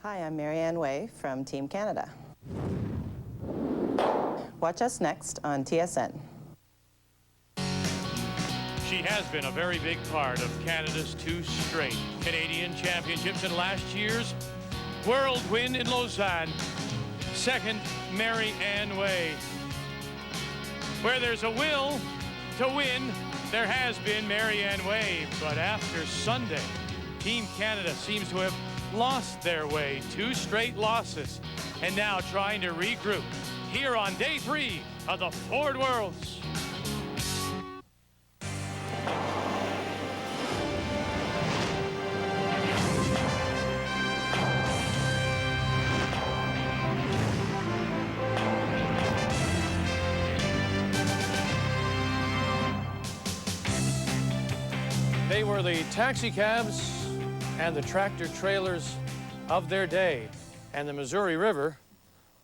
Hi, I'm Marianne Way from Team Canada. Watch us next on TSN. She has been a very big part of Canada's 2 straight Canadian championships and last year's world win in Lausanne. Second, Marianne Way. Where there's a will to win, there has been Marianne Way. But after Sunday, Team Canada seems to have lost their way. 2 straight losses, and now trying to regroup here on day 3 of the Ford Worlds. They were the taxi cabs and the tractor trailers of their day, and the Missouri River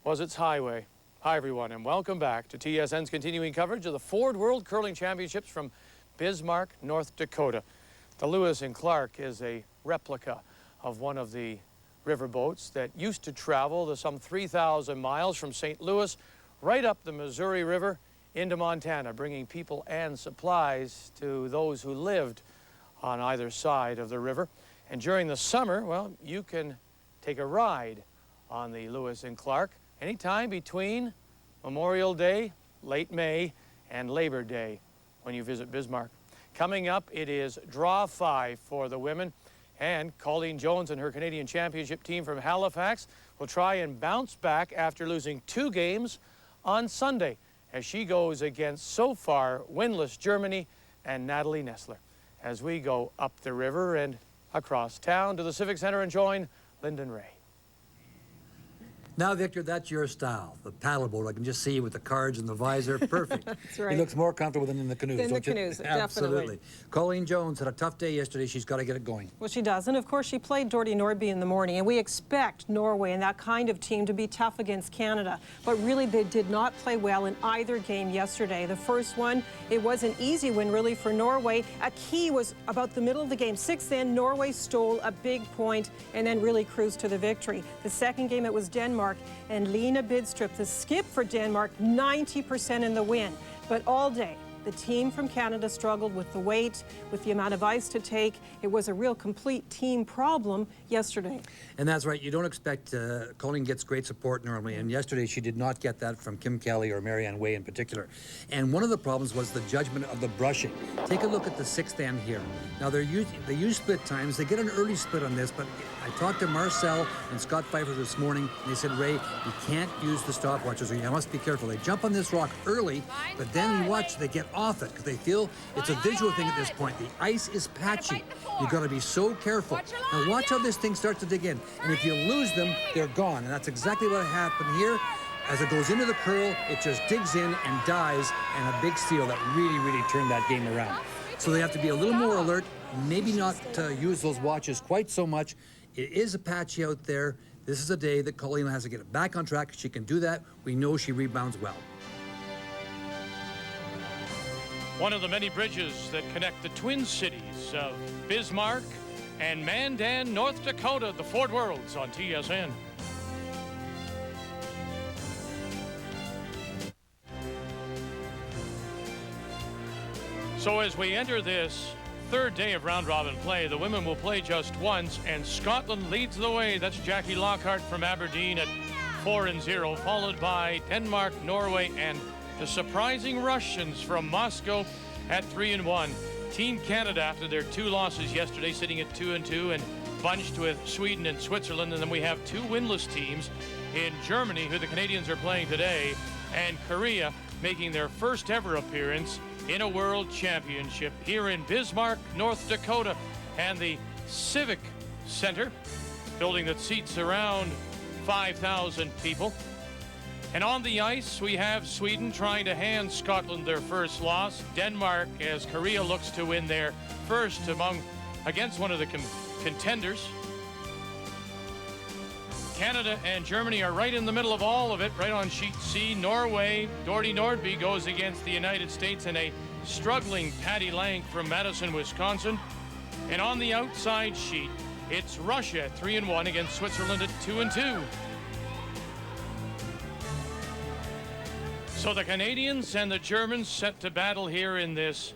was its highway. Hi everyone, and welcome back to TSN's continuing coverage of the Ford World Curling Championships from Bismarck, North Dakota. The Lewis and Clark is a replica of one of the river boats that used to travel the some 3,000 miles from St. Louis right up the Missouri River into Montana, bringing people and supplies to those who lived on either side of the river. And during the summer, well, you can take a ride on the Lewis and Clark anytime between Memorial Day, late May, and Labor Day when you visit Bismarck. Coming up, it is Draw 5 for the women, and Colleen Jones and her Canadian Championship team from Halifax will try and bounce back after losing 2 games on Sunday as she goes against, so far, winless Germany and Natalie Neßler, as we go up the river and across town to the Civic Center and join Lyndon Ray. Now, Victor, that's your style. The paddleboard, I can just see you with the cards and the visor. Perfect. That's right. He looks more comfortable than in the canoes, In the don't you? canoes, Absolutely. definitely. Colleen Jones had a tough day yesterday. She's got to get it going. Well, she does. And, of course, she played Dorothy Nordby in the morning. And we expect Norway and that kind of team to be tough against Canada. But really, they did not play well in either game yesterday. The first one, it was an easy win, really, for Norway. A key was about the middle of the game. 6th in, Norway stole a big point and then really cruised to the victory. The second game, it was Denmark. And Lena Bidstrup, the skip for Denmark, 90% in the win. But all day, the team from Canada struggled with the weight, with the amount of ice to take. It was a real complete team problem yesterday. And that's right. You don't expect Colleen gets great support normally, and yesterday she did not get that from Kim Kelly or Marianne Way in particular. And one of the problems was the judgment of the brushing. Take a look at the 6th end here. Now they use split times. They get an early split on this, but I talked to Marcel and Scott Pfeiffer this morning, and they said, Ray, you can't use the stopwatches, or you must be careful. They jump on this rock early, but then you watch, they get off it because they feel it's a visual thing at this point. The ice is patchy. You've got to be so careful. Now watch how this thing starts to dig in. And if you lose them, they're gone. And that's exactly what happened here. As it goes into the curl, it just digs in and dies, and a big steal that really turned that game around. So they have to be a little more alert, maybe not use those watches quite so much. It is a patchy out there. This is a day that Colleen has to get it back on track. She can do that. We know she rebounds well. One of the many bridges that connect the twin cities of Bismarck and Mandan, North Dakota, the Ford Worlds on TSN. So as we enter this 3rd day of round-robin play, the women will play just once, and Scotland leads the way. That's Jackie Lockhart from Aberdeen at 4-0, followed by Denmark, Norway, and the surprising Russians from Moscow at 3-1. Team Canada, after their 2 losses yesterday, sitting at 2-2 and bunched with Sweden and Switzerland. And then we have 2 winless teams in Germany, who the Canadians are playing today, and Korea making their first ever appearance in a World Championship here in Bismarck, North Dakota. And the Civic Center, building that seats around 5,000 people. And on the ice, we have Sweden trying to hand Scotland their first loss. Denmark, as Korea looks to win their first against one of the contenders. Canada and Germany are right in the middle of all of it, right on sheet C. Norway, Dorothy Nordby goes against the United States and a struggling Patty Lang from Madison, Wisconsin. And on the outside sheet, It's Russia at 3-1 against Switzerland at 2-2. So the Canadians and the Germans set to battle here in this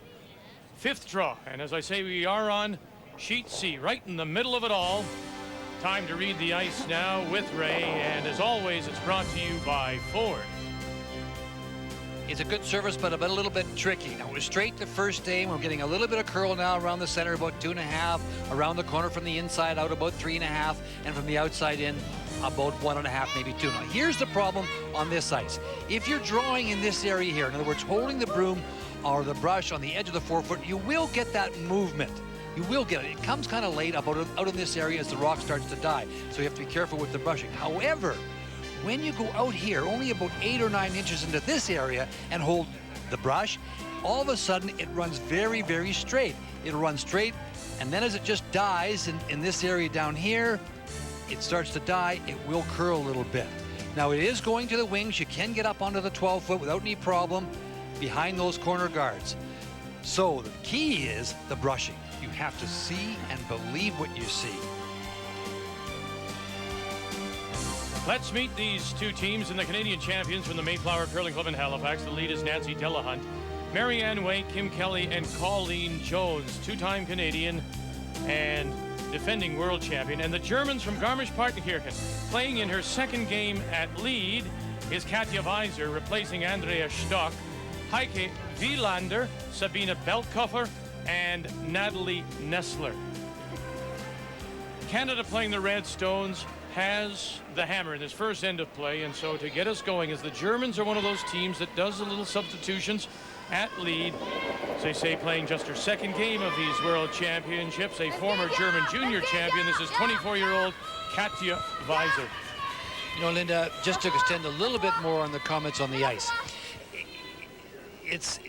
5th draw. And as I say, we are on sheet C, right in the middle of it all. Time to read the ice now with Ray. And as always, it's brought to you by Ford. It's a good service, but a little bit tricky. Now, we're straight to first aim. We're getting a little bit of curl now around the center, about 2.5. Around the corner from the inside out, about 3.5. And from the outside in, about 1.5, maybe 2. Now, here's the problem on this ice. If you're drawing in this area here, in other words, holding the broom or the brush on the edge of the forefoot, you will get that movement. You will get it. It comes kind of late out in this area as the rock starts to die. So you have to be careful with the brushing. However, when you go out here, only about 8 or 9 inches into this area and hold the brush, all of a sudden it runs very, very straight. It'll run straight, and then as it just dies in this area down here, it starts to die, it will curl a little bit. Now it is going to the wings. You can get up onto the 12-foot without any problem behind those corner guards. So the key is the brushing. You have to see and believe what you see. Let's meet these two teams and the Canadian champions from the Mayflower Curling Club in Halifax. The lead is Nancy Delahunt. Marianne Way, Kim Kelly, and Colleen Jones, two-time Canadian and defending world champion. And the Germans from Garmisch-Partenkirchen. Playing in her second game at lead is Katja Weiser, replacing Andrea Stock, Heike Wielander, Sabine Beltkoffer, and Natalie Neßler. Canada playing the Redstones has the hammer in this first end of play, and so to get us going, as the Germans are one of those teams that does a little substitutions at lead. As they say, playing just her second game of these World Championships, a former German junior champion. This is 24-year-old Katja Weiser. You know, Linda, just to extend a little bit more on the comments on the ice. It's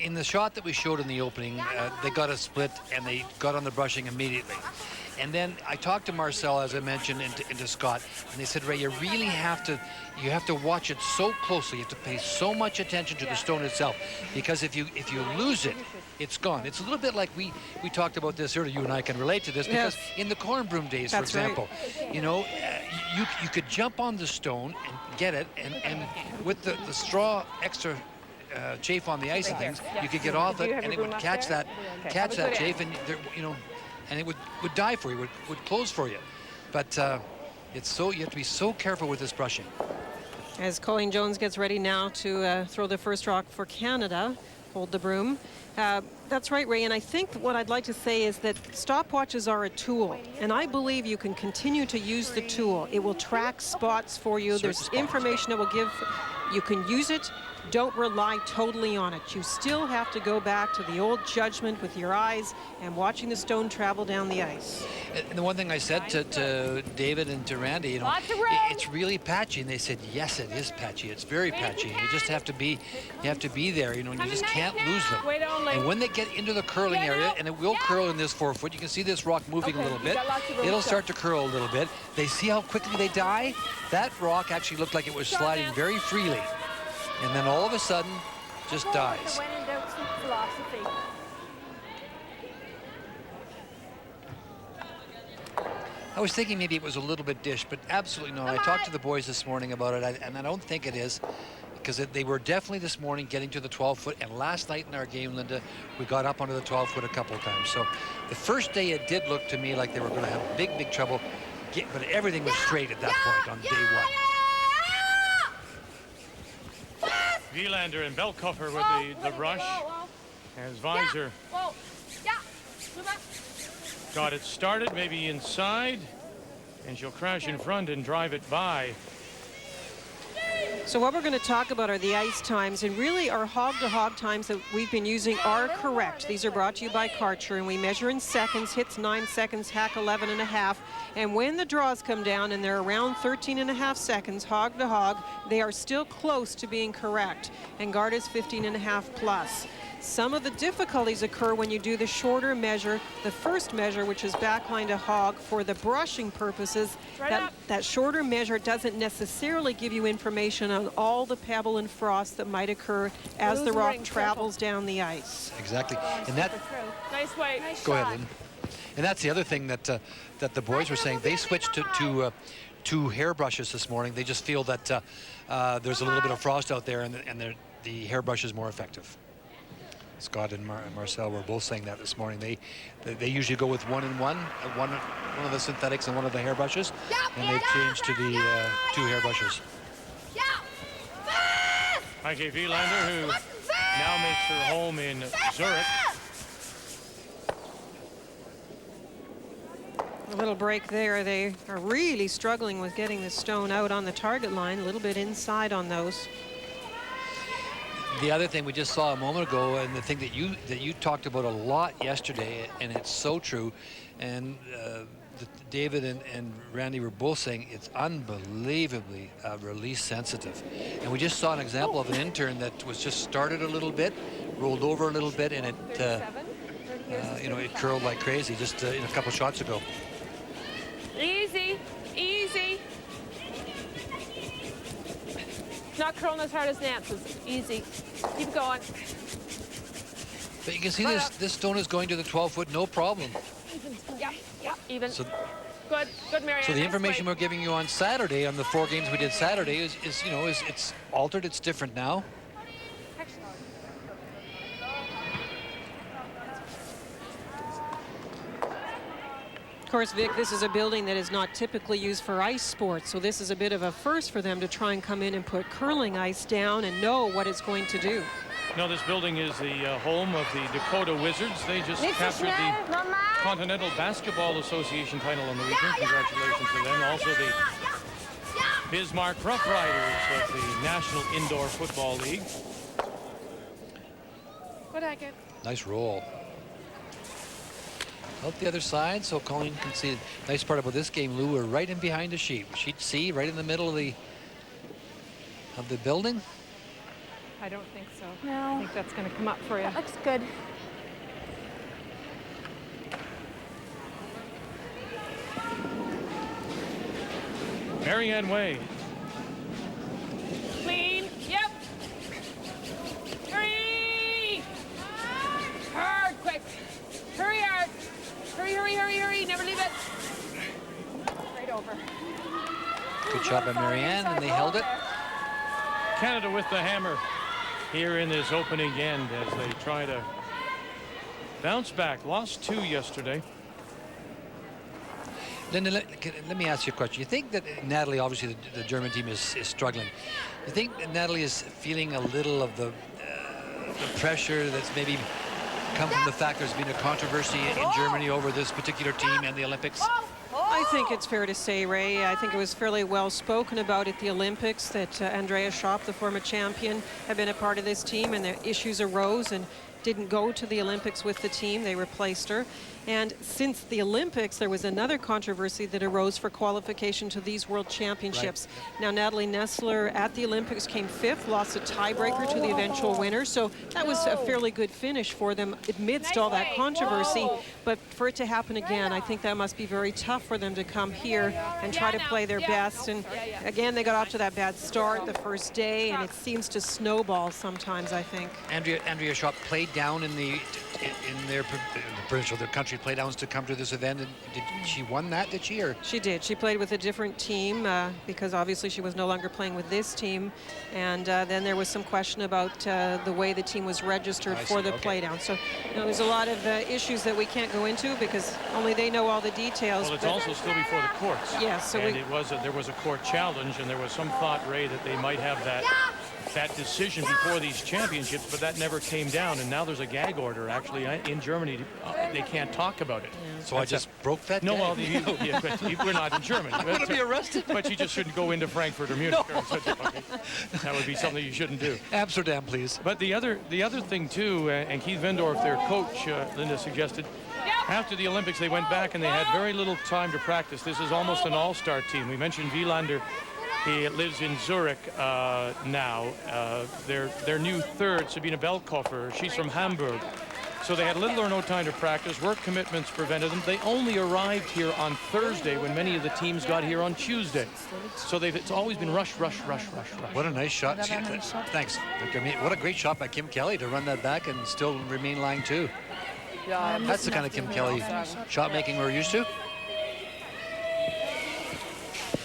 in the shot that we showed in the opening, they got a split and they got on the brushing immediately. And then I talked to Marcel, as I mentioned, and to Scott, and they said, Ray, you really have to watch it so closely. You have to pay so much attention to the stone itself, because if you lose it, it's gone. It's a little bit like we talked about this earlier. You and I can relate to this, because in the corn broom days, for example, you know, you could jump on the stone and get it, and with the straw extra chafe on the ice and things, you could get off it, and it would catch that chafe, and you know. And it would die for you, would close for you. But it's so, you have to be so careful with this brushing. As Colleen Jones gets ready now to throw the first rock for Canada, hold the broom. That's right, Ray, and I think what I'd like to say is that stopwatches are a tool, and I believe you can continue to use the tool. It will track spots for you. There's information it will give. You can use it. Don't rely totally on it. You still have to go back to the old judgment with your eyes and watching the stone travel down the ice. And the one thing I said to David and to Randy, you know, it's really patchy, and they said, yes, it is patchy. It's very patchy. You just have to be, there, you know, and you just can't lose them. And when they get into the curling area, and it will curl in this forefoot, you can see this rock moving a little bit. It'll start to curl a little bit. They see how quickly they die. That rock actually looked like it was sliding very freely. And then all of a sudden, just dies. I was thinking maybe it was a little bit dish, but absolutely not. I talked to the boys this morning about it, and I don't think it is, because they were definitely this morning getting to the 12-foot, and last night in our game, Linda, we got up onto the 12-foot a couple of times. So the first day it did look to me like they were going to have big trouble, but everything was straight at that point on day one. Wielander and Beltkoffer with the rush, as Weiser got it started, maybe inside, and she'll crash in front and drive it by. So what we're going to talk about are the ice times, and really our hog-to-hog times that we've been using are correct. These are brought to you by Karcher, and we measure in seconds, hits 9 seconds, hack 11.5. And when the draws come down and they're around 13.5 seconds, hog-to-hog, they are still close to being correct. And guard is 15.5 plus. Some of the difficulties occur when you do the shorter measure, the first measure, which is backline to hog for the brushing purposes. That shorter measure doesn't necessarily give you information on all the pebble and frost that might occur as the rock travels down the ice. Exactly. And that, Nice way. go ahead, Lynn. And that's the other thing that the boys were saying. They switched to hairbrushes this morning. They just feel that there's a little bit of frost out there, and the hairbrush is more effective. Scott and Marcel were both saying that this morning. They usually go with one of the synthetics and one of the hairbrushes, and they've changed to the 2 hairbrushes. Heike Wielander, who now makes her home in Zurich. A little break there. They are really struggling with getting the stone out on the target line, a little bit inside on those. The other thing we just saw a moment ago, and the thing that you talked about a lot yesterday, and it's so true, and David and Randy were both saying it's unbelievably release sensitive. And we just saw an example of an intern that was just started a little bit, rolled over a little bit, and it it curled like crazy just in a couple shots ago. Easy, easy. Not curling as hard as Nance's. Easy. Keep going. But you can see this stone is going to the 12-foot, no problem. Yeah, even. So, good, Marianne. so the information we're giving you on Saturday, on the 4 games we did Saturday, is it's altered, it's different now. Of course, Vic, this is a building that is not typically used for ice sports, so this is a bit of a first for them to try and come in and put curling ice down and know what it's going to do. No, this building is the home of the Dakota Wizards. They just captured the Continental Basketball Association title on the weekend. Congratulations to them. Also the Bismarck Rough Riders of the National Indoor Football League. What I get? Nice roll. Out the other side, so Colleen can see. The nice part about this game, Lou, we're right in behind the sheet. Sheet C, right in the middle of the building. I don't think so. No. I think that's going to come up for you. That looks good. Marianne Way. Clean. Yep. Hurry. Hard, quick. Hurry hard. Hurry, hurry, hurry, hurry. Never leave it. Right over. Good shot by Marianne, and they held it. Canada with the hammer here in this opening end as they try to bounce back. Lost 2 yesterday. Linda, let me ask you a question. You think that Natalie, obviously the German team is struggling. You think that Natalie is feeling a little of the pressure that's maybe come from the fact there's been a controversy in Germany over this particular team and the Olympics? I think it's fair to say, Ray, I think it was fairly well spoken about at the Olympics that Andrea Schopp, the former champion, had been a part of this team, and the issues arose and didn't go to the Olympics with the team. They replaced her. And since the Olympics, there was another controversy that arose for qualification to these World Championships. Right. Now, Natalie Neßler at the Olympics came 5th, lost a tiebreaker to the eventual winner. So that was a fairly good finish for them amidst all that controversy. But for it to happen again, I think that must be very tough for them to come here and try to play their best. And again, they got off to that bad start the first day, and it seems to snowball sometimes, I think. Andrea Schopp played down in their provincial, their country playdowns to come to this event, and did she won that, did she? Or? She did. She played with a different team because obviously she was no longer playing with this team, and then there was some question about the way the team was registered for the playdown. So there's a lot of issues that we can't go into because only they know all the details. Well, it's also still before the courts. Yes. So and there was a court challenge, and there was some thought, Ray, that they might have that decision before these championships, but that never came down, and now there's a gag order actually in Germany. They can't talk about it. Yeah. So I just broke that. No, well, but we're not in Germany. I'm going to be arrested. But you just shouldn't go into Frankfurt or Munich. No. That would be something you shouldn't do. Amsterdam, please. But the other thing too, and Keith Vendorf, their coach, Linda suggested, after the Olympics they went back and they had very little time to practice. This is almost an all-star team. We mentioned Wielander. He lives in Zurich now. Their new third, Sabine Belkoffer, she's from Hamburg. So they had little or no time to practice. Work commitments prevented them. They only arrived here on Thursday when many of the teams got here on Tuesday. So it's always been rush. What a nice shot. Thanks, Victor. I mean, what a great shot by Kim Kelly to run that back and still remain lying two. That's the kind of Kim Kelly shot making we're used to.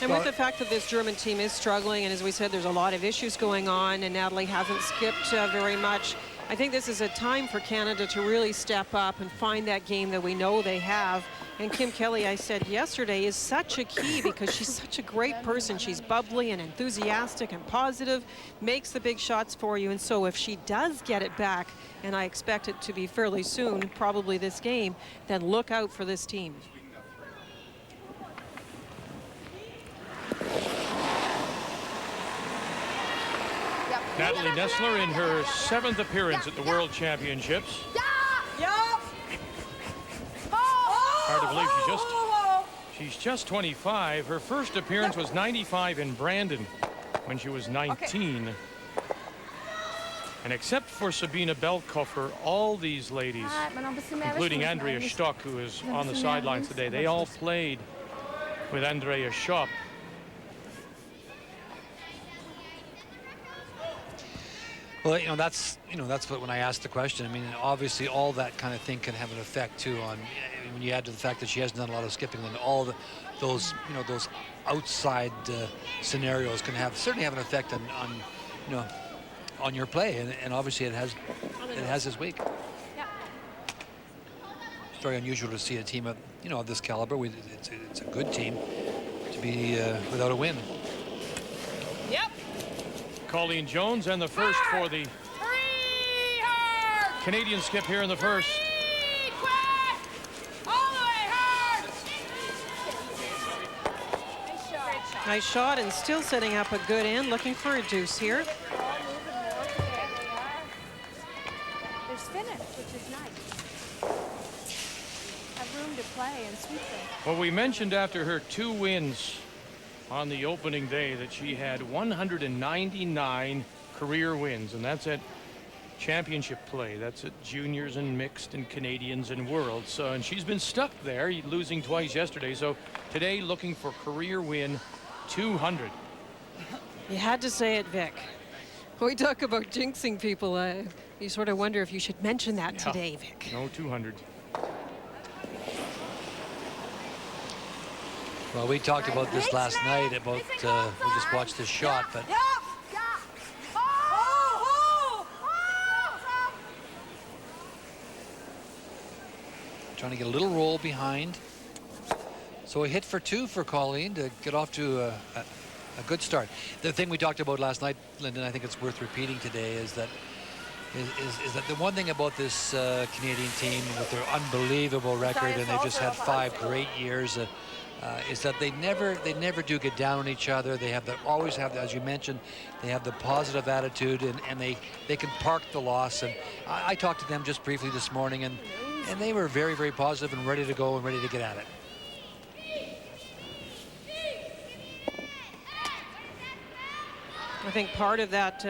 And with the fact that this German team is struggling, and as we said, there's a lot of issues going on, and Natalie hasn't skipped very much, I think this is a time for Canada to really step up and find that game that we know they have. And Kim Kelly, I said yesterday, is such a key because she's such a great person. She's bubbly and enthusiastic and positive, makes the big shots for you. And so if she does get it back, and I expect it to be fairly soon, probably this game, then look out for this team. Natalie Neßler in her 7th appearance at the World Championships. Hard to believe she's just 25. Her first appearance was 95 in Brandon when she was 19. And except for Sabina Belkoffer, all these ladies, including Andrea Stock, who is on the sidelines today, they all played with Andrea Schopp. Well, that's what, when I asked the question, I mean, obviously all that kind of thing can have an effect too on, when you add to the fact that she hasn't done a lot of skipping, then all those outside scenarios can certainly have an effect on your play, and obviously it has this week. It's very unusual to see a team of this caliber. It's a good team to be without a win. Colleen Jones, and the first for the Canadian skip here in the first. Nice shot, and still setting up a good end, looking for a deuce here. There's finish, which is nice. Have room to play and sweep them. Well, we mentioned after her 2 wins on the opening day that she had 199 career wins, and that's at championship play. That's at juniors and mixed and Canadians and worlds. So, and she's been stuck there, losing twice yesterday. So today, looking for career win 200. You had to say it, Vic. When we talk about jinxing people, you sort of wonder if you should mention that today, Vic. No 200. Well, we talked about this last night about we just watched this shot, but trying to get a little roll behind. So a hit for 2 for Colleen to get off to a good start. The thing we talked about last night, Lyndon, I think it's worth repeating today, is that the one thing about this Canadian team with their unbelievable record, and they've just had 5 great years, is that they never do get down on each other. They always have, as you mentioned, they have the positive attitude, and they can park the loss. And I talked to them just briefly this morning, and they were very, very positive and ready to go and ready to get at it. I think part of that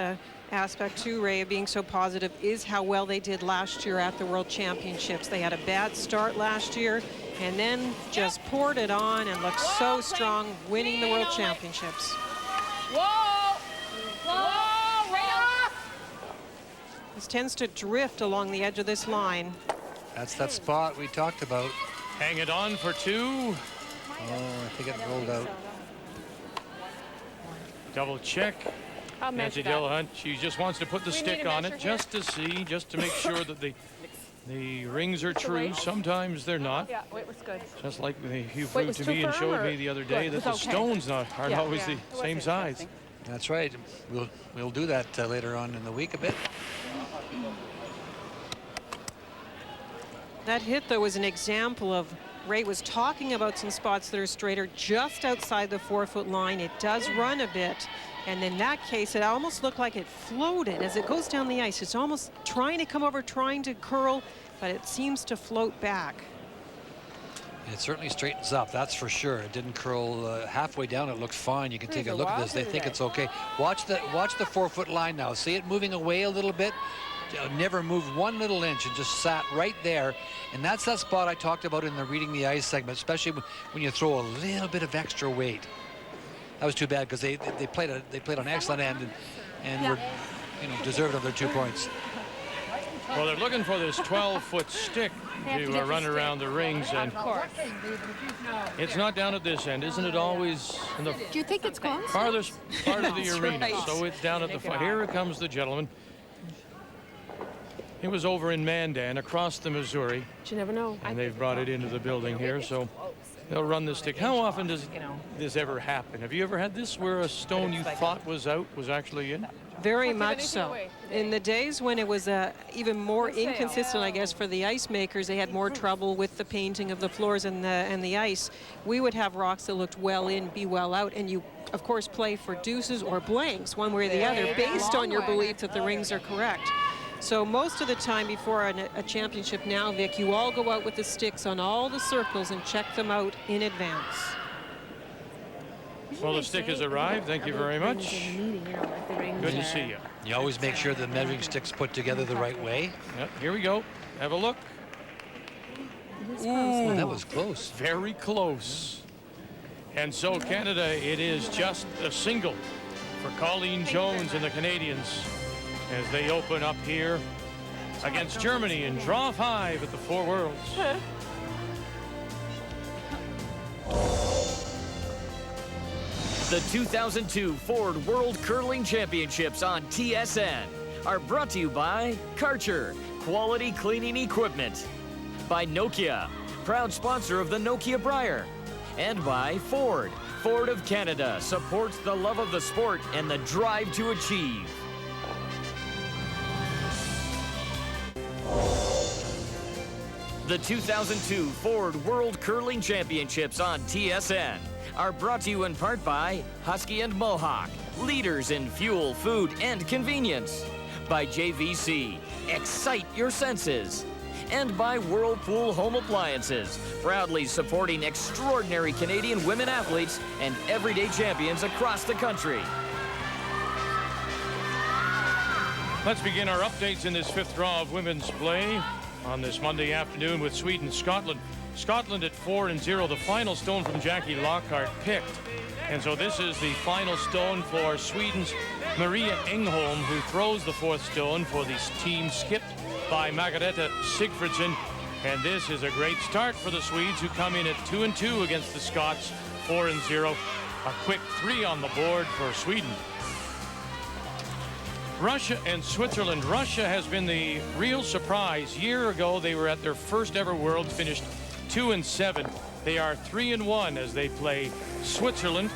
aspect too, Ray, of being so positive is how well they did last year at the World Championships. They had a bad start last year and then just poured it on and looked so strong, winning the World Championships. Whoa! Whoa! Right off! This tends to drift along the edge of this line. That's that spot we talked about. Hang it on for 2. Oh, I think it rolled out. Double check. I'll Nancy measure that. Delahunt, she just wants to put the We need stick to on it measure here. just to see, just to make sure that the rings are the true. weight. Sometimes they're not. Yeah, wait, was good. Just like you Wait, proved was to too me and firm, showed or- me the other day Good, that it's the okay. stones aren't Yeah, always yeah, the it was same size. interesting. That's right. We'll do that later on in the week a bit. That hit, though, was an example of Ray was talking about some spots that are straighter just outside the 4-foot line. It does run a bit. And in that case, it almost looked like it floated as it goes down the ice. It's almost trying to come over, trying to curl, but it seems to float back. It certainly straightens up, that's for sure. It didn't curl halfway down. It looked fine. You can take a look at this. They think it's okay. Watch the 4-foot line now. See it moving away a little bit? Never moved 1 little inch and just sat right there. And that's that spot I talked about in the reading the ice segment, especially when you throw a little bit of extra weight. That was too bad because they played an excellent end and were deserved of their 2 points. Well, they're looking for this 12-foot stick to run around the rings, and Of course. it's not down at this end. Isn't it always in the Do you think it's gone? farthest part of the arena? right. So it's down at the here comes the gentleman. It was over in Mandan, across the Missouri, But you never know. and they've brought it into the building here, so they'll run the stick. How often does this ever happen? Have you ever had this where a stone you thought was out was actually in? Very What's much anything so. away In the days when it was even more Let's say, inconsistent, I guess, for the ice makers, they had more trouble with the painting of the floors and the ice. We would have rocks that looked well in, be well out, and you, of course, play for deuces or blanks, one way or the other, based on your belief that the rings are correct. So most of the time before a championship now, Vic, you all go out with the sticks on all the circles and check them out in advance. Well, the stick has arrived. Thank you very much. Good to see you. You always make sure the measuring stick's put together the right way. Yep, here we go. Have a look. Oh, that was close. Very close. And so Canada, it is just a single for Colleen Jones and the Canadians as they open up here against Germany in draw 5 at the Four Worlds. The 2002 Ford World Curling Championships on TSN are brought to you by Karcher, quality cleaning equipment, by Nokia, proud sponsor of the Nokia Briar, and by Ford. Ford of Canada supports the love of the sport and the drive to achieve. The 2002 Ford World Curling Championships on TSN are brought to you in part by Husky and Mohawk, leaders in fuel, food, and convenience. By JVC, excite your senses. And by Whirlpool Home Appliances, proudly supporting extraordinary Canadian women athletes and everyday champions across the country. Let's begin our updates in this 5th draw of women's play on this Monday afternoon with Sweden-Scotland. Scotland at 4-0, the final stone from Jackie Lockhart picked. And so this is the final stone for Sweden's Maria Engholm, who throws the 4th stone for the team skipped by Margareta Sigfridsson. And this is a great start for the Swedes, who come in at 2-2 against the Scots, 4-0. A quick 3 on the board for Sweden. Russia and Switzerland. Russia has been the real surprise. A year ago, they were at their first ever Worlds, finished 2-7. They are 3-1 as they play Switzerland.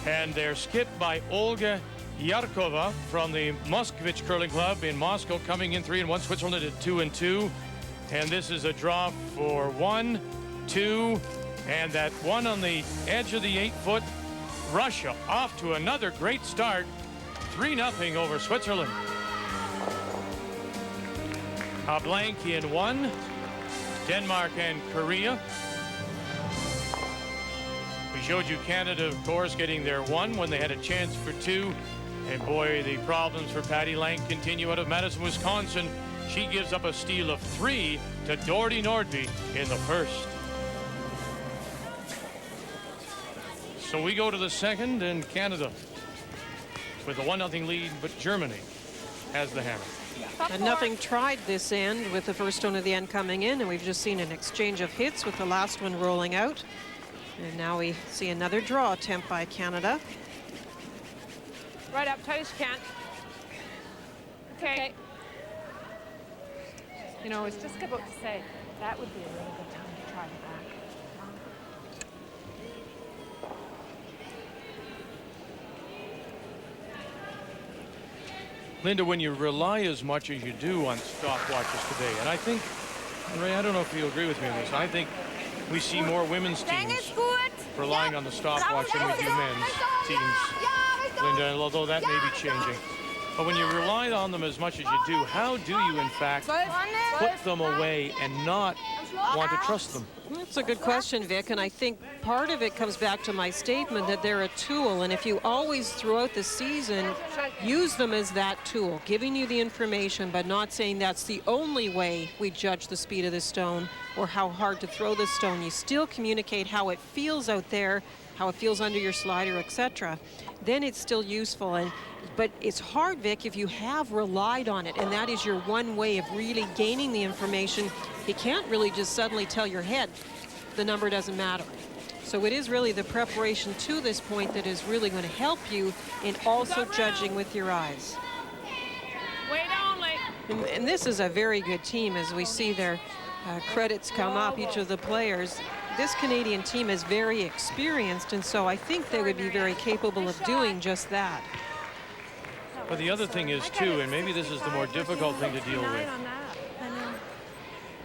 And they're skipped by Olga Yarkova from the Moskvich Curling Club in Moscow, coming in 3-1. Switzerland at 2-2. And this is a draw for 1, 2, and that one on the edge of the 8-foot. Russia off to another great start. 3-0 over Switzerland. A blank in 1. Denmark and Korea. We showed you Canada, of course, getting their 1 when they had a chance for 2. And boy, the problems for Patty Lang continue out of Madison, Wisconsin. She gives up a steal of 3 to Doherty Nordby in the first. So we go to the second, and Canada with a 1-0 lead, but Germany has the hammer. And nothing tried this end with the first stone of the end coming in, and we've just seen an exchange of hits with the last one rolling out. And now we see another draw attempt by Canada. Right up, tight as you can. Okay. You know, I was just about to say, that would be a really good time to try the back. Linda, when you rely as much as you do on stopwatches today, and I think, Ray, I don't know if you agree with me on this, I think we see more women's teams relying on the stopwatch than we do men's teams, Linda, although that may be changing. But when you rely on them as much as you do, how do you, in fact, put them away and not want to trust them? That's a good question, Vic, and I think part of it comes back to my statement that they're a tool, and if you always, throughout the season, use them as that tool, giving you the information, but not saying that's the only way we judge the speed of the stone or how hard to throw the stone. You still communicate how it feels out there, how it feels under your slider, etc. Then it's still useful. But it's hard, Vic, if you have relied on it, and that is your one way of really gaining the information. You can't really just suddenly tell your head the number doesn't matter. So it is really the preparation to this point that is really going to help you in also judging with your eyes. Wait only. And this is a very good team as we see their credits come up, each of the players. This Canadian team is very experienced, and so I think they would be very capable of doing just that. But the other thing is, too, and maybe this is the more difficult thing to deal with,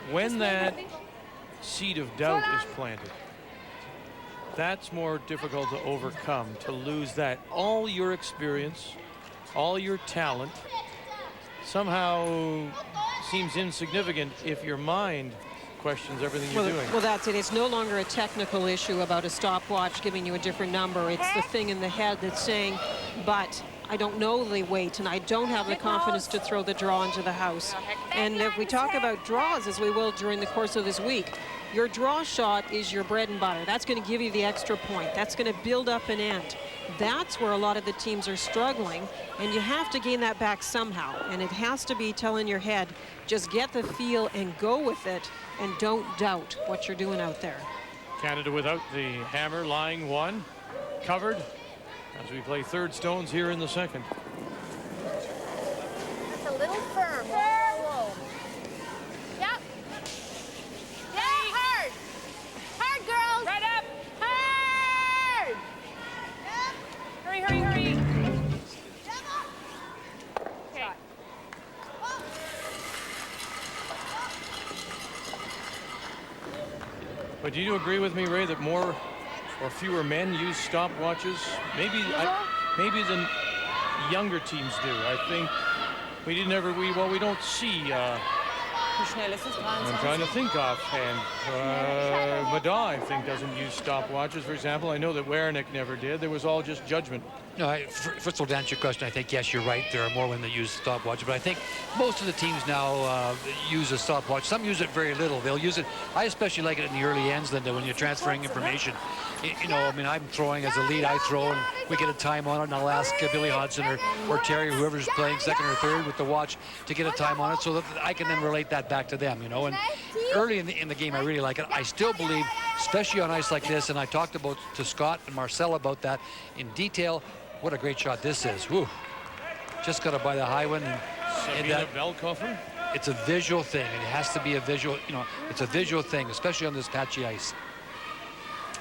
when that seed of doubt is planted, that's more difficult to overcome, to lose that. All your experience, all your talent somehow seems insignificant if your mind questions everything you're doing. Well, that's it. It's no longer a technical issue about a stopwatch giving you a different number. It's the thing in the head that's saying, but I don't know the weight, and I don't have the confidence to throw the draw into the house. And if we talk about draws, as we will during the course of this week, your draw shot is your bread and butter. That's going to give you the extra point. That's going to build up an end. That's where a lot of the teams are struggling, and you have to gain that back somehow. And it has to be telling your head, just get the feel and go with it, and don't doubt what you're doing out there. Canada without the hammer, lying one, covered, as we play third stones here in the second. It's a little firm. Whoa. Yep. Yeah, hard. Hard, girls. Right up. Hard. Hurry, hurry, hurry. Okay. But do you agree with me, Ray, that more or fewer men use stopwatches? Maybe the younger teams do. I think we don't see. I'm trying to think offhand. Madai, I think, doesn't use stopwatches, for example. I know that Wernick never did. There was all just judgment. No, first of all, to answer your question, I think, yes, you're right. There are more women that use stopwatches, but I think most of the teams now use a stopwatch. Some use it very little. They'll use it. I especially like it in the early ends, Linda, when you're transferring information. You know, I mean, I'm throwing as a lead, I throw, and we get a time on it, and I'll ask Billy Hodson or Terry, whoever's playing second or third with the watch, to get a time on it so that I can then relate that back to them, you know. And early in the game, I really like it. I still believe, especially on ice like this, and I talked to Scott and Marcel about that in detail, what a great shot this is. Whew. Just got to buy the high one. And that Velkofer. It's a visual thing. It has to be a visual, you know, it's a visual thing, especially on this patchy ice.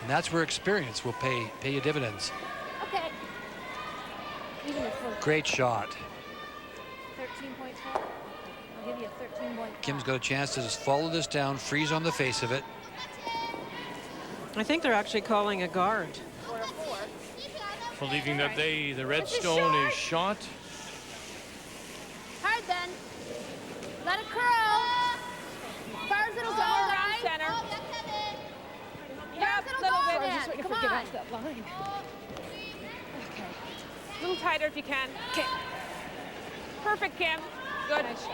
And that's where experience will pay you dividends. Okay. Great shot. 13.5. I'll give you a 13.5. Kim's got a chance to just follow this down, freeze on the face of it. I think they're actually calling a guard. Believing that the red stone is shot. Hard then. Let it curl. Far as it'll go, Around right? center. Yep, a little bit. Just wait for it to get off that line. Okay. A little tighter if you can. Okay. Perfect, Kim. Good. Nice shot.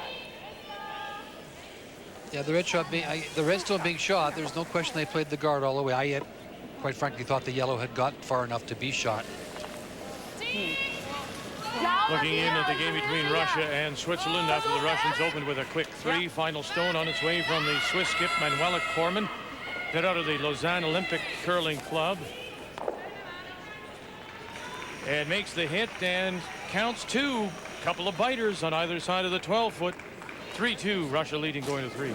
Yeah, the red stone being shot, there's no question they played the guard all the way. I quite frankly thought the yellow had gotten far enough to be shot. Looking in at the game between Russia and Switzerland after the Russians opened with a quick three. Final stone on its way from the Swiss skip Manuela Korman, bit out of the Lausanne Olympic Curling Club. And makes the hit and counts two. Couple of biters on either side of the 12-foot. 3-2, Russia leading going to three.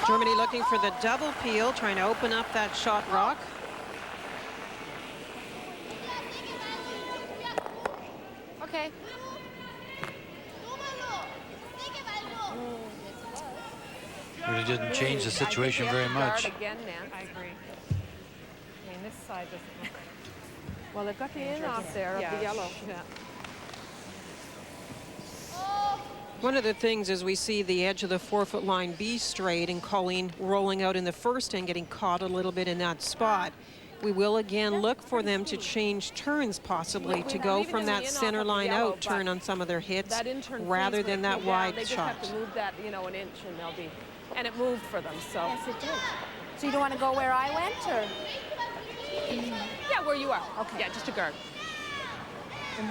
Germany looking for the double peel, trying to open up that shot rock. Okay. Really didn't change the situation very much. Again, Nan. I agree. I mean, this side doesn't look. Well, they've got the in off there of the yellow. Yeah. One of the things is we see the edge of the 4-foot line be straight and Colleen rolling out in the first and getting caught a little bit in that spot. We will again look for them to change turns possibly to go from that center line out turn on some of their hits rather than that wide they shot. They just have to move that, you know, an inch and they'll be, and it moved for them, so. Yes, it did. So you don't want to go where I went, or? Yeah, where you are. Okay. Yeah, just a guard. I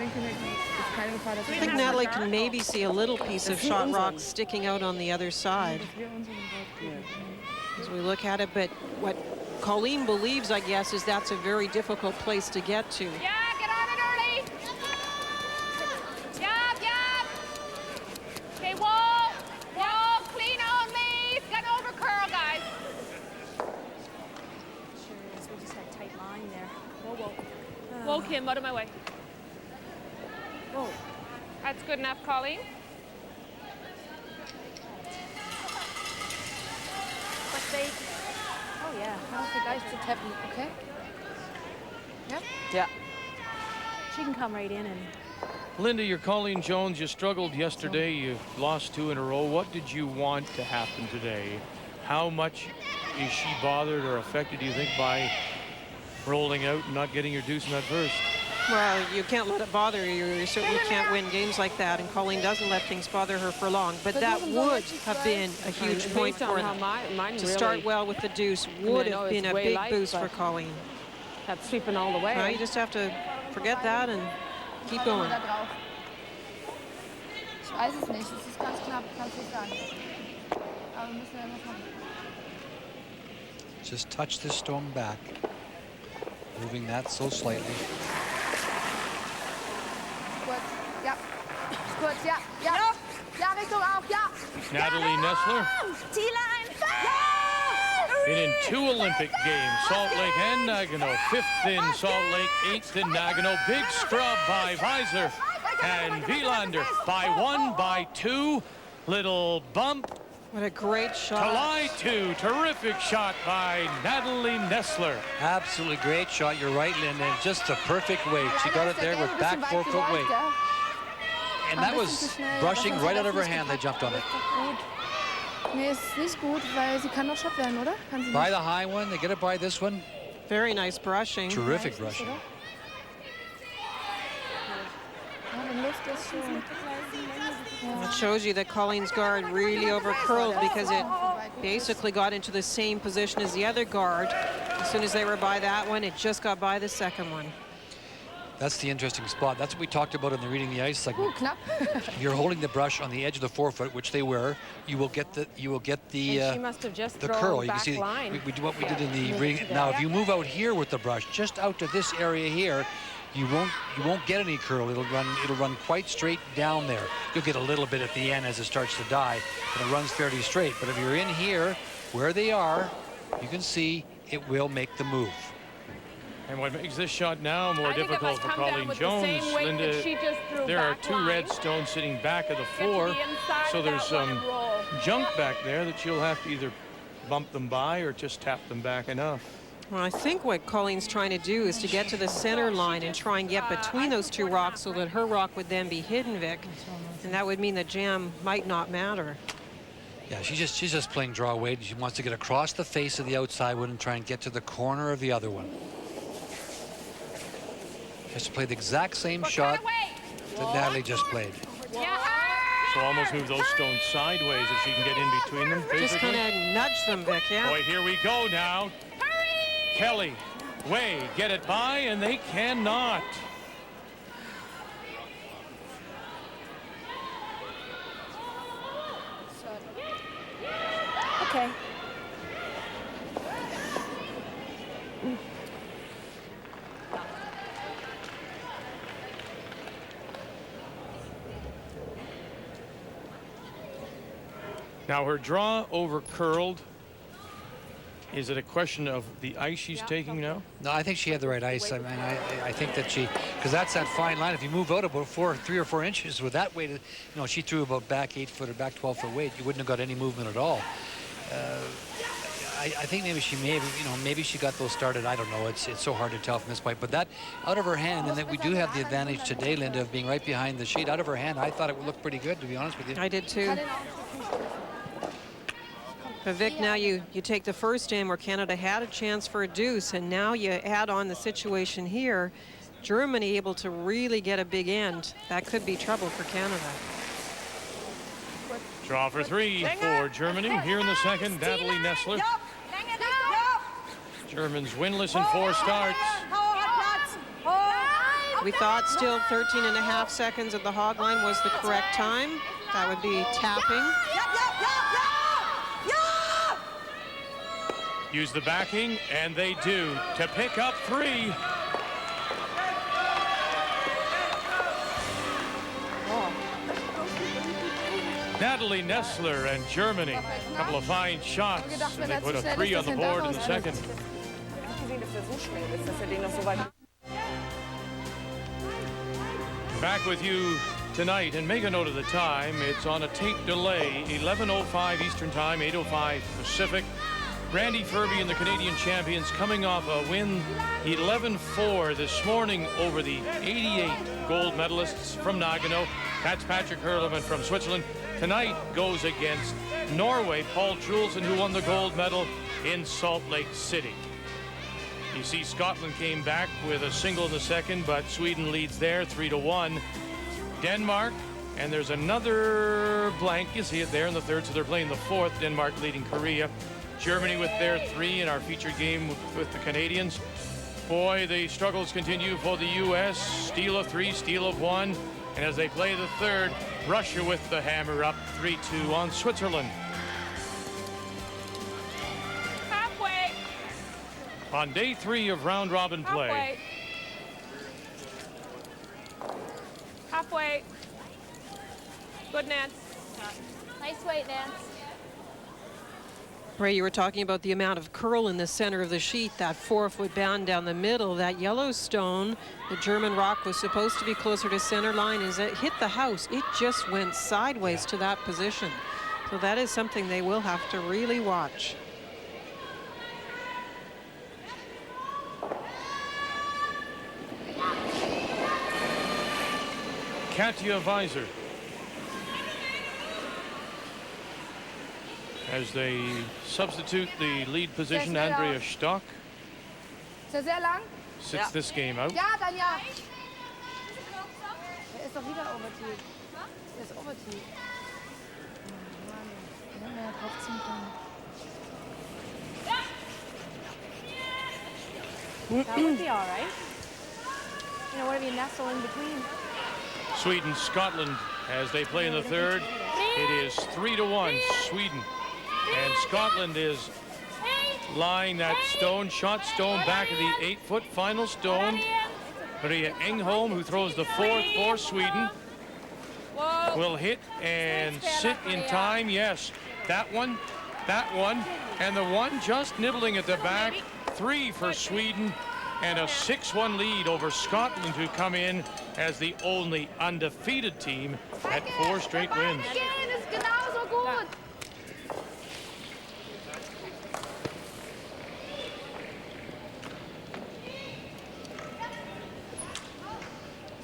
think Natalie can maybe see a little piece of shot rock sticking out on the other side as we look at it, but what Colleen believes, I guess, is that's a very difficult place to get to. Yeah, get on it early. Yap. Okay, wall, clean only. Got over curl, guys. Sure is. We just had a tight line there. Whoa, Kim, out of my way. Whoa. That's good enough, Colleen. But they... Oh, yeah. I don't think I should have... Okay. Yep. Yeah. She can come right in and... Linda, you're Colleen Jones. You struggled yesterday. You lost 2 in a row. What did you want to happen today? How much is she bothered or affected, do you think, by rolling out and not getting your deuce in that first? Well, you can't let it bother you. You certainly can't win games like that, and Colleen doesn't let things bother her for long. But that would have been a huge point for them. To start well with the deuce would have been a big boost for Colleen. That's sweeping all the way. Now you just have to forget that and keep going. Ich weiß es nicht, es ist ganz knapp, kannst du sagen. Aber wir müssen einfach machen. Just touch this stone back, moving that so slightly. Kurz, ja. Kurz, ja. Ja, Richtung auch, ja. Natalie Neßler. Been in 2 Olympic games, Salt Lake and Nagano. 5th in Salt Lake, 8th in Nagano. Big scrub by Weiser and Wielander by 1, by 2. Little bump. What a great To shot. lie 2. Terrific shot by Natalie Neßler. Absolutely great shot. You're right, Linda. And just the perfect weight. She got it there with back 4-foot weight. And that was brushing right out of her hand. They jumped on it. Nee, ist nicht gut, weil sie kann doch Shot werden, oder? Kann sie By nicht? the high one, they get it by this one. Very nice brushing. Terrific brushing. Ja, die Luft ist schon... It shows you that Colleen's guard really overcurled because it basically got into the same position as the other guard. As soon as they were by that one, it just got by the second one. That's the interesting spot. That's what we talked about in the Reading the Ice segment. Knapp. If you're holding the brush on the edge of the 4-foot, which they were, you will get the And she must have just the thrown curl. You can back see line. we do what we did in the reading. Now, if you move out here with the brush, just out to this area here, you won't get any curl. It'll run quite straight down there. You'll get a little bit at the end as it starts to die, but it runs fairly straight. But if you're in here where they are, you can see it will make the move. And what makes this shot now more I think it difficult must for come down Colleen with the Jones, same weight Linda, that she just threw there are back 2 line. red stones sitting back of the Get to 4, the inside so of there's that one some and roll. junk back there that you'll have to either bump them by or just tap them back enough. Well, I think what Colleen's trying to do is to get to the center line and try and get between those 2 rocks so that her rock would then be hidden, Vic. And that would mean the jam might not matter. Yeah, she's just playing draw weight. She wants to get across the face of the outside one and try and get to the corner of the other one. She has to play the exact same shot that Natalie just played. So almost move those stones sideways if she can get in between them. Just Basically. kind of nudge them, Vic, yeah? Boy, here we go now. Kelly, Way, get it by, and they cannot. Okay. Now her draw over curled. Is it a question of the ice she's taking now? No, I think she had the right ice. I mean, I think that she, because that's that fine line. If you move out about 3 or 4 inches with that weight, you know, she threw about back 8-foot or back 12-foot weight. You wouldn't have got any movement at all. I think maybe she may have, you know, maybe she got those started. I don't know. It's so hard to tell from this point. But that out of her hand, and that we do have the advantage today, Linda, of being right behind the sheet. Out of her hand, I thought it would look pretty good, to be honest with you. I did too. But Vic, now you take the first game where Canada had a chance for a deuce, and now you add on the situation here. Germany able to really get a big end. That could be trouble for Canada. Draw for three for Germany. Here in the second, Natalie Neßler. Germans winless in 4 starts. We thought still 13.5 seconds at the hog line was the correct time. That would be tapping. Use the backing, and they do, to pick up 3. Natalie Neßler and Germany. A couple of fine shots, and they put a 3 on the board in the second. Back with you tonight, and make a note of the time. It's on a tape delay, 11:05 Eastern Time, 8:05 Pacific. Randy Ferbey and the Canadian champions coming off a win 11-4 this morning over the 88 gold medalists from Nagano. That's Patrick Hurleman from Switzerland. Tonight goes against Norway, Paul Trulsen, who won the gold medal in Salt Lake City. You see Scotland came back with a single in the second, but Sweden leads there 3-1. Denmark, and there's another blank, you see it there in the third, so they're playing the fourth, Denmark leading Korea. Germany with their 3 in our featured game with the Canadians. Boy, the struggles continue for the U.S. Steal of 3, steal of 1. And as they play the third, Russia with the hammer up 3-2 on Switzerland. Halfway. On day 3 of round robin play. Halfway. Good, Nance. Nice weight, Nance. Ray, you were talking about the amount of curl in the center of the sheet, that 4-foot band down the middle. That yellow stone, the German rock, was supposed to be closer to center line. As it hit the house, it just went sideways to that position. So that is something they will have to really watch. Katja Weiser. As they substitute the lead position, Andrea Stock Ist er sehr lang? sits this game out. Ja, dann ja. Er ist doch wieder Overtee. Er ist Overtee. Oh Mann, wir hätten ja draufziehen können. That would be all right. You know, what if you nestle in between? Sweden, Scotland, as they play in the third. It is 3-1 Sweden. And Scotland is lying that stone, shot stone back of the 8-foot final stone. Maria Engholm, who throws the 4th for Sweden, will hit and sit in time. Yes, that one, and the one just nibbling at the back. 3 for Sweden, and a 6-1 lead over Scotland, who come in as the only undefeated team at 4 straight wins. Gehen ist genauso gut.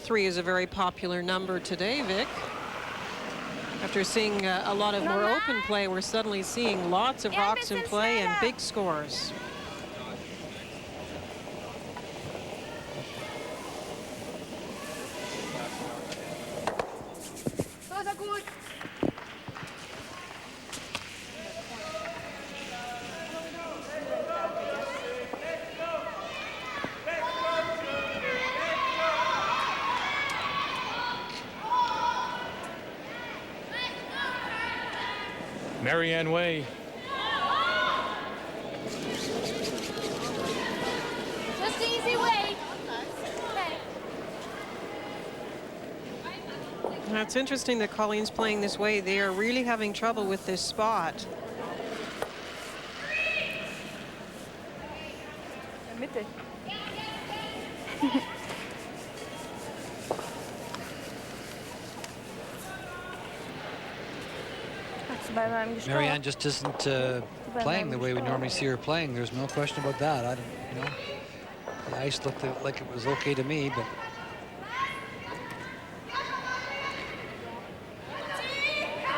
Three is a very popular number today, Vic. After seeing a lot of more open play, we're suddenly seeing lots of rocks in play and big scores. So ist er gut. Marianne Way. Just easy weight. Okay. It's interesting that Colleen's playing this way. They are really having trouble with this spot. Mitte. Marianne just isn't playing the way we normally see her playing. There's no question about that. I don't, you know, the ice looked like it was okay to me, but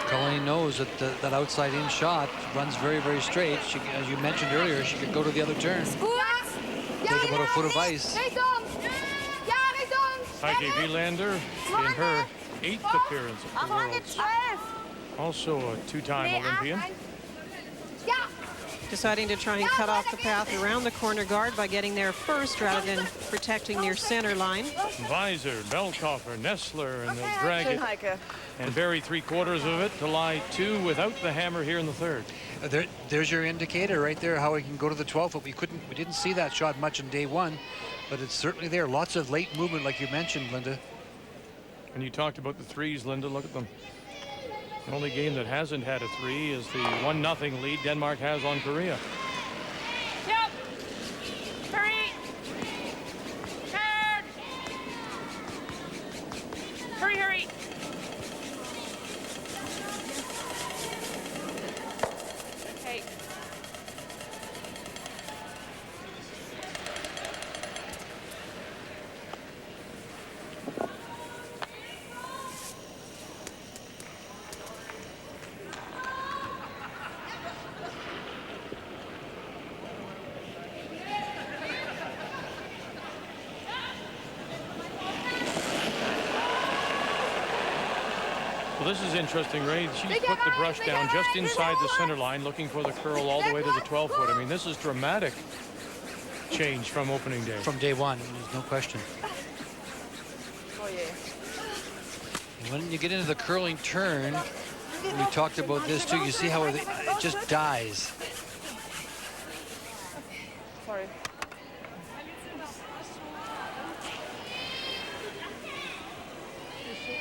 Colleen knows that that outside in shot runs very, very straight. She, as you mentioned earlier, she could go to the other turn. Take about a foot of ice. Heike Wielander in her 8th appearance at the Worlds. Also a 2-time Olympian. Deciding to try and cut off the path around the corner guard by getting there first rather than protecting near center line. Weiser, Belkoffer, Neßler, and they'll drag it and bury 3/4 of it to lie 2 without the hammer here in the 3rd. There's your indicator right there, how he can go to the 12 foot. We didn't see that shot much in day 1, but it's certainly there. Lots of late movement, like you mentioned, Linda. And you talked about the 3s, Linda. Look at them. The only game that hasn't had a 3 is the 1-0 lead Denmark has on Korea. Yep. Hurry. Turn. Hurry, hurry. Okay. Well, this is interesting, Ray. She's put the brush down just inside the center line, looking for the curl all the way to the 12 foot. I mean, this is dramatic change from opening day. From day 1, there's no question. And when you get into the curling turn, we talked about this too. You see how it just dies. Sorry.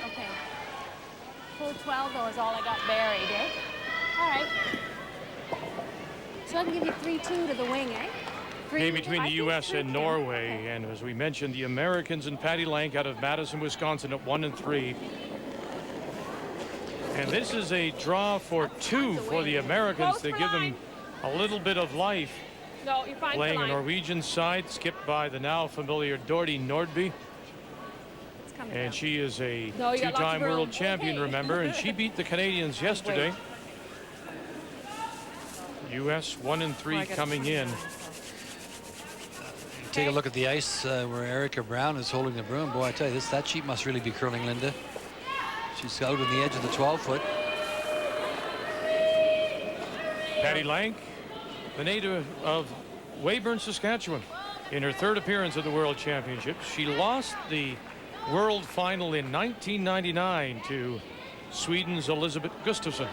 Okay. Full 12 though is all I got buried, eh? All right. So I can give you 3-2 to the wing, eh? Game between the U.S. and Norway, and as we mentioned, the Americans and Patty Lank out of Madison, Wisconsin at 1-3. And this is a draw for 2 for the Americans to give them a little bit of life. No, you're fine. Playing a Norwegian side, skipped by the now familiar Dorte Nordby. And she is a 2-time world champion, remember, and she beat the Canadians yesterday. U.S. 1-3 coming in. Take a look at the ice where Erica Brown is holding the broom. Boy, I tell you, that sheet must really be curling, Linda. She's out on the edge of the 12 foot. Patty Lank, the native of Weyburn, Saskatchewan, in her 3rd appearance at the World Championships. She lost the World Final in 1999 to Sweden's Elizabeth Gustafsson.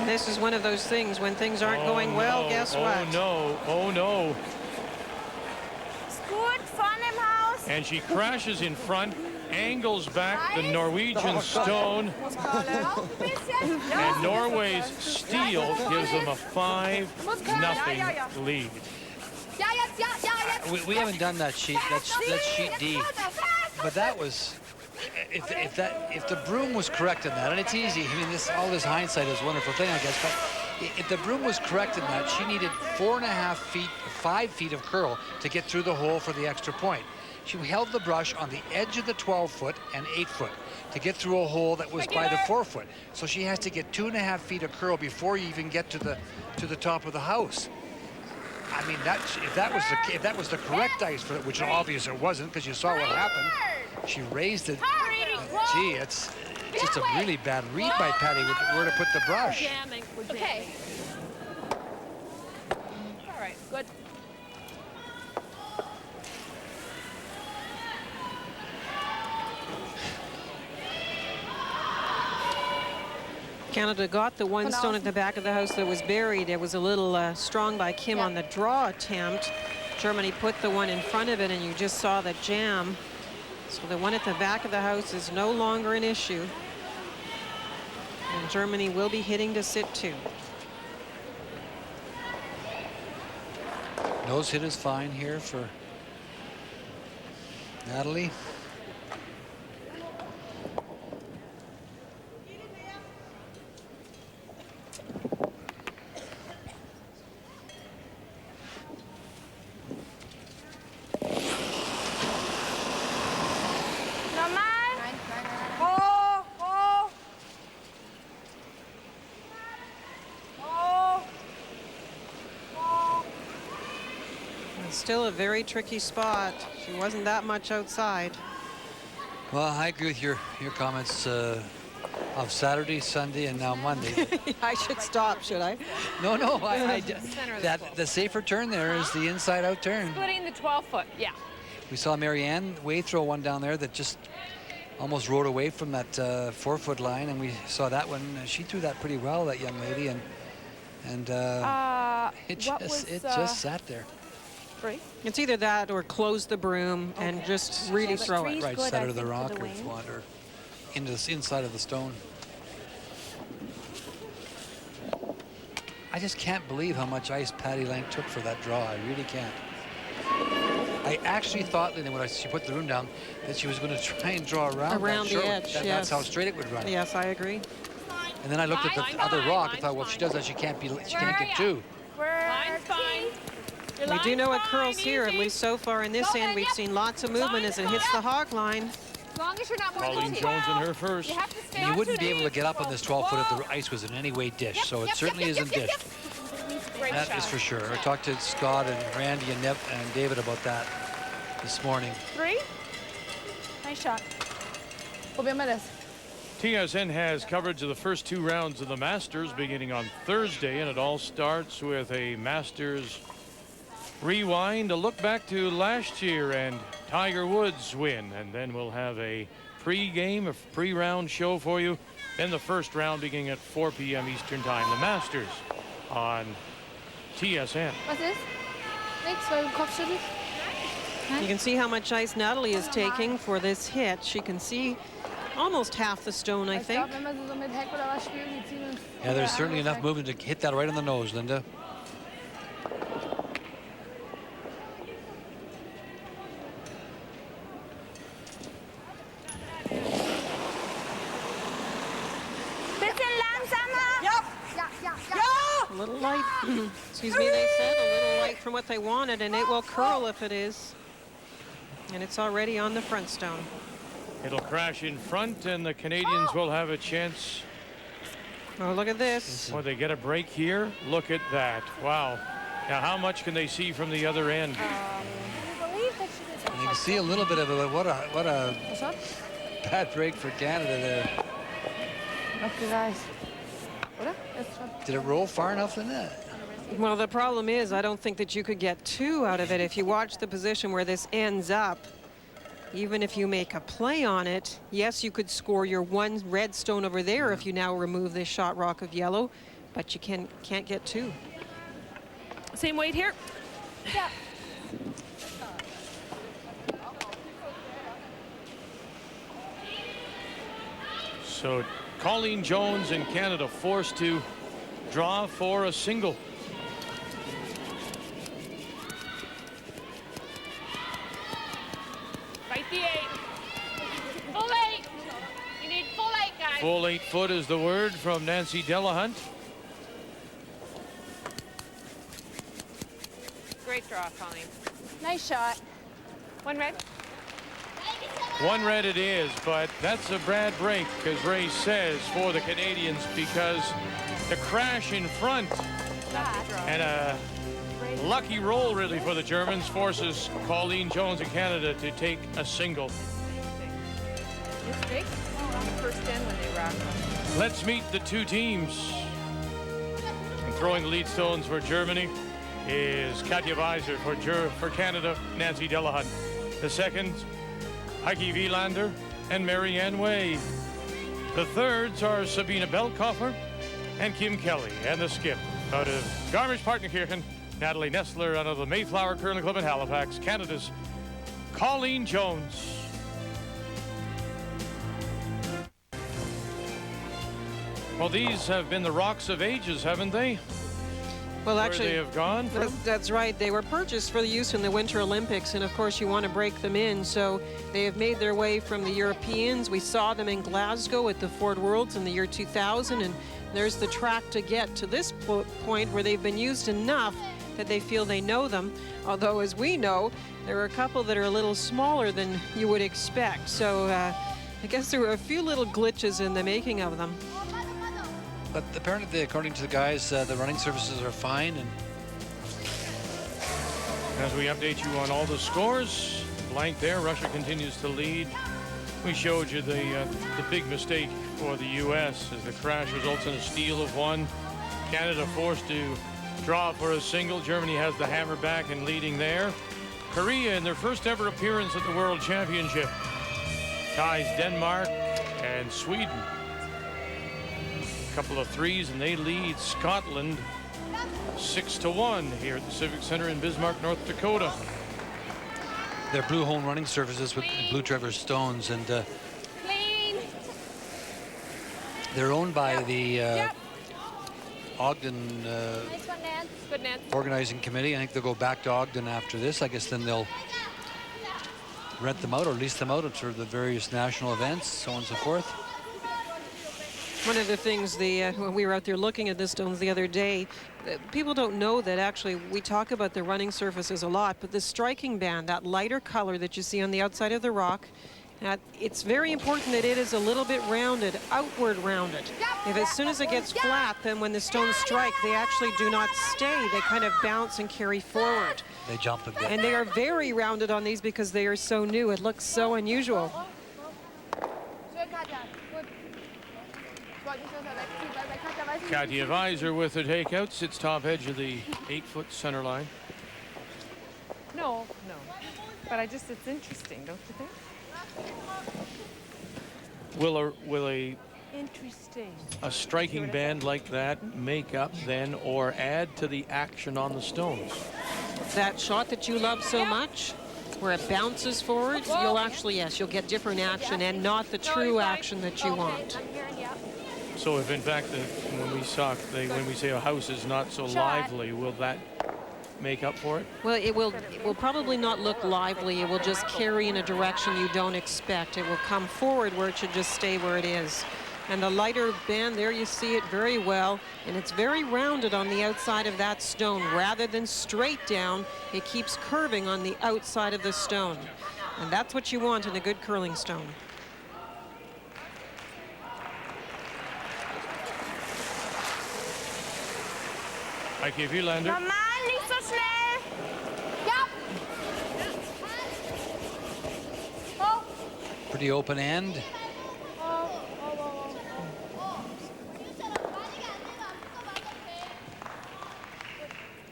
This is one of those things when things aren't going well, guess what? Oh no. And she crashes in front, angles back the Norwegian stone, and Norway's steal gives them a 5-0 lead. We haven't done that sheet. That's sheet D. But that was, if the broom was correct in that, and it's easy. I mean, all this hindsight is a wonderful thing, I guess. But if the broom was correct in that, she needed 4.5 feet, 5 feet of curl to get through the hole for the extra point. She held the brush on the edge of the 12 foot and 8 foot to get through a hole that was by the 4 foot. So she has to get 2.5 feet of curl before you even get to the top of the house. I mean, if that was the correct ice for it, which obviously it wasn't because you saw what happened. She raised it. Gee, it's just a really bad read by Patty where to put the brush. Okay. All right, good. Canada got the one stone at the back of the house that was buried. It was a little strong by Kim on the draw attempt. Germany put the one in front of it, and you just saw the jam. So the one at the back of the house is no longer an issue. And Germany will be hitting to sit 2. Nose hit is fine here for Natalie. Still a very tricky spot. She wasn't that much outside. Well, I agree with your comments of Saturday, Sunday, and now Monday. I should stop, should I? No, Center of the that the safer turn there is the inside-out turn. Splitting the 12-foot, yeah. We saw Marianne Way throw one down there that just almost rode away from that 4-foot line, and we saw that one. She threw that pretty well, that young lady, and it just sat there. Right. It's either that or close the broom and just really throw it. Right good, side I of the think, to rock the or wing. if you want, or into the inside of the stone. I just can't believe how much ice Patty Lang took for that draw. I really can't. I actually thought, Linda, when she put the room down, that she was going to try and draw around Around that the short. edge, That's yes. how straight it would run. Yes, I agree. And then I looked at the Line's other fine, rock and line's thought, well, if she does that, she can't Where get are two. Line's fine. Your We do know it line's curls fine, here, at easy. least so far in this Go end. then, We've yep. seen lots of movement as it hits the hog line. As long as you're not more Colleen than Jones in 12, her first. You have to stay And you on wouldn't to be able to the get up on this 12-foot if Whoa. the ice was in any way dished, so it Yep, certainly yep, isn't yep, yep, dished. Great That shot. is for sure. I talked to Scott and Randy and David about that this morning. 3. Nice shot. TSN has coverage of the first 2 rounds of the Masters beginning on Thursday, and it all starts with a Masters rewind, a look back to last year and Tiger Woods' win, and then we'll have a pre-game, a pre-round show for you. Then the first round beginning at 4 p.m. Eastern Time. The Masters on TSN. Was ist? Nichts, weil du Kopf schüttelst? You can see how much ice Natalie is taking for this hit. She can see almost half the stone, I Ich think. glaube, wenn wir so mit Heck oder was spielen, die ziehen uns. Yeah, there's certainly enough movement to hit that right on the nose, Linda. Bisschen langsamer. Ja. A little light, excuse me, they said, a little light from what they wanted, and it will curl if it is. And it's already on the front stone. It'll crash in front, and the Canadians will have a chance. Oh, look at this. Well, they get a break here. Look at that. Wow. Now, how much can they see from the other end? Can you believe that she did that? And you can see a little bit of it. What a Was dat? bad break for Canada there. Noch gereicht. Oder? Ist schon. Did it roll far enough, Linda? Well, the problem is, I don't think that you could get 2 out of it. If you watch the position where this ends up, even if you make a play on it, yes, you could score your 1 red stone over there if you now remove this shot rock of yellow, but you can't get 2. Same weight here. Ja. So Colleen Jones and Canada forced to draw for a single. Right the 8. Full 8. You need full 8, guys. Full 8 foot is the word from Nancy Delahunt. Great draw, Colleen. Nice shot. 1 red. 1 red it is, but that's a bad break, as Ray says, for the Canadians, because the crash in front and a lucky roll, really, for the Germans forces Colleen Jones and Canada to take a single. Mistake on the first end when they rocked them. Let's meet the 2 teams. And throwing the lead stones for Germany is Katja Weiser. For Canada, Nancy Delahunt. The second, Heike Wielander and Marianne Way. The thirds are Sabina Belkoffer and Kim Kelly. And the skip out of Garmisch-Partenkirchen, Natalie Neßler, out of the Mayflower Curling Club in Halifax, Canada's Colleen Jones. Well, these have been the rocks of ages, haven't they? Well, Where actually, they have gone from? that's right. They were purchased for the use in the Winter Olympics, and of course, you want to break them in. So they have made their way from the Europeans. We saw them in Glasgow at the Ford Worlds in the year 2000, and there's the track to get to this point where they've been used enough that they feel they know them. Although, as we know, there are a couple that are a little smaller than you would expect. So I guess there were a few little glitches in the making of them. But apparently, according to the guys, the running surfaces are fine. And As we update you on all the scores, blank there, Russia continues to lead. We showed you the big mistake for the U.S. as the crash results in a steal of one. Canada forced to draw for a single. Germany has the hammer back and leading there. Korea in their first ever appearance at the World Championship ties Denmark and Sweden. A couple of threes and they lead Scotland 6-1 here at the Civic Center in Bismarck, North Dakota. They're blue home running surfaces with blue Trevor stones, and they're owned by the Ogden Nice one, Nan. Good, Nan. organizing committee. I think they'll go back to Ogden after this. I guess then they'll rent them out or lease them out for the various national events, so on and so forth. One of the things when we were out there looking at the stones the other day, people don't know that actually we talk about the running surfaces a lot, but the striking band, that lighter color that you see on the outside of the rock, it's very important that it is a little bit rounded, outward rounded. If as soon as it gets flat, then when the stones strike, they actually do not stay. They kind of bounce and carry forward. They jump a bit. And they are very rounded on these because they are so new. It looks so unusual. Katya Weiser with the takeout, sits top edge of the 8-foot center line. No. But it's interesting, don't you think? Will Interesting. a striking band like that make up then or add to the action on the stones? That shot that you love so much, where it bounces forward, you'll actually, yes, you'll get different action and not the true action that you want. So if in fact when we say a house is not so lively, will that make up for it? Well, it will probably not look lively. It will just carry in a direction you don't expect. It will come forward where it should just stay where it is. And the lighter band there, you see it very well, and it's very rounded on the outside of that stone. Rather than straight down, it keeps curving on the outside of the stone. And that's what you want in a good curling stone. Heike Wielander. Normal, nicht so schnell. Ja. Oh. Pretty open end.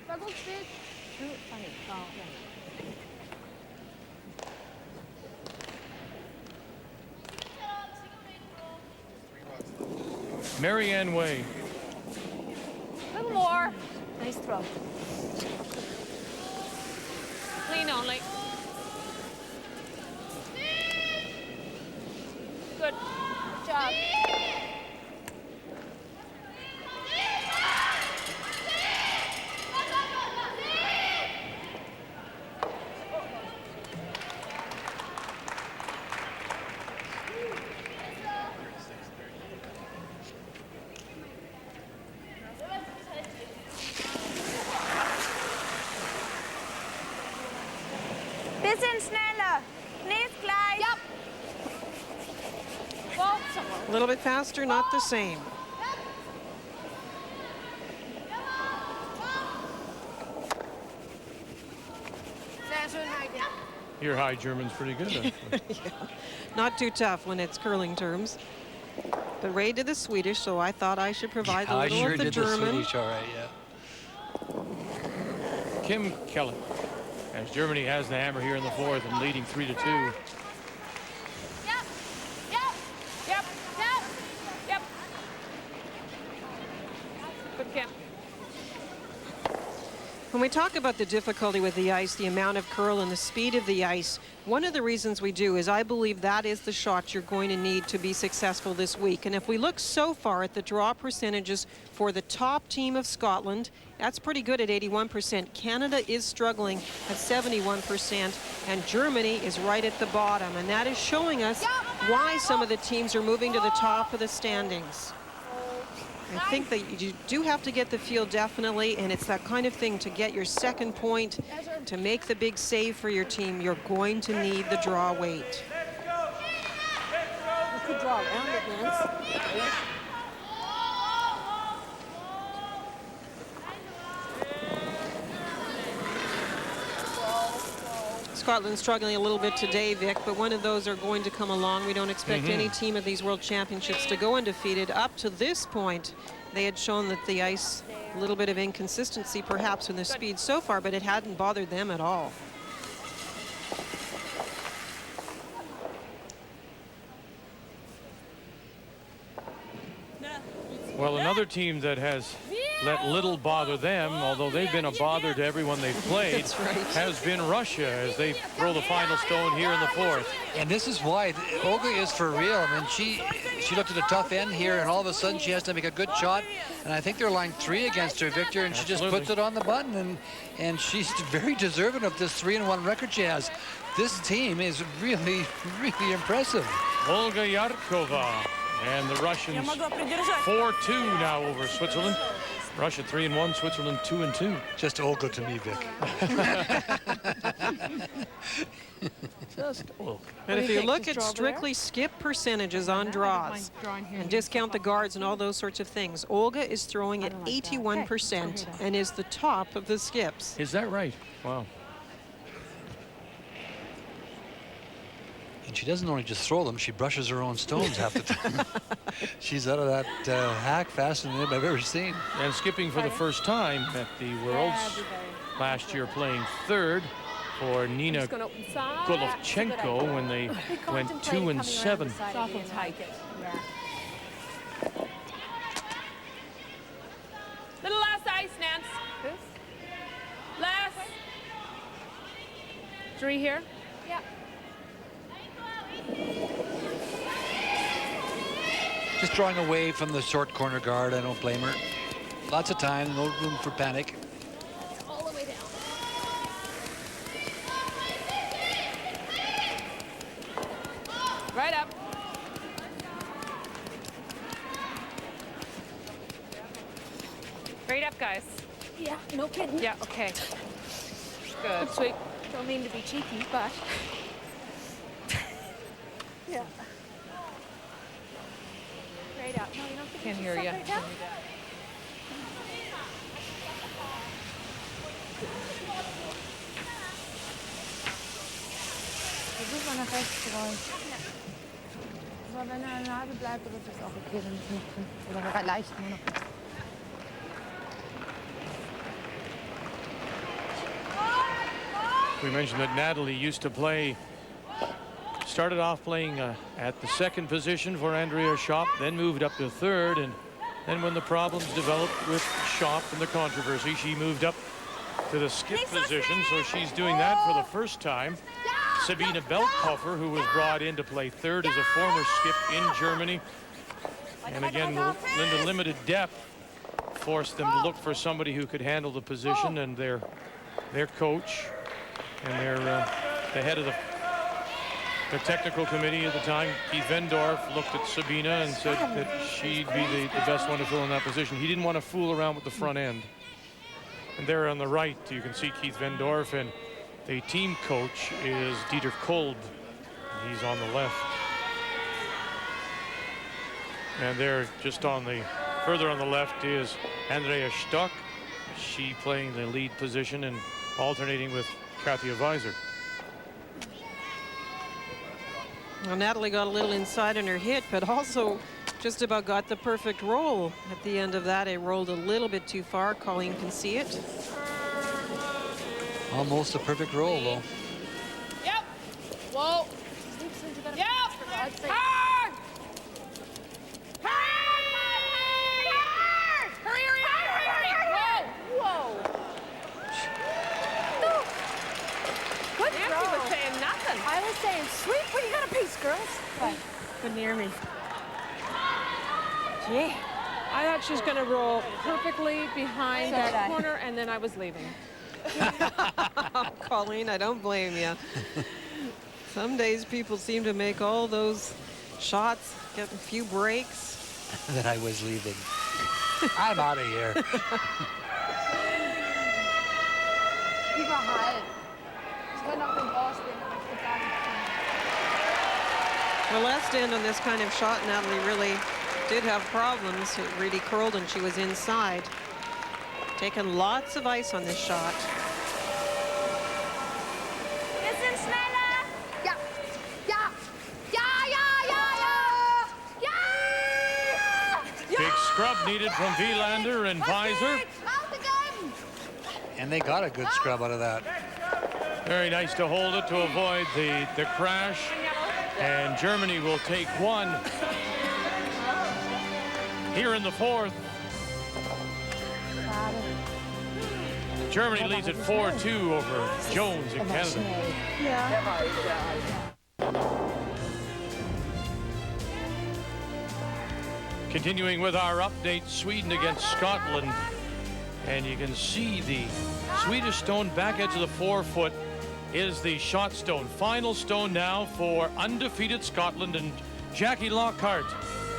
War gut gespielt. Marianne Way. A little more. Nice throw. Clean only. Good. Good job. Bisschen schneller. Nicht gleich. Yep. Well, somewhere. A little bit faster, not the same. Sehr schön, Heike. Your high German's pretty good. Yeah. Not too tough when it's curling terms. But Ray did the Swedish, so I thought I should provide a I little sure of the did German. the Swedish, all right, yeah. Kim Kelly, as Germany has the hammer here in the fourth and leading 3-2. Yep. Yep. Yep. Yep. Yep. Good, Kim. When we talk about the difficulty with the ice, the amount of curl and the speed of the ice, one of the reasons we do is I believe that is the shot you're going to need to be successful this week. And if we look so far at the draw percentages for the top team of Scotland, that's pretty good at 81%. Canada is struggling at 71%, and Germany is right at the bottom. And that is showing us why some of the teams are moving to the top of the standings. I think that you do have to get the feel, definitely, and it's that kind of thing to get your second point, to make the big save for your team. You're going to need the draw weight. You could draw around it, Nance. Scotland struggling a little bit today, Vic, but one of those are going to come along. We don't expect any team of these World Championships to go undefeated. Up to this point, they had shown that the ice, a little bit of inconsistency perhaps in the speed so far, but it hadn't bothered them at all. Well, another team that has let little bother them, although they've been a bother to everyone they've played, That's right. has been Russia as they throw the final stone here in the fourth. And this is why Olga is for real. I mean, she looked at a tough end here, and all of a sudden she has to make a good shot. And I think they're line 3 against her, Victor, and she just puts it on the button. And she's very deserving of this 3-1 record she has. This team is really, really impressive. Olga Yarkova and the Russians 4-2 now over Switzerland. Russia 3-1, Switzerland 2-2. Just Olga to me, Vic. Just Olga. And if you look at strictly skip percentages on draws and discount the guards and all those sorts of things, Olga is throwing at 81% and is the top of the skips. Is that right? Wow. And she doesn't only just throw them, she brushes her own stones half the time. She's out of that hack faster than I've ever seen. And skipping for the first time at the Worlds. Last year playing third for Nina Golovchenko when they went 2-7. Little less ice, Nance. Less. 3 here. Yeah. Just drawing away from the short corner guard. I don't blame her. Lots of time, no room for panic. All the way down. Right up. Right up, guys. Yeah, no kidding. Yeah, okay. Good. Sweet. Don't mean to be cheeky, but yeah. Right up. No, you don't think Can't you hear should you. suck right down? Versuch mal nach rechts zu rollen. Aber wenn er an der Nase bleibt, dann ist das auch okay, dann ist nicht drin. Oder leicht nur noch. We mentioned that Natalie used to play, started off playing at the second position for Andrea Schopp, then moved up to third, and then when the problems developed with Schopp and the controversy, she moved up to the skip position, so she's doing that for the first time. Sabine Beltkoffer, who was brought in to play third as a former skip in Germany. And again, Linda limited depth forced them to look for somebody who could handle the position, and their coach and the head of the technical committee at the time, Keith Vendorf, looked at Sabina and said that she'd be the best one to fill in that position. He didn't want to fool around with the front end. And there on the right, you can see Keith Vendorf, and the team coach is Dieter Kolb. He's on the left. And there, just further on the left, is Andrea Stock. She playing the lead position and alternating with Katia Weiser. Well, Natalie got a little inside on her hit, but also just about got the perfect roll. At the end of that, it rolled a little bit too far. Colleen can see it. Almost a perfect roll, though. Yep. Whoa. Yep. Hard. Hard. Hurry, hurry, hurry, hurry. Whoa. Whoa. Good Nancy throw. was saying nothing. I was saying, sweet, but you got a piece, girls. But Good near me. gee, I thought she was going to roll perfectly behind So did that I. corner, and then I was leaving. Colleen, I don't blame you. Some days people seem to make all those shots, get a few breaks. That I was leaving. I'm out of here. überall. Ich kann auch den Ball spielen, aber ich würde sagen, The last end on this kind of shot, Natalie really did have problems. It really curled and she was inside. Taking lots of ice on this shot. wir sind schneller! Ja, ja, ja, ja, ja, ja! Big scrub needed from Wielander and Weiser. Out again! And they got a good scrub out of that. Very nice to hold it to avoid the crash. And Germany will take one here in the fourth. Germany leads at 4-2 over Jones in Canada. Continuing with our update, Sweden against Scotland. And you can see the Swedish stone back edge of the 4-foot is the shot stone. Final stone now for undefeated Scotland, and Jackie Lockhart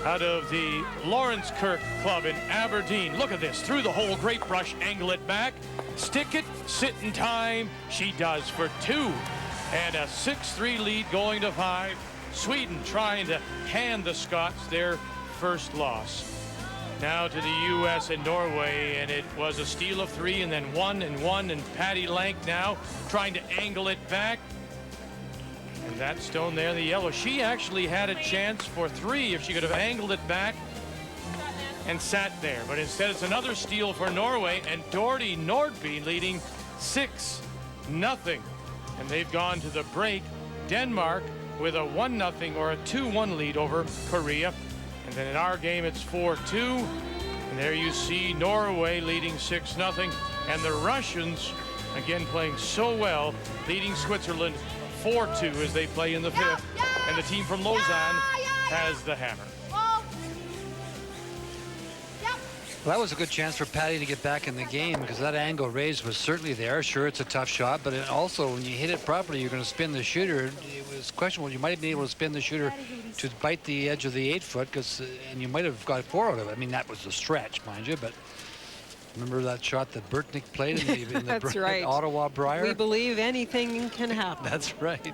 out of the Lawrence Kirk Club in Aberdeen. Look at this, through the hole, great brush, angle it back, stick it, sit in time. She does for 2. And a 6-3 lead going to 5. Sweden trying to hand the Scots their first loss. Now to the U.S. and Norway, and it was a steal of 3 and then 1 and 1, and Patty Lank now trying to angle it back. And that stone there, the yellow, she actually had a chance for 3 if she could have angled it back and sat there. But instead it's another steal for Norway, and Dorothy Nordby leading 6-0. And they've gone to the break. Denmark with a 1-0 or a 2-1 lead over Korea. And then in our game, it's 4-2. And there you see Norway leading 6-0. And the Russians, again, playing so well, leading Switzerland 4-2 as they play in the 5th. And the team from Lausanne has the hammer. Well, that was a good chance for Patty to get back in the game, because that angle raised was certainly there. Sure, it's a tough shot, but it also, when you hit it properly, you're going to spin the shooter. It was questionable. You might have been able to spin the shooter to bite the edge of the 8-foot, and you might have got 4 out of it. I mean, that was a stretch, mind you, but remember that shot that Burtnick played in the That's right. Ottawa Briar? We believe anything can happen. That's right.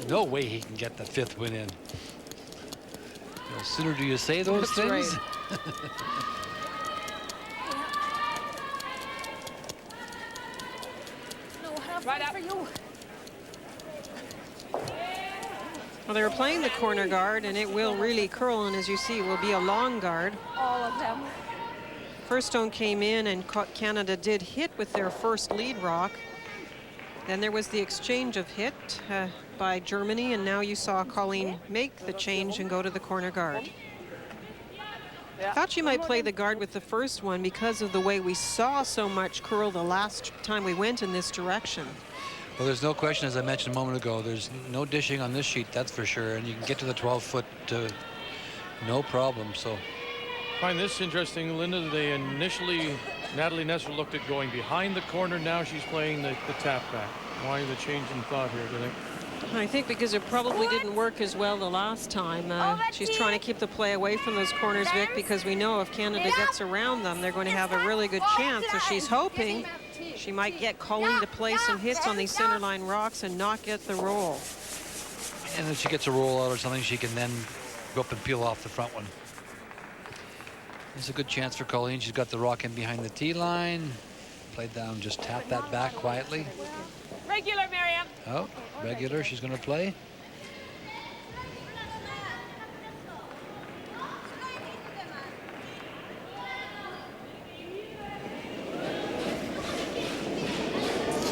No way he can get the 5th win in. No sooner do you say those That's things. Right. Right up for you. Well, they were playing the corner guard, and it will really curl, and as you see, it will be a long guard. All of them. First stone came in, and Canada did hit with their first lead rock. Then there was the exchange of hit by Germany, and now you saw Colleen make the change and go to the corner guard. I thought she might play the guard with the first one because of the way we saw so much curl the last time we went in this direction. Well, there's no question, as I mentioned a moment ago, there's no dishing on this sheet, that's for sure, and you can get to the 12-foot no problem. So I find this interesting, Linda. They initially, Natalie Neßler looked at going behind the corner. Now she's playing the tap back. Why the change in thought here, do you think? I think because it probably didn't work as well the last time. She's trying to keep the play away from those corners, Vic, because we know if Canada gets around them, they're going to have a really good chance. So she's hoping she might get Colleen to play some hits on these centerline rocks and not get the roll. And if she gets a roll out or something, she can then go up and peel off the front one. It's a good chance for Colleen. She's got the rock in behind the tee line. Played down, just tap that back quietly. Regular, Miriam. Oh, regular, she's going to play.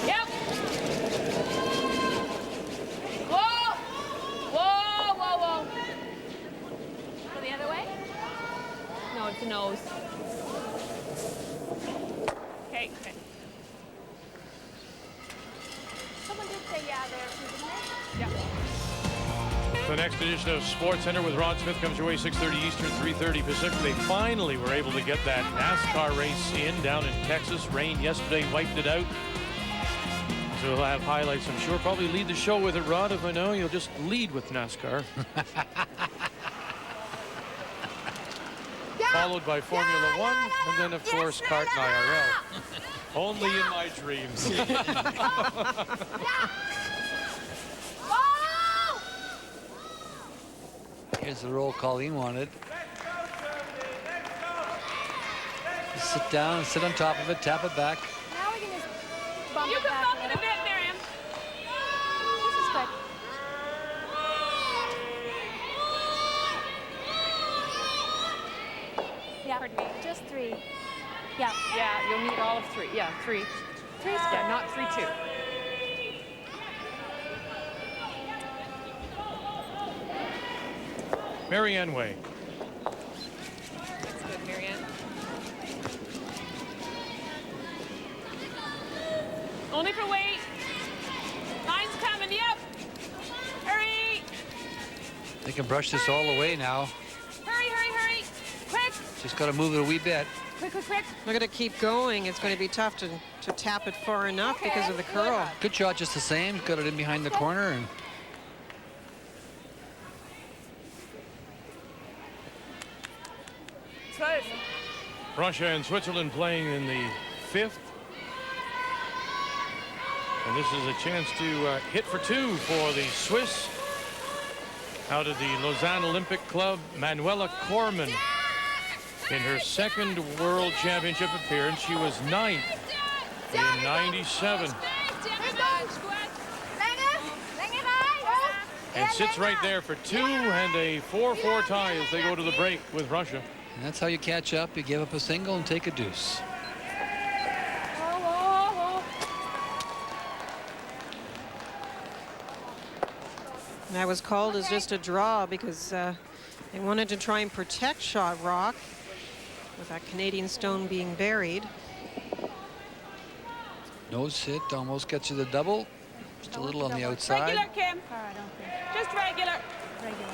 Yep. Whoa. Whoa, whoa, whoa. Go the other way? No, it's the nose. Okay, okay. Someone did say yeah there, didn't they? Yeah. The next edition of Sports Center with Ron Smith comes your way 6:30 Eastern, 3:30 Pacific. They finally were able to get that NASCAR race in down in Texas. Rain yesterday wiped it out. So we'll have highlights, I'm sure. Probably lead the show with it, Rod. If I know, you'll just lead with NASCAR. Followed by Formula One, and then, of course, kart and IRL. Only in my dreams. Here's the roll Colleen wanted. Just sit down, sit on top of it, tap it back. Now we can just bump You it can back bump a it a little. bit, Miriam. 3. Yeah. Yeah, you'll need all of 3. Yeah, 3. 3 is Yeah, not 3-2. Marianne Way. That's good, Marianne. Only for weight. Line's coming, yep. Hurry. They can brush this all the way now. Hurry, hurry, hurry. Quick. Just got to move it a wee bit. Quick, quick, quick. They're going to keep going. It's going to be tough to tap it far enough because of the curl. Good shot just the same. Got it in behind the corner. And Russia and Switzerland playing in the 5th. And this is a chance to hit for 2 for the Swiss. Out of the Lausanne Olympic Club, Manuela Korman. In her 2nd World Championship appearance, she was 9th in 97. And sits right there for 2 and a 4-4 tie as they go to the break with Russia. And that's how you catch up. You give up a single and take a deuce. That was called as just a draw because they wanted to try and protect shot rock with that Canadian stone being buried. Nose hit almost gets you the double. Just a little on the outside. Regular, Kim. I don't think. Just regular. Regular.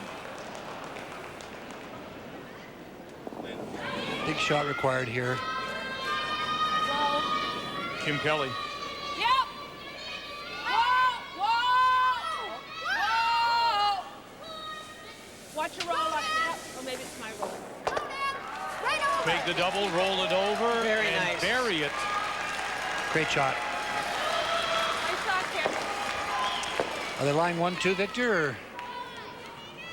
Big shot required here. Kim Kelly. Yep. Whoa, whoa, whoa. Watch your roll on it now. Or maybe it's my roll. Make the double, roll it over, Very and nice. bury it. Great shot. Nice shot, Kim. Are they line 1-2, Victor? Or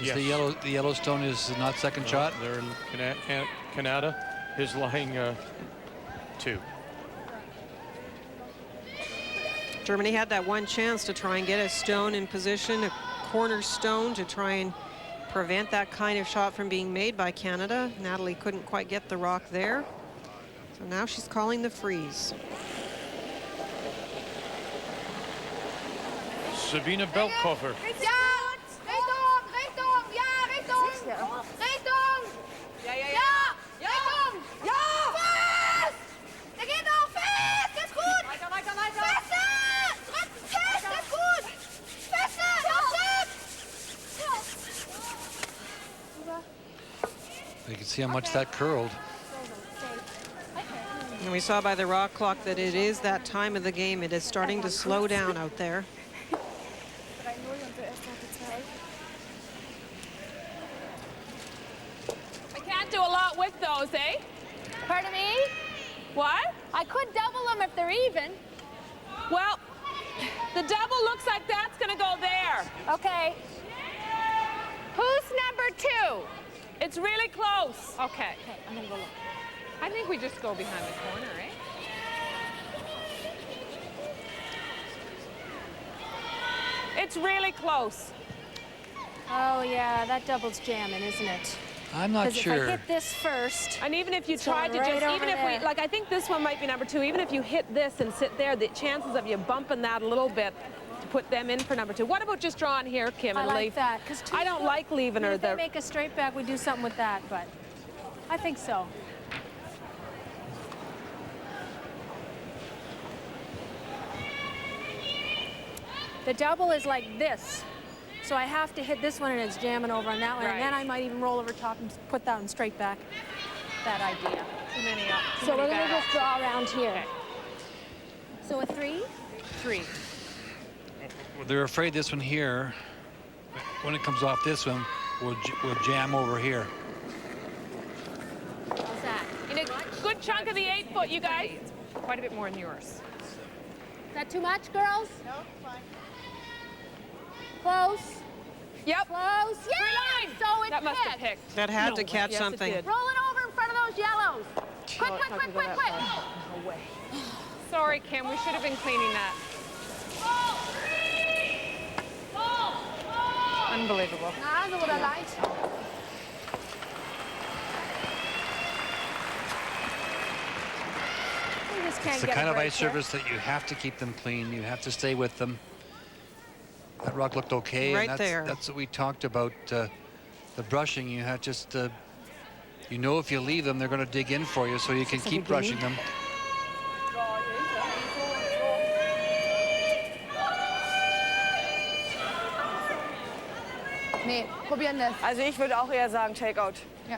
is Yes. the Yellowstone is not second shot? They're in Canada is lying 2. Germany had that one chance to try and get a stone in position, a corner stone, to try and prevent that kind of shot from being made by Canada. Natalie couldn't quite get the rock there. So now she's calling the freeze. Sabina Belkhofer. Ja, ja, ja. Weiter, weiter, weiter. You can see how much that curled. And we saw by the rock clock that it is that time of the game. It is starting to slow down out there. I can't do a lot with those, eh? Pardon me? What? I could double them if they're even. Well, the double looks like that's going to go there. Okay. Who's number 2? It's really close. Okay. Okay, I'm gonna go look. I think we just go behind the corner, eh? It's really close. Oh yeah, that double's jamming, isn't it? I'm not Because if I sure. hit this first, And even if you It's tried to going just, right even over if we, there. like, I think this one might be number 2. Even if you hit this and sit there, the chances of you bumping that a little bit to put them in for number 2. What about just drawing here, Kim, I and like leave? that. 'Cause I don't like leaving her if they there. make a straight back, we do something with that, but I think so. The double is like this. So I have to hit this one and it's jamming over on that one. And then Right. I might even roll over top and put that one straight back. That idea. Too many up. Too So many we're gonna bad just draw around here. Okay. So a 3? 3. They're afraid this one here, when it comes off this one, will jam over here. How's that? In a good chunk of the 8-foot, you guys. Quite a bit more than yours. Is that too much, girls? No, fine. Close. Yep. Close. Free Yeah! line. So it That must have picked. picked. That had No to way. catch Yes, it something. did. Roll it over in front of those yellows. Quick, Oh, it's quick, not quick, gonna go quick, that quick. far. No way. Sorry, Kim. We should have been cleaning that. Unbelievable. Nase oder leicht? just can't It's the get kind a of break ice here. surface that you have to keep them clean. You have to stay with them. That rock looked okay. Right and there. That's what we talked about. The brushing, you have just, you know, if you leave them, they're going to dig in for you, so you can Looks like keep a brushing gimme. them. Nee, probieren das. Also ich würde auch eher sagen Takeout. Ja.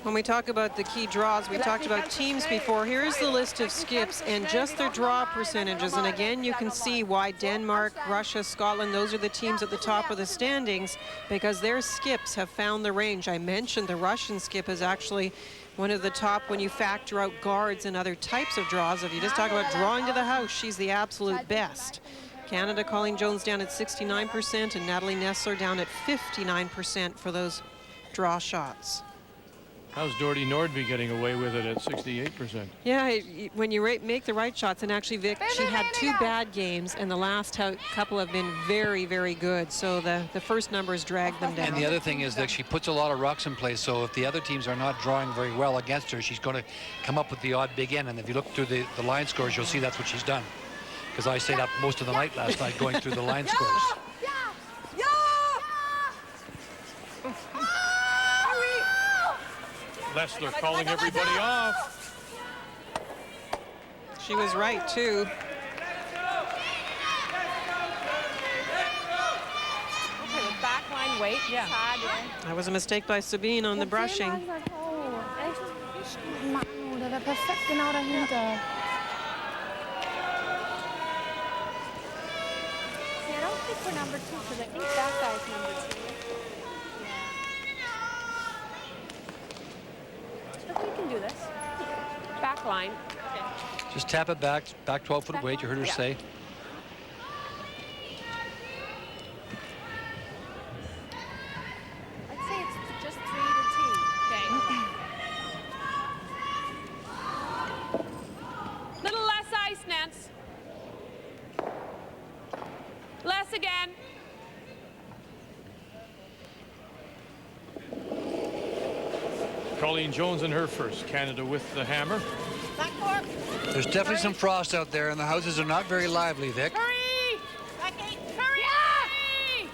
When we talk about the key draws, we talked about teams before. Here's the list of skips and just their draw percentages. And again, you can see why Denmark, Russia, Scotland, those are the teams at the top of the standings because their skips have found the range. I mentioned the Russian skip is actually one of the top when you factor out guards and other types of draws. If you just talk about drawing to the house, she's the absolute best. Canada, Colleen Jones down at 69% and Natalie Neßler down at 59% for those draw shots. How's Doherty Nordby getting away with it at 68%? Yeah, when you make the right shots, and actually, Vic, she had 2 bad games, and the last couple have been very, very good. So the first numbers dragged them down. And the other thing is that she puts a lot of rocks in place, so if the other teams are not drawing very well against her, she's going to come up with the odd big end. And if you look through the line scores, you'll see that's what she's done. Because I stayed up most of the night last night going through the line scores. Neßler calling everybody off. She was right, too. Okay, the back line, wait. Yeah. That was a mistake by Sabine on the brushing. Mann, der wäre perfekt genau dahinter. See, I don't think we're number 2 because I think that guy's number 2. I think we can do this. Back line. Just tap it back 12-foot weight, you heard her say. I'd say it's just 3 to 2. Okay. Little less ice, Nance. Less again. Colleen Jones in her first. Canada with the hammer. There's definitely some frost out there, and the houses are not very lively, Vic. Hurry! Hurry! Yeah!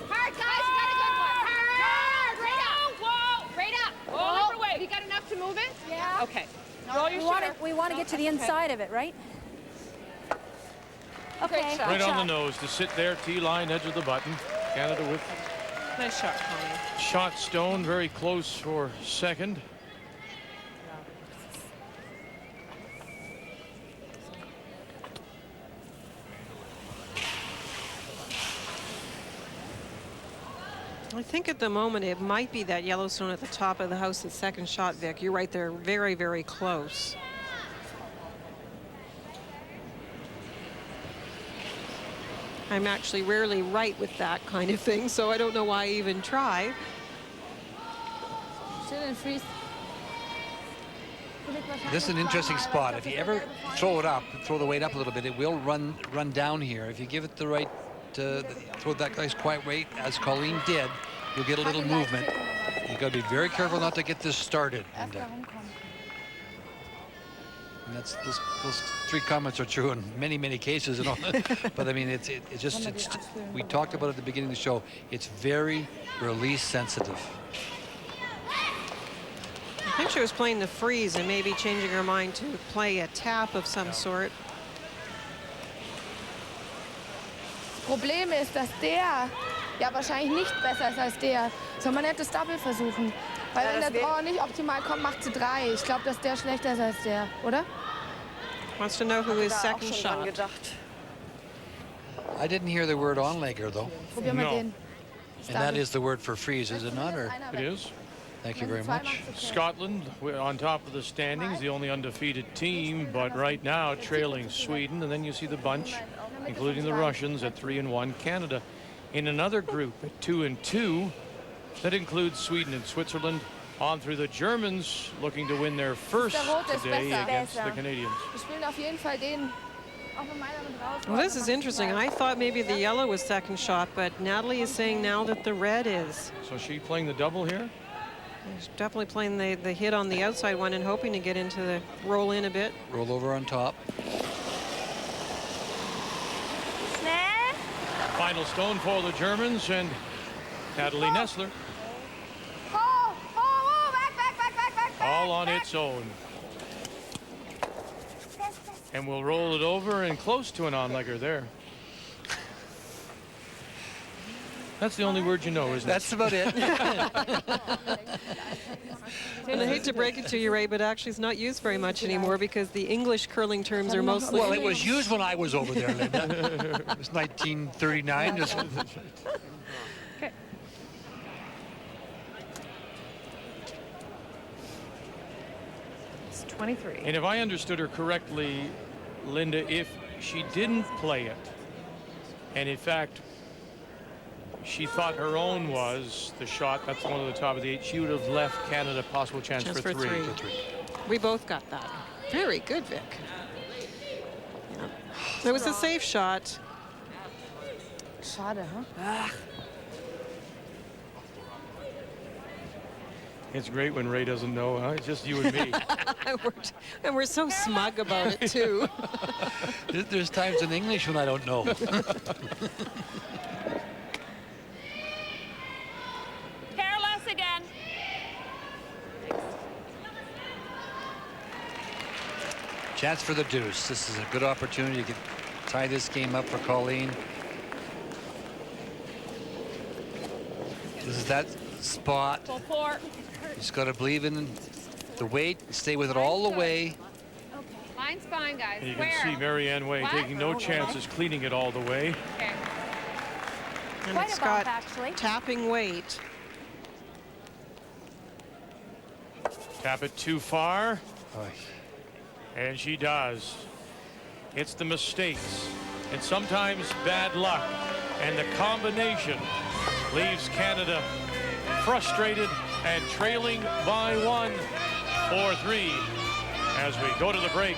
Hard, guys, you got a good one. Hard! Right up! Whoa! Right up! Whoa! Wait, you got enough to move it? Yeah. Okay. Roll your shooter. We want to get to the inside of it, right? Okay. shot. Right on the nose to sit there, T-line, edge of the button. Canada with Nice shot, Colleen. shot stone, very close for second. I think at the moment it might be that Yellowstone at the top of the house, the second shot, Vic. You're right, they're very, very close. I'm actually rarely right with that kind of thing, so I don't know why I even try. Still in freeze. This is an interesting spot. If you ever throw it up, throw the weight up a little bit, it will run down here. If you give it the right, throw that nice quiet weight, as Colleen did, you'll get a little movement. You've got to be very careful not to get this started. And that's those 3 comments are true in many, many cases. And all. But I mean, it's we talked about it at the beginning of the show. It's very release sensitive. I think she was playing the freeze and maybe changing her mind to play a tap of some sort. Problem ist, dass der ja wahrscheinlich nicht besser ist als der. Soll man nicht das Double versuchen? Weil wenn der Draw nicht optimal kommt, macht sie 3. Ich glaube, dass der schlechter ist als der, oder? Wants to know who his second shot. I didn't hear the word onlegger, though. Probier mal No. den. And that is the word for freeze, is it not? Or? It is. Thank you very much. Scotland on top of the standings, the only undefeated team, but right now trailing Sweden. And then you see the bunch, including the Russians at 3-1. Canada in another group at 2-2. That includes Sweden and Switzerland. On through the Germans, looking to win their first today against the Canadians. Wir spielen auf jeden Fall den. Auch wenn meiner mit raus Well, this is interesting. I thought maybe the yellow was second shot, but Natalie is saying now that the red is. So she playing the double here? She's definitely playing the hit on the outside one and hoping to get into the roll in a bit. Roll over on top. Final stone for the Germans and Natalie Neßler. All on its own. And we'll roll it over and close to an on-legger there. That's the only word you know, isn't it? That's about it. And I hate to break it to you, Ray, but actually it's not used very much anymore because the English curling terms are mostly... Well, it was used when I was over there, Linda. It was 1939. Okay. It's 23. And if I understood her correctly, Linda, if she didn't play it, and in fact, she thought her own was the shot, that's one of the top of the 8, she would have left Canada possible chance for three. We both got that. Very good, Vic. Yeah. It was a safe shot. Schade, huh? It's great when Ray doesn't know, huh? It's just you and me. And we're so smug about it, too. There's times in English when I don't know. Careless again. Chance for the deuce. This is a good opportunity to tie this game up for Colleen. This is that spot. Full 4. Just got to believe in the weight, stay with it all the way. Line's fine, guys. And you Where? can see Marianne Way What? taking no chances, cleaning it all the way. Okay. And Quite it's a bump, got actually. tapping weight. Tap it too far, Oy. and she does. It's the mistakes and sometimes bad luck, and the combination leaves Canada frustrated and trailing by 1, 4-3 as we go to the break.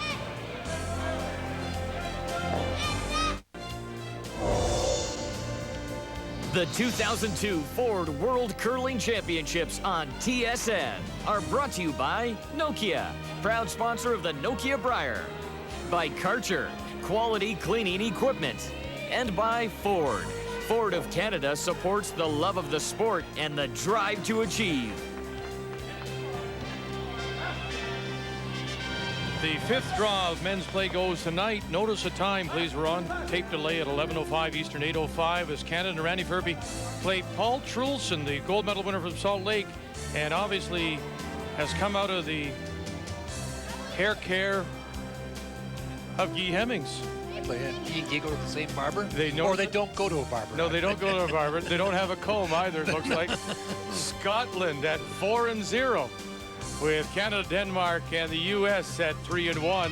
The 2002 Ford World Curling Championships on TSN are brought to you by Nokia, proud sponsor of the Nokia Briar, by Karcher, quality cleaning equipment, and by Ford. Ford of Canada supports the love of the sport and the drive to achieve. The 5th draw of men's play goes tonight. Notice the time, please. We're on tape delay at 11:05 Eastern, 8:05 as Canada and Randy Ferbey play Paul Trulson, the gold medal winner from Salt Lake, and obviously has come out of the hair care of Guy Hemmings. He and Guy go to the same barber? They know or they don't go to a barber. No, they don't go to a barber. They don't have a comb either, it looks like. Scotland at 4-0 with Canada, Denmark, and the U.S. at 3-1.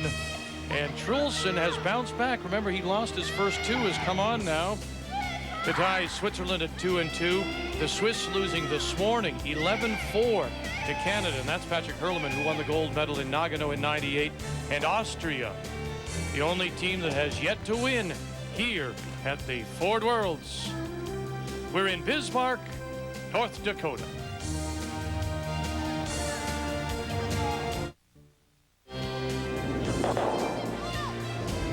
And Trulson has bounced back. Remember, he lost his first 2, has come on now to tie Switzerland at 2-2. The Swiss losing this morning, 11-4 to Canada. And that's Patrick Hurleman, who won the gold medal in Nagano in '98. And Austria, the only team that has yet to win here at the Ford Worlds. We're in Bismarck, North Dakota.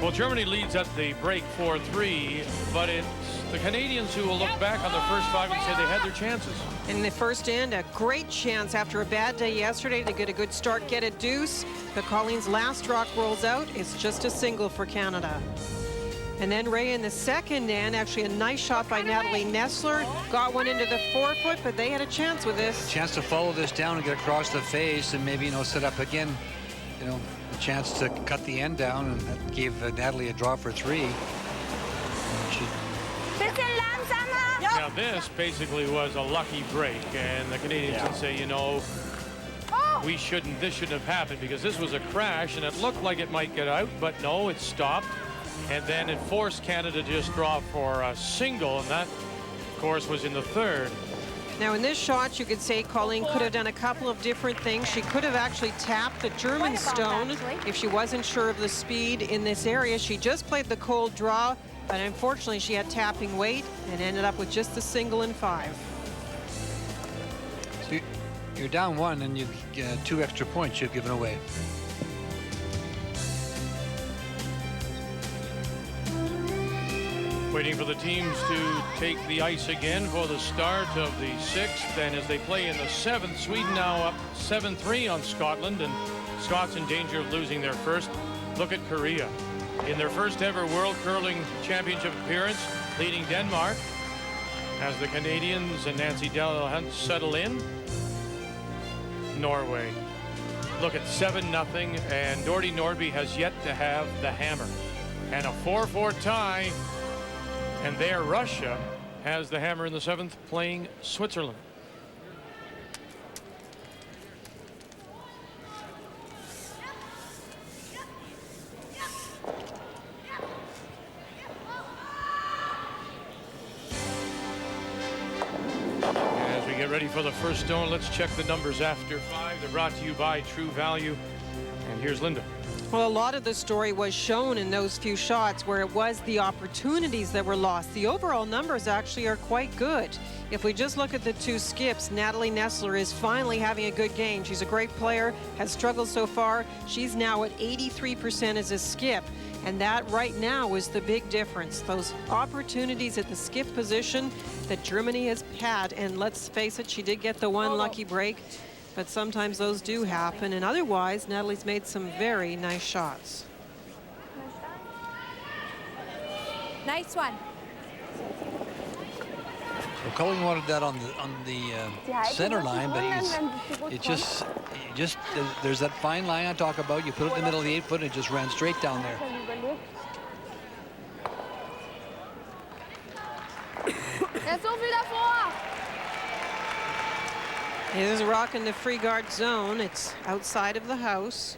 Well, Germany leads at the break 4-3, but it's the Canadians who will look back on their first 5 and say they had their chances. In the first end, a great chance after a bad day yesterday to get a good start, get a deuce. But Colleen's last rock rolls out. It's just a single for Canada. And then Ray in the second end, actually a nice shot by Natalie Neßler. Got one into the forefoot, but they had a chance with this. Chance to follow this down and get across the face and maybe, set up again, a chance to cut the end down, and that gave Natalie a draw for 3. Now this basically was a lucky break, and the Canadians can say, this shouldn't have happened because this was a crash and it looked like it might get out, but no, it stopped. And then it forced Canada to just draw for a single, and that, of course, was in the third. Now in this shot, you could say Colleen could have done a couple of different things. She could have actually tapped the German stone if she wasn't sure of the speed in this area. She just played the cold draw, but unfortunately she had tapping weight and ended up with just the single and 5. You're down one, and you get 2 extra points you've given away. Waiting for the teams to take the ice again for the start of the 6th. And as they play in the 7th, Sweden now up 7-3 on Scotland, and Scots in danger of losing their first. Look at Korea in their first ever World Curling Championship appearance, leading Denmark as the Canadians and Nancy Delahunt settle in. Norway, look at 7-0, and Dorothy Nordby has yet to have the hammer. And a 4-4 tie. And there, Russia has the hammer in the 7th, playing Switzerland. As we get ready for the first stone, let's check the numbers after 5. They're brought to you by True Value. And here's Linda. Well, a lot of the story was shown in those few shots where it was the opportunities that were lost. The overall numbers actually are quite good. If we just look at the 2 skips, Natalie Neßler is finally having a good game. She's a great player, has struggled so far. She's now at 83% as a skip. And that right now is the big difference. Those opportunities at the skip position that Germany has had. And let's face it, she did get the one lucky break. But sometimes those do happen, and otherwise, Natalie's made some very nice shots. Nice one. So Colleen wanted that on the center line, but there's that fine line I talk about. You put it in the middle of the 8-foot, and it just ran straight down there. It is a rock in the free guard zone. It's outside of the house.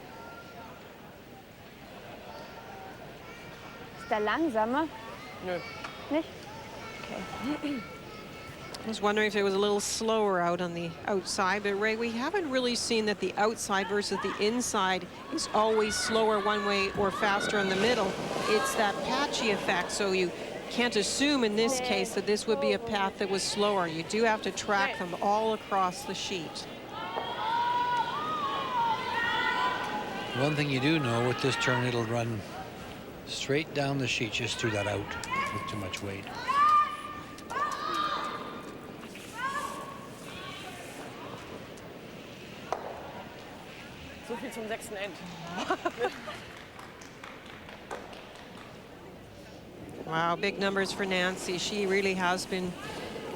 Ist der langsamer? No. Nicht? I was wondering if it was a little slower out on the outside, but Ray, we haven't really seen that the outside versus the inside is always slower one way or faster in the middle. It's that patchy effect, so you can't assume in this case that this would be a path that was slower. You do have to track them all across the sheet. One thing you do know with this turn, it'll run straight down the sheet. Just threw that out with too much weight. So viel zum 6. End. Wow, big numbers for Nancy. She really has been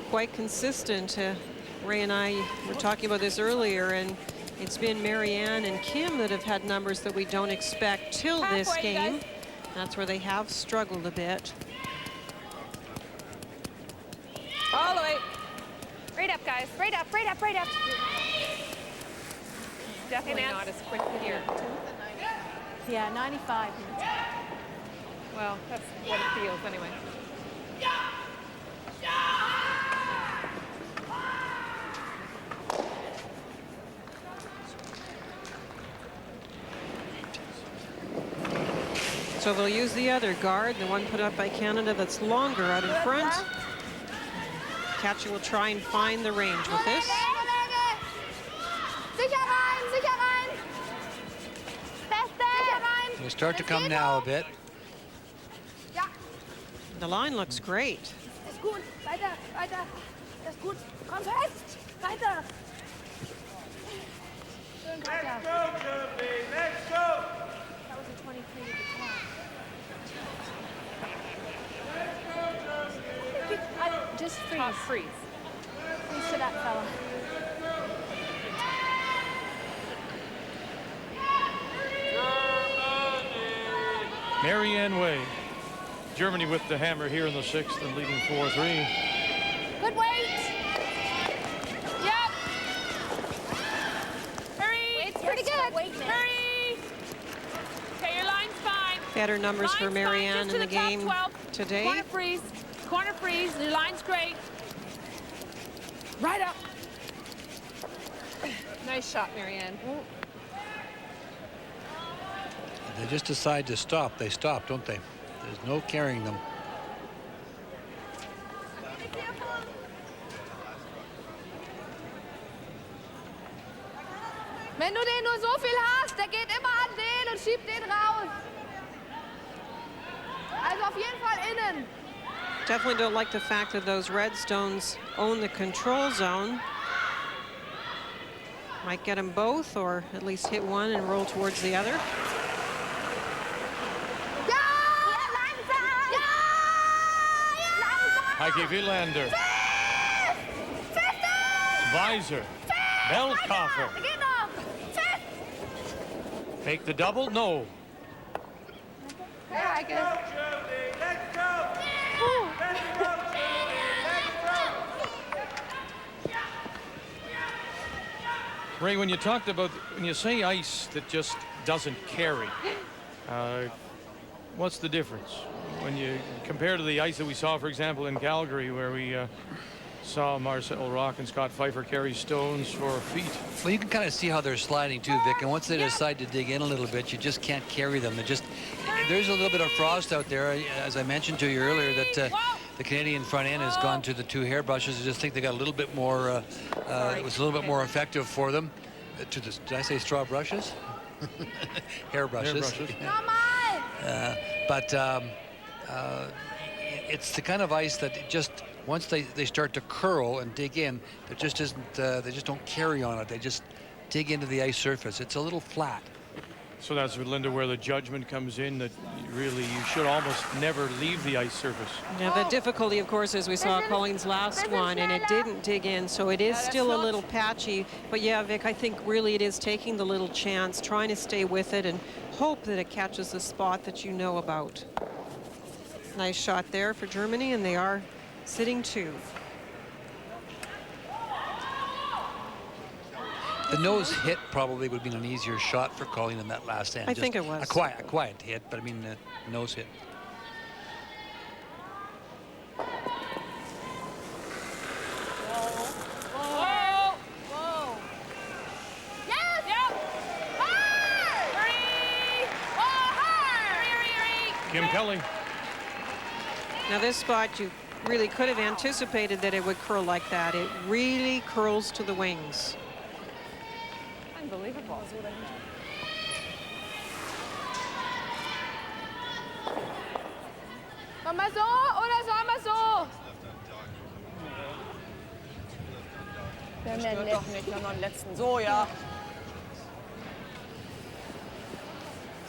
quite consistent. Ray and I were talking about this earlier, and it's been Marianne and Kim that have had numbers that we don't expect till this game. That's where they have struggled a bit. All the way. Right up, guys. Right up, right up, right up. Definitely not as quick here. Yeah, 95. Well, that's what it feels anyway. So they'll use the other guard, the one put up by Canada that's longer out in front. Catcher will try and find the range with this. It'll start to come now a bit. The line looks great. Ist gut. Weiter, weiter. Das ist gut. Komm fest. Weiter. Let's go, Germany. Let's go. That was a 23 at the top. Just freeze. Top freeze. Freeze to that fella. Marianne Way. Germany with the hammer here in the 6th and leading 4-3. Good weight. Yep. Hurry. It's pretty good. Hurry. Okay, your line's fine. Better numbers Line's for fine, Marianne just in to the top game 12. today. Corner freeze. Corner freeze. Your line's great. Right up. Nice shot, Marianne. They just decide to stop. They stop, don't they? There's no carrying them. Wenn du den nur so viel hast, der geht immer an den und schiebt den raus. Also auf jeden Fall innen. Definitely don't like the fact that those red stones own the control zone. Might get them both, or at least hit one and roll towards the other. Heike Wielander. Weiser. Belkoffer. Make the double? No. Hey, Heike. Ray, when you talked about, when you say ice that just doesn't carry, what's the difference? When you compare to the ice that we saw, for example, in Calgary, where we saw Marcel Rock and Scott Pfeiffer carry stones for feet. Well, you can kind of see how they're sliding too, Vic, and once they decide to dig in a little bit, you just can't carry them. There's a little bit of frost out there, as I mentioned to you earlier, that the Canadian front end has gone to the two hairbrushes. I just think they got a little bit more, it was a little bit more effective for them. Did I say straw brushes? Hairbrushes. But it's the kind of ice that just, once they start to curl and dig in, there just isn't, they just don't carry on it. They just dig into the ice surface. It's a little flat. So that's, Linda, where the judgment comes in, that really you should almost never leave the ice surface. Now, the difficulty, of course, as we saw Colleen's last one, and it didn't dig in, so it is still a little patchy. But yeah, Vic, I think really it is taking the little chance, trying to stay with it and hope that it catches the spot that you know about. Nice shot there for Germany, and they are sitting two. The nose hit probably would have been an easier shot for Colleen in that last end. I think it was. A quiet hit, but I mean, nose hit. Kim Kelly. Now this spot, you really could have anticipated that it would curl like that. It really curls to the wings. Unbelievable. Machen wir so oder sollen wir so? Wir haben ja doch nicht, wir haben noch einen letzten. So, ja.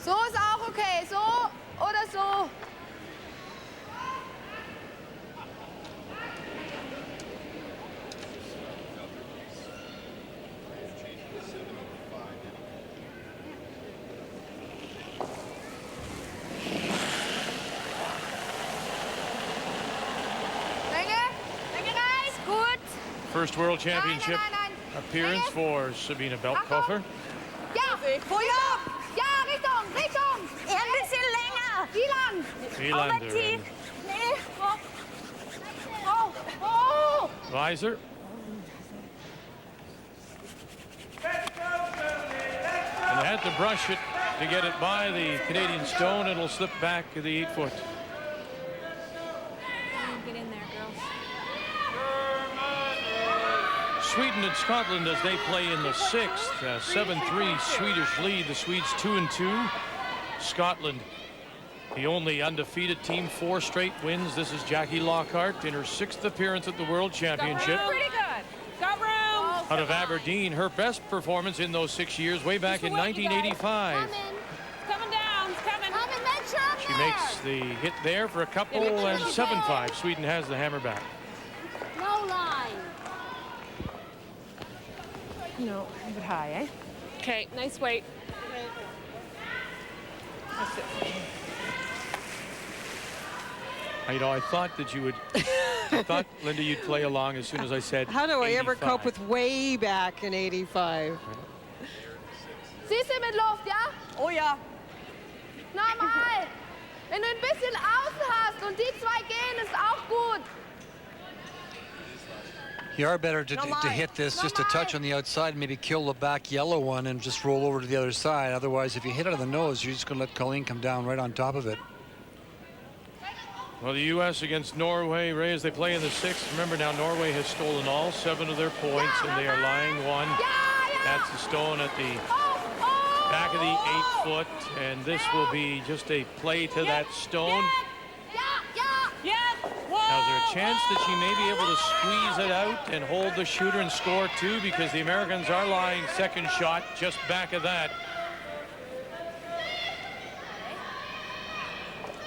So ist auch okay. So oder so. First World Championship appearance for Sabine Belkoffer. Ja, Feuer! Ja, Richtung! Ein bisschen länger! Wie lang? Wielander. Nee. Oh! Weiser. And they had to brush it to get it by the Canadian stone. It'll slip back to the 8-foot. Get in there, girls. Sweden and Scotland as they play in the 6th. 7-3 Swedish lead. The Swedes 2-2. Scotland, the only undefeated team, 4 straight wins. This is Jackie Lockhart in her 6th appearance at the World Championship. Pretty good. Got room. Out of Aberdeen, her best performance in those 6 years, way back in 1985. Coming down. It's coming. She makes the hit there for a couple, and 7-5. Sweden has the hammer back. No line. No, a bit high, eh? Okay, nice weight. That's it. You know, I thought that you would, I thought, Linda, you'd play along as soon as I said How do I 85. ever cope with way back in 85? Siehst du mit Luft, ja? Oh ja. Normal. Wenn du ein bisschen außen hast und die zwei gehen, ist auch gut. You are better to hit this just a touch on the outside, maybe kill the back yellow one and just roll over to the other side. Otherwise, if you hit it on the nose, you're just going to let Colleen come down right on top of it. Well, the U.S. against Norway, Ray, as they play in the 6th. Remember now, Norway has stolen all 7 of their points, and they are lying 1. Ja, ja, That's the stone at the back of the 8-foot, and this will be just a play to that stone. Now, is there a chance that she may be able to squeeze it out and hold the shooter and score too? Because the Americans are lying second shot just back of that.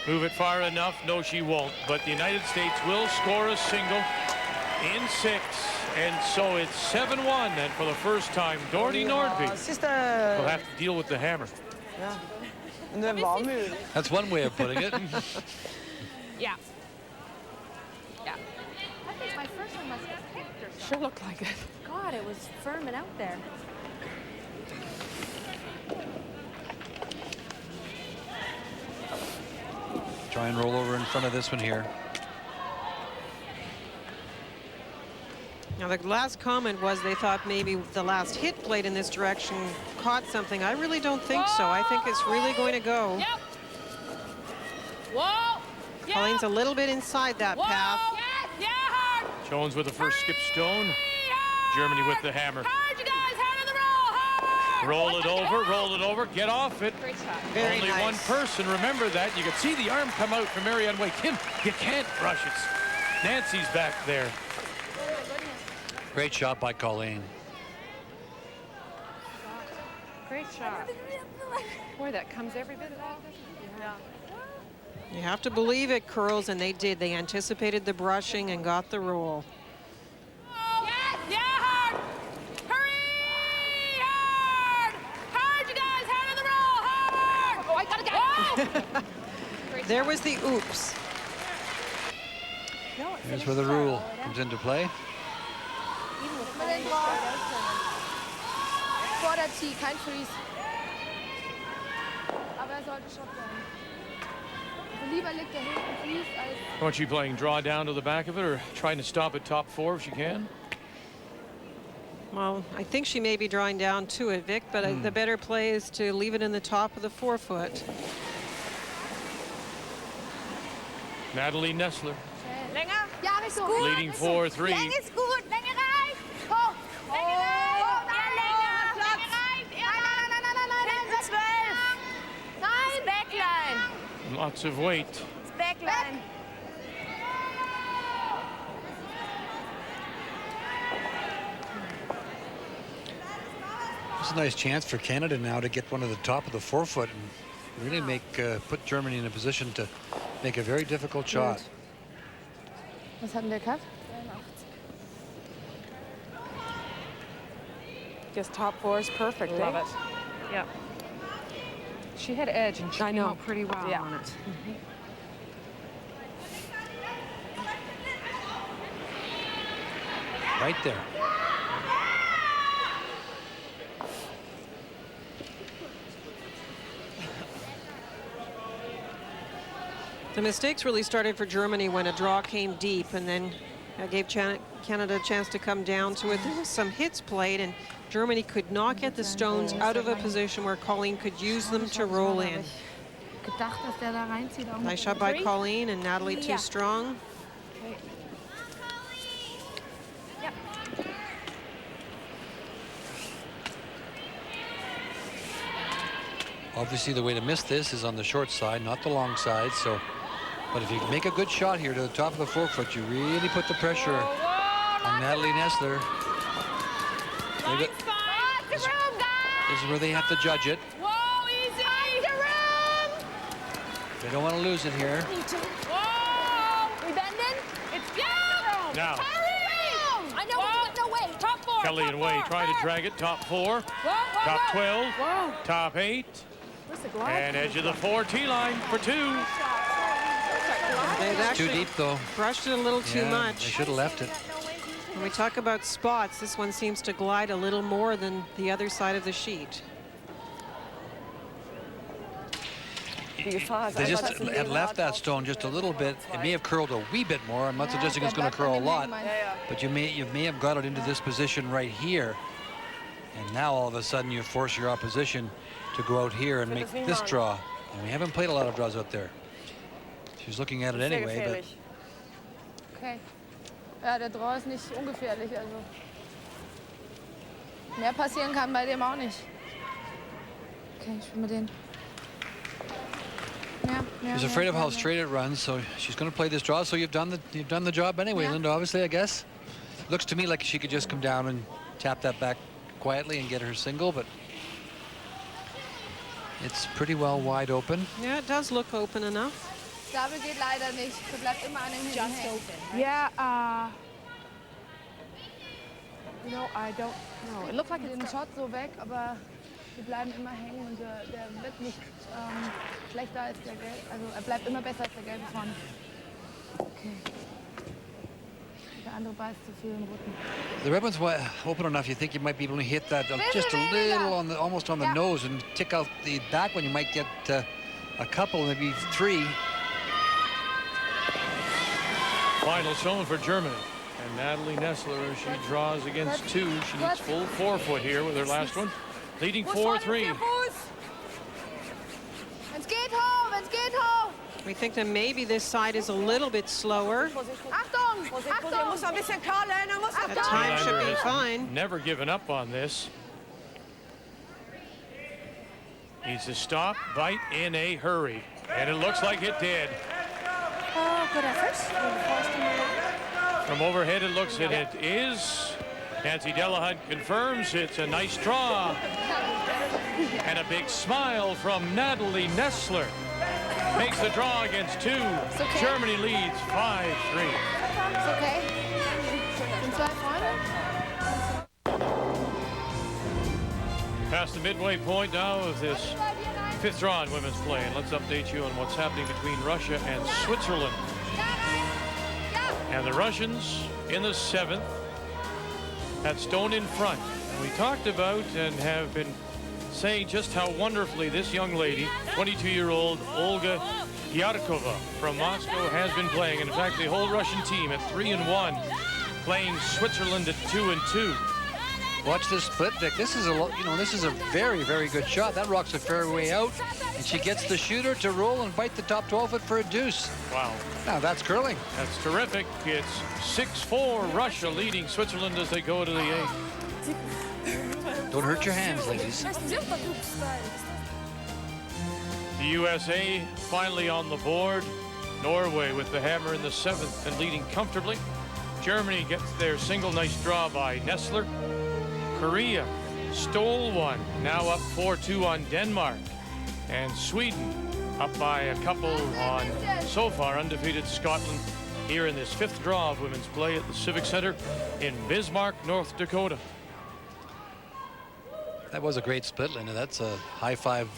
Move it far enough? No, she won't. But the United States will score a single in 6. And so it's 7-1. And for the first time, Doherty Nordby will have to deal with the hammer. That's one way of putting it. Yeah. I think my first one must have kicked or something. Sure looked like it. God, it was firm and out there. Try and roll over in front of this one here. Now, the last comment was they thought maybe the last hit played in this direction caught something. I really don't think so. I think it's really going to go. Yep. Whoa. Yep. Colleen's a little bit inside that path. Yeah, hard. Jones with the first skip stone. Germany with the hammer. Hard, you guys. Hard on the roll. Hard. Roll it over, get off it. Great shot. Very Only nice. one person, remember that. You can see the arm come out from Marianne Way. Kim, you can't rush it. Nancy's back there. Great shot by Colleen. Great shot. Boy, that comes every bit of that. Yeah. You have to believe it, Curls, and they did. They anticipated the brushing and got the roll. Yeah, hard. Hurry, hard. Hard, you guys. Hard on the roll. Hard. Oh, I gotta get. There was the oops. Here's where the rule comes into play. Mit den Draw. Vor der Tee, kein Freeze. Aber sollte schon sein. Also lieber liegt hinten Freeze als... Aren't she playing draw down to the back of it or trying to stop at top 4 if she can? Well, I think she may be drawing down to it, Vic, but the better play is to leave it in the top of the 4-foot. Natalie Neßler. Länger? Ja, ist gut. Leading 4-3. Länge ist gut, Länge reicht. Hoch. Länge reicht. Ja, Länge. 12. Nein. Backline. Lots of weight. Backline. It's a nice chance for Canada now to get one to the top of the 4-foot and really make put Germany in a position to make a very difficult shot. Was hat denn der Cut? Just top 4 is perfect. Love it. Yeah. She had edge and she came out pretty well on it. Right there. The mistakes really started for Germany when a draw came deep, and then gave Canada a chance to come down to it. There was some hits played, and Germany could not get the stones out of a position where Colleen could use them to roll in. Gedacht, dass der da reinzieht. Auch Nice shot by Colleen, and Natalie too strong. Obviously, the way to miss this is on the short side, not the long side. So, but if you make a good shot here to the top of the 4-foot, you really put the pressure on Natalie Neßler. This is where they have to judge it. Whoa, easy. They don't want to lose it here. Whoa. We bending? It's down. Now, I know we've got no way. Top 4. Kelly and Way trying to drag it top 4, top 12, top 8, and edge of the 4-tee line for 2. They've Too actually deep, though. brushed it a little too Yeah, much. They should have left it. When we talk about spots, this one seems to glide a little more than the other side of the sheet. They just had left that stone just a little bit. It may have curled a wee bit more. I'm not suggesting it's going to curl a lot, but you may have got it into this position right here. And now all of a sudden you force your opposition to go out here and make this draw. And we haven't played a lot of draws out there. She's looking at it anyway, but Okay. Ja, der Draw ist nicht ungefährlich, also. Mehr passieren kann bei dem auch nicht. Okay, ich spiele mit denen. She's afraid of how straight it runs, so she's going to play this draw. So you've done the job anyway, Yeah. Linda. Obviously, I guess. Looks to me like she could just come down and tap that back quietly and get her single, but it's pretty well wide open. Yeah, it does look open enough. Double geht leider nicht. Sie bleibt immer an dem Hinten hängen. Yeah, you know, I don't know. It looks like Den Shot so weg, aber die bleiben immer hängen und der wird nicht schlechter als der Gelb. Also er bleibt immer besser als der Gelbe vorne. Okay. Der andere beißt zu viel im Rücken. The red one's open enough. You think you might be able to hit that just a little on the, almost on the nose, and tick out the back one. You might get a couple, maybe 3. Final zone for Germany. And Natalie Neßler, as she draws against 2. She needs full 4-foot here with her last one. Leading 4-3. Wenn's geht hoch, wenn's geht hoch. We think that maybe this side is a little bit slower. Achtung, Achtung. That time should be fine. Never given up on this. Needs to stop, bite in a hurry. And it looks like it did. Good effort. From overhead, it looks and it is. Nancy Delahunt confirms it's a nice draw. And a big smile from Natalie Neßler. Makes the draw against 2. Okay. Germany leads 5-3. Ist okay. Sind 2 Freunde? Past the midway point now of this 5th draw in women's play. And let's update you on what's happening between Russia and Switzerland. And the Russians in the 7th. That stone in front. And we talked about and have been saying just how wonderfully this young lady, 22-year-old Olga Yarkova from Moscow, has been playing. And in fact, the whole Russian team at 3-1, playing Switzerland at 2-2. Watch this split, Dick. This is a very, very good shot. That rocks a fair way out, and she gets the shooter to roll and bite the top 12-foot for a deuce. Wow. Now that's curling. That's terrific. It's 6-4 Russia leading Switzerland as they go to the 8th. Don't hurt your hands, ladies. The USA finally on the board. Norway with the hammer in the 7th and leading comfortably. Germany gets their single, nice draw by Neßler. Korea stole one, now up 4-2 on Denmark. And Sweden up by a couple on, so far, undefeated Scotland here in this 5th draw of women's play at the Civic Center in Bismarck, North Dakota. That was a great split, Linda. That's a high-five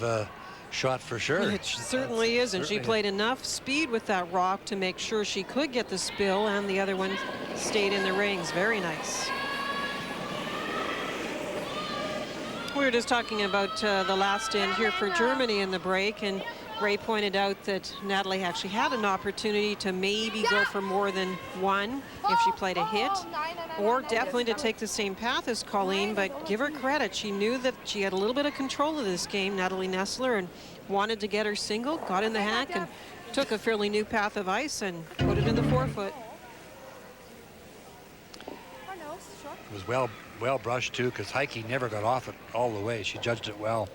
shot for sure. It certainly is, and she played enough speed with that rock to make sure she could get the spill, and the other one stayed in the rings. Very nice. We were just talking about the last end here for Germany in the break, and Ray pointed out that Natalie actually had an opportunity to maybe go for more than one if she played a hit, or definitely to take the same path as Colleen, but give her credit. She knew that she had a little bit of control of this game, Natalie Neßler, and wanted to get her single, got in the hack, and took a fairly new path of ice and put it in the 4-foot. It was well brushed too, because Heike never got off it all the way. She judged it well.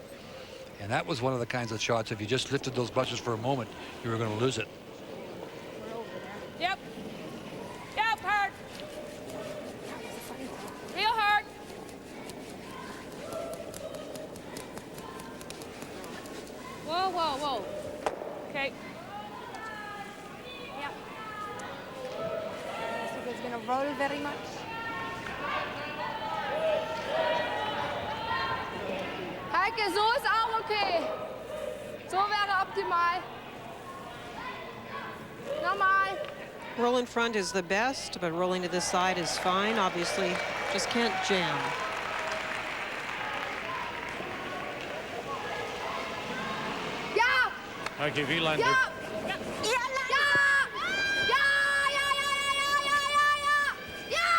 And that was one of the kinds of shots, if you just lifted those brushes for a moment, you were going to lose it. Yep. Yep, hard. Real hard. Whoa, whoa, whoa. Okay. Yeah. So it's going to roll very much. Heike, so ist auch okay. So wäre optimal. Nochmal. Roll in front is the best, but rolling to the side is fine. Obviously, just can't jam. Ja! Heike Wielander. Ja! Ja! Ja! Ja! Ja! Ja! Ja! Ja!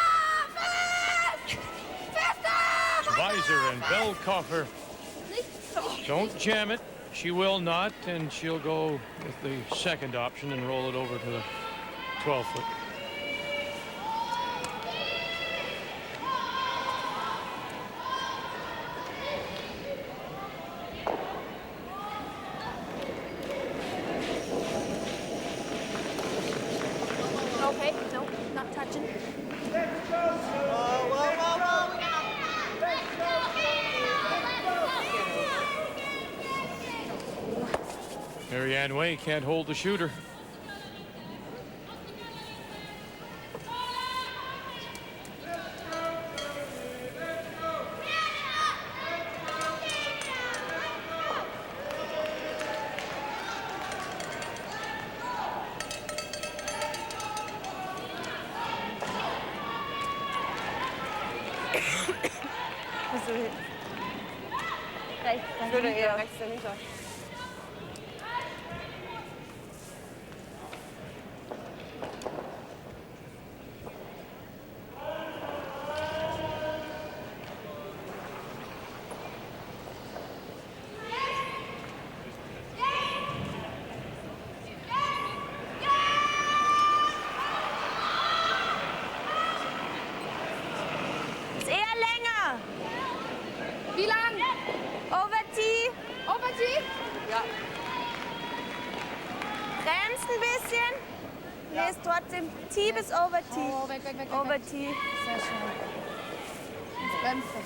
Fest! Fester! Weiser and Belkoffer. Don't jam it. She will not, and she'll go with the second option and roll it over to the 12-foot. Okay, no, not touching. Marianne Way can't hold the shooter. Ist eher länger. Wie lang? Over T. Over T? Ja. Bremst ein bisschen. Nee, ist trotzdem T bis Over T. Oh, weg, weg, weg, weg. Over weg. T. Sehr schön. Jetzt bremst du.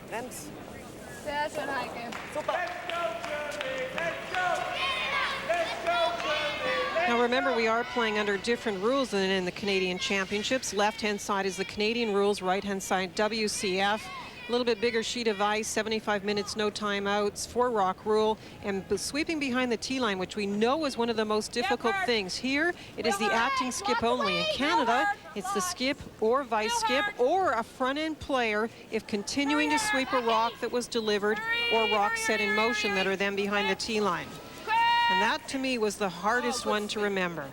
Brems. Sehr schön, Heike. Now remember, we are playing under different rules than in the Canadian Championships. Left-hand side is the Canadian rules, right-hand side WCF. A little bit bigger sheet of ice, 75 minutes, no timeouts, 4-rock rule, and sweeping behind the tee line, which we know is one of the most difficult things. Here, it is the acting skip only. In Canada, it's the skip or vice skip or a front-end player if continuing to sweep a rock that was delivered or rock set in motion that are then behind the tee line. And that, to me, was the hardest one to remember.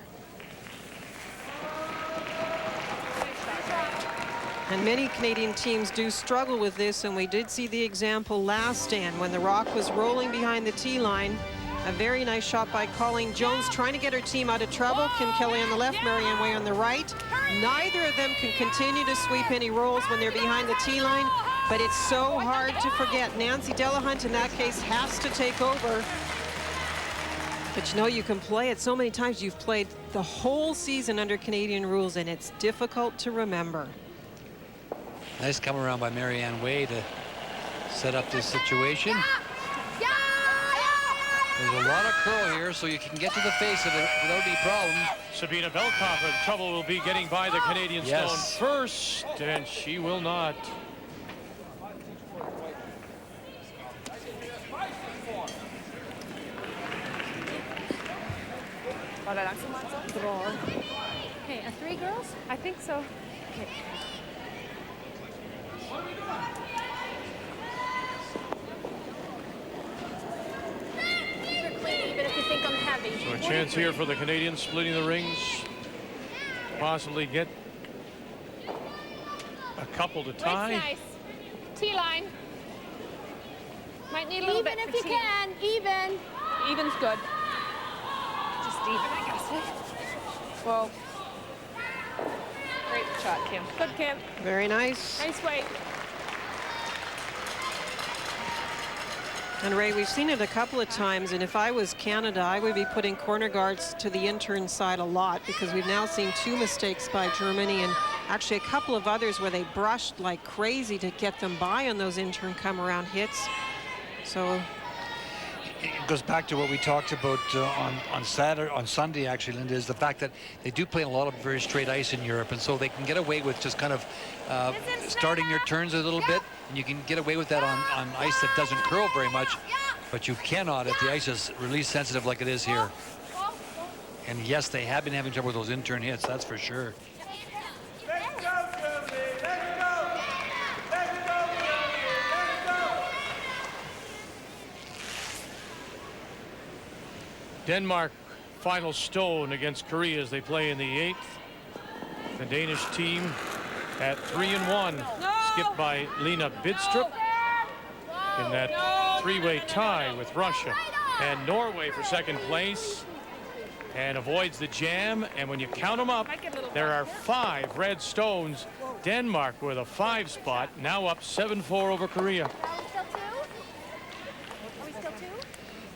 And many Canadian teams do struggle with this, and we did see the example last stand when the rock was rolling behind the tee line. A very nice shot by Colleen Jones, trying to get her team out of trouble. Kim Kelly on the left, Marianne Way on the right. Neither of them can continue to sweep any rolls when they're behind the tee line, but it's so hard to forget. Nancy Delahunt, in that case, has to take over. But you know, you can play it so many times. You've played the whole season under Canadian rules, and it's difficult to remember. Nice come around by Marianne Way to set up this situation. There's a lot of curl here, so you can get to the face of it without any problem. Sabina Belkhoff, trouble will be getting by the Canadian stone first, and she will not. Okay, 3 girls? I think so. Okay. Keep her clean, even if you think I'm heavy. So a chance here for the Canadians splitting the rings. Possibly get a couple to tie. Weight's nice. T-line. Might need a little bit Even if for you T. can. Even. Even's good. Just even, I guess. Well, great shot, Kim. Good, Kim. Very nice. Nice weight. And Ray, we've seen it a couple of times, and if I was Canada, I would be putting corner guards to the intern side a lot, because we've now seen 2 mistakes by Germany and actually a couple of others where they brushed like crazy to get them by on those intern come-around hits. So It goes back to what we talked about on Sunday, actually, Linda, is the fact that they do play a lot of very straight ice in Europe, and so they can get away with just kind of starting your turns a little bit, and you can get away with that on ice that doesn't curl very much, but you cannot if the ice is release sensitive like it is here. And yes, they have been having trouble with those intern hits, that's for sure. Denmark final stone against Korea as they play in the 8th. The Danish team at 3-1, skipped by Lena Bidstrup in that 3-way tie with Russia. And Norway for 2nd place and avoids the jam. And when you count them up, there are 5 red stones. Denmark with a 5 spot, now up 7-4 over Korea.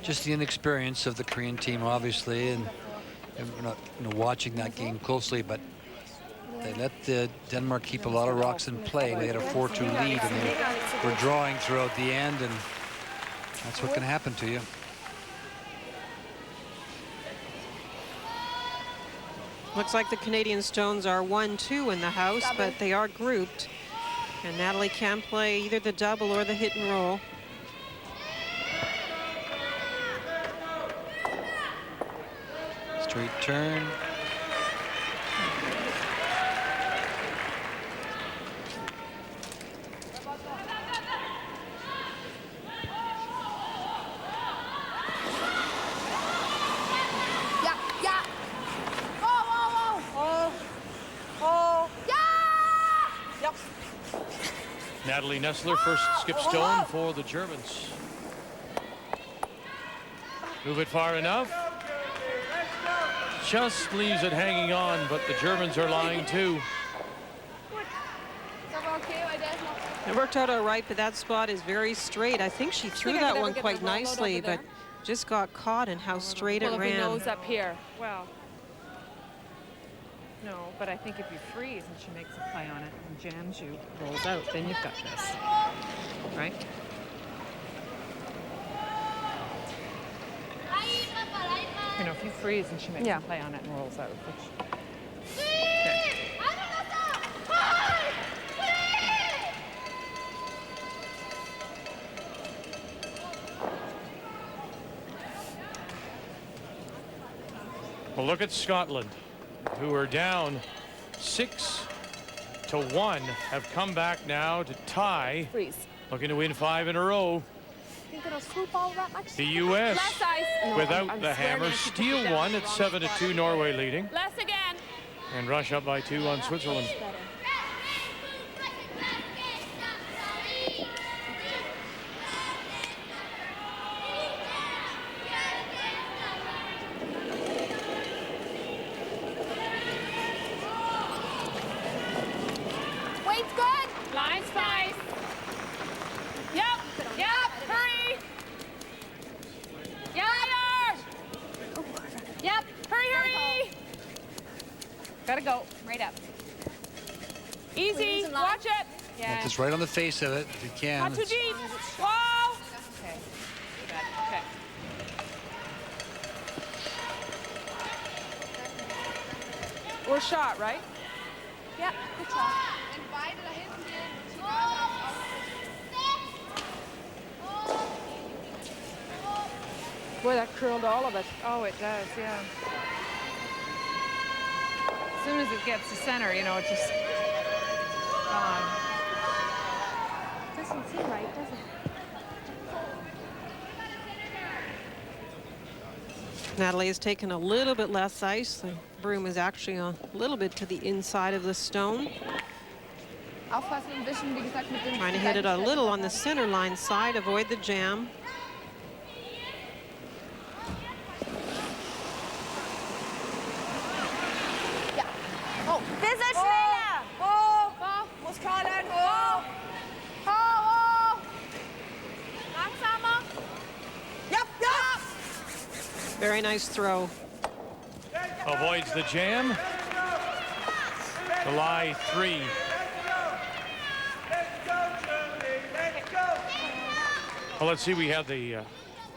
Just the inexperience of the Korean team, obviously, and we're not watching that game closely, but they let Denmark keep a lot of rocks in play. They had a 4-2 lead, and they were drawing throughout the end, and that's what can happen to you. Looks like the Canadian stones are 1-2 in the house, but they are grouped. And Natalie can play either the double or the hit and roll. Straight turn. Natalie Neßler first skip stone for the Germans. Move it far enough. Just leaves it hanging on, but the Germans are lying too. It worked out all right, but that spot is very straight. I think she threw that one quite nicely, but just got caught in how straight it ran. Nose up here. Well, no, but I think if you freeze and she makes a play on it and jams you, rolls out, then you've got this, right? You know, if you freeze and she makes a play on it and rolls out, which... Okay. Well, look at Scotland, who are down 6-1, have come back now to tie. Freeze. Looking to win 5 in a row. Think it'll swoop all that much? The U.S. Less ice. without I'm the swearing hammer I should steal put it down one in at the wrong 7-2, spot. Norway leading, Less again. and rush up by 2 on Switzerland. Weight's good. Line's fine. Yep. Yep. Hurry. Yep. Yep. Hurry, hurry. Gotta go. Right up. Easy. Watch it. Yeah. Just right on the face of it if you can. Not too deep. Whoa. Okay. Okay. We're shot, right? Yeah. Good shot. Boy, that curled all of it. Oh, it does, yeah. As soon as it gets to center, you know, it just gone. Doesn't seem right, does it? Natalie has taken a little bit less ice. The broom is actually a little bit to the inside of the stone. Trying to hit it a little on the center line side, avoid the jam. Bisschen schneller. Muss Colin, oh! Oh! Langsamer. Yep, yep. Very nice throw. Avoids the jam. July 3. Well, let's see, we have the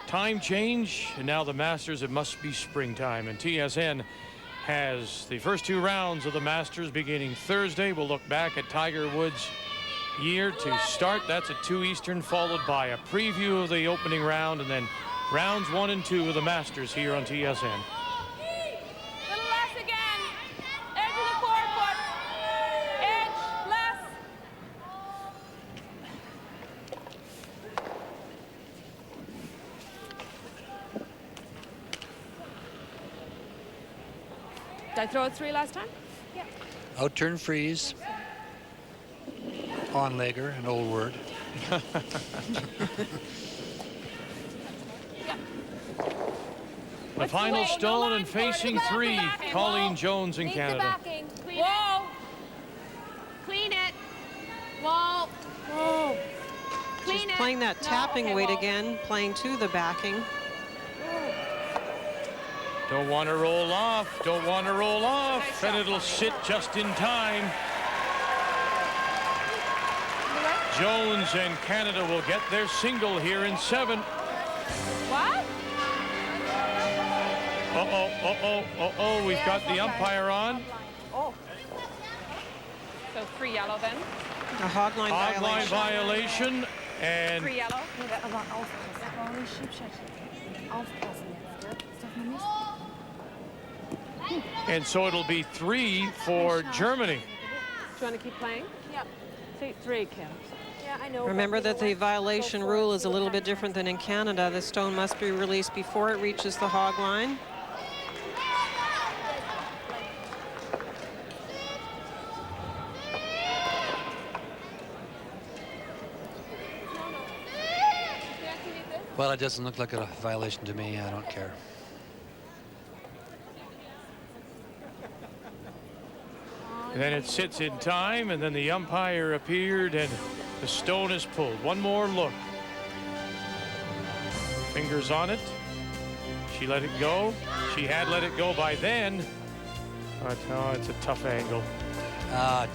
time change, and now the Masters, it must be springtime, and TSN has the first 2 rounds of the Masters beginning Thursday. We'll look back at Tiger Woods' year to start. That's at 2 Eastern, followed by a preview of the opening round, and then rounds 1 and 2 of the Masters here on TSN. Little less again. Edge of the forefoot. Edge, less. Did I throw it 3 last time? Yeah. Out-turn freeze. On-legger, an old word. The final stone and facing 3, Colleen Jones in Canada. Whoa! Clean it. Whoa. Whoa. Clean She's it. playing that tapping weight again, playing to the backing. Don't want to roll off. Don't want to roll off. And it'll sit just in time. Jones and Canada will get their single here in 7. What? Uh-oh. We've got the umpire on. Oh. So 3 yellow then. A hog line Violation. And 3 yellow. And so it'll be 3 for Germany. Do you want to keep playing? Yep. 3 Kim. Yeah, I know. Remember that the violation rule is a little bit different than in Canada. The stone must be released before it reaches the hog line. Well, it doesn't look like a violation to me. I don't care. And then it sits in time, and then the umpire appeared, and the stone is pulled. One more look. Fingers on it. She let it go. She had let it go by then. But oh, it's a tough angle.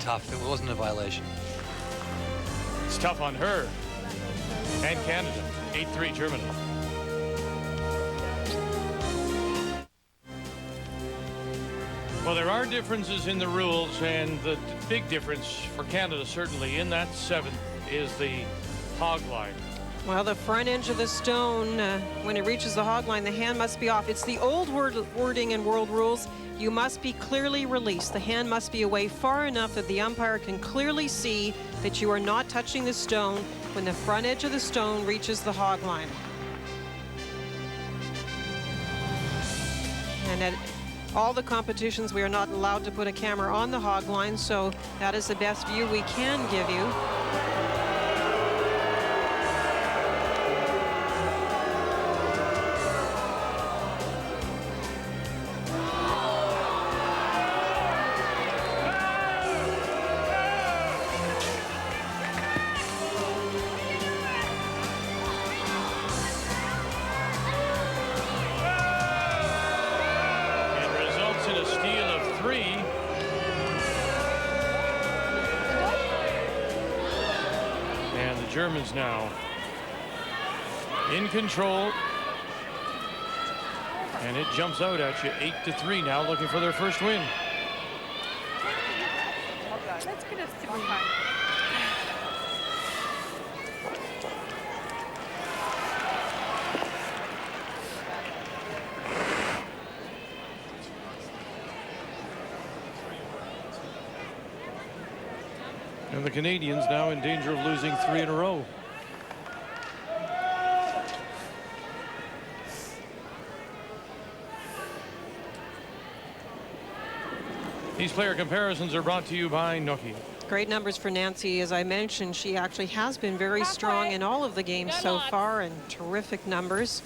Tough. It wasn't a violation. It's tough on her. And Canada. 8-3 Germany. Well, there are differences in the rules, and the big difference for Canada, certainly, in that 7th is the hog line. Well, the front edge of the stone, when it reaches the hog line, the hand must be off. It's the old wording in world rules. You must be clearly released. The hand must be away far enough that the umpire can clearly see that you are not touching the stone when the front edge of the stone reaches the hog line. And at all the competitions, we are not allowed to put a camera on the hog line, so that is the best view we can give you. Germans now in control, and it jumps out at you 8-3 now, looking for their first win. Let's get a 3. And the Canadians now in danger of losing 3 in a row. These player comparisons are brought to you by Nokia. Great numbers for Nancy. As I mentioned, she actually has been very strong in all of the games so far, and terrific numbers.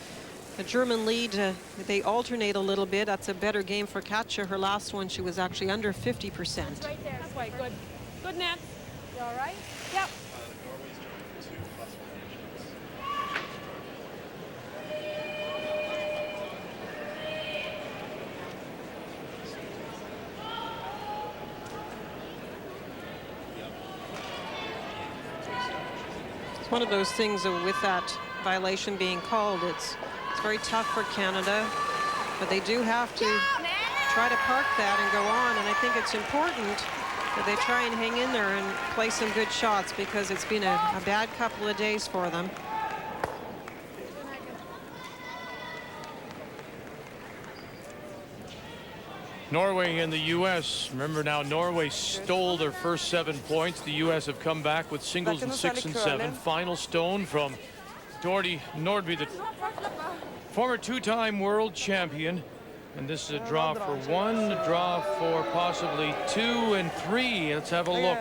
The German lead, they alternate a little bit. That's a better game for Katja. Her last one, she was actually under 50%. That's right there. That's right. Good. Good, Nance. You all right? Yep. It's one of those things with that violation being called. It's very tough for Canada, but they do have to try to park that and go on. And I think it's important that they try and hang in there and play some good shots, because it's been a bad couple of days for them. Norway and the U.S. Remember now, Norway stole their first 7 points. The U.S. have come back with singles in 6 and 7. Final stone from Dorothy Nordby, the former 2-time world champion. And this is a draw for 1, a draw for possibly 2 and 3. Let's have a look.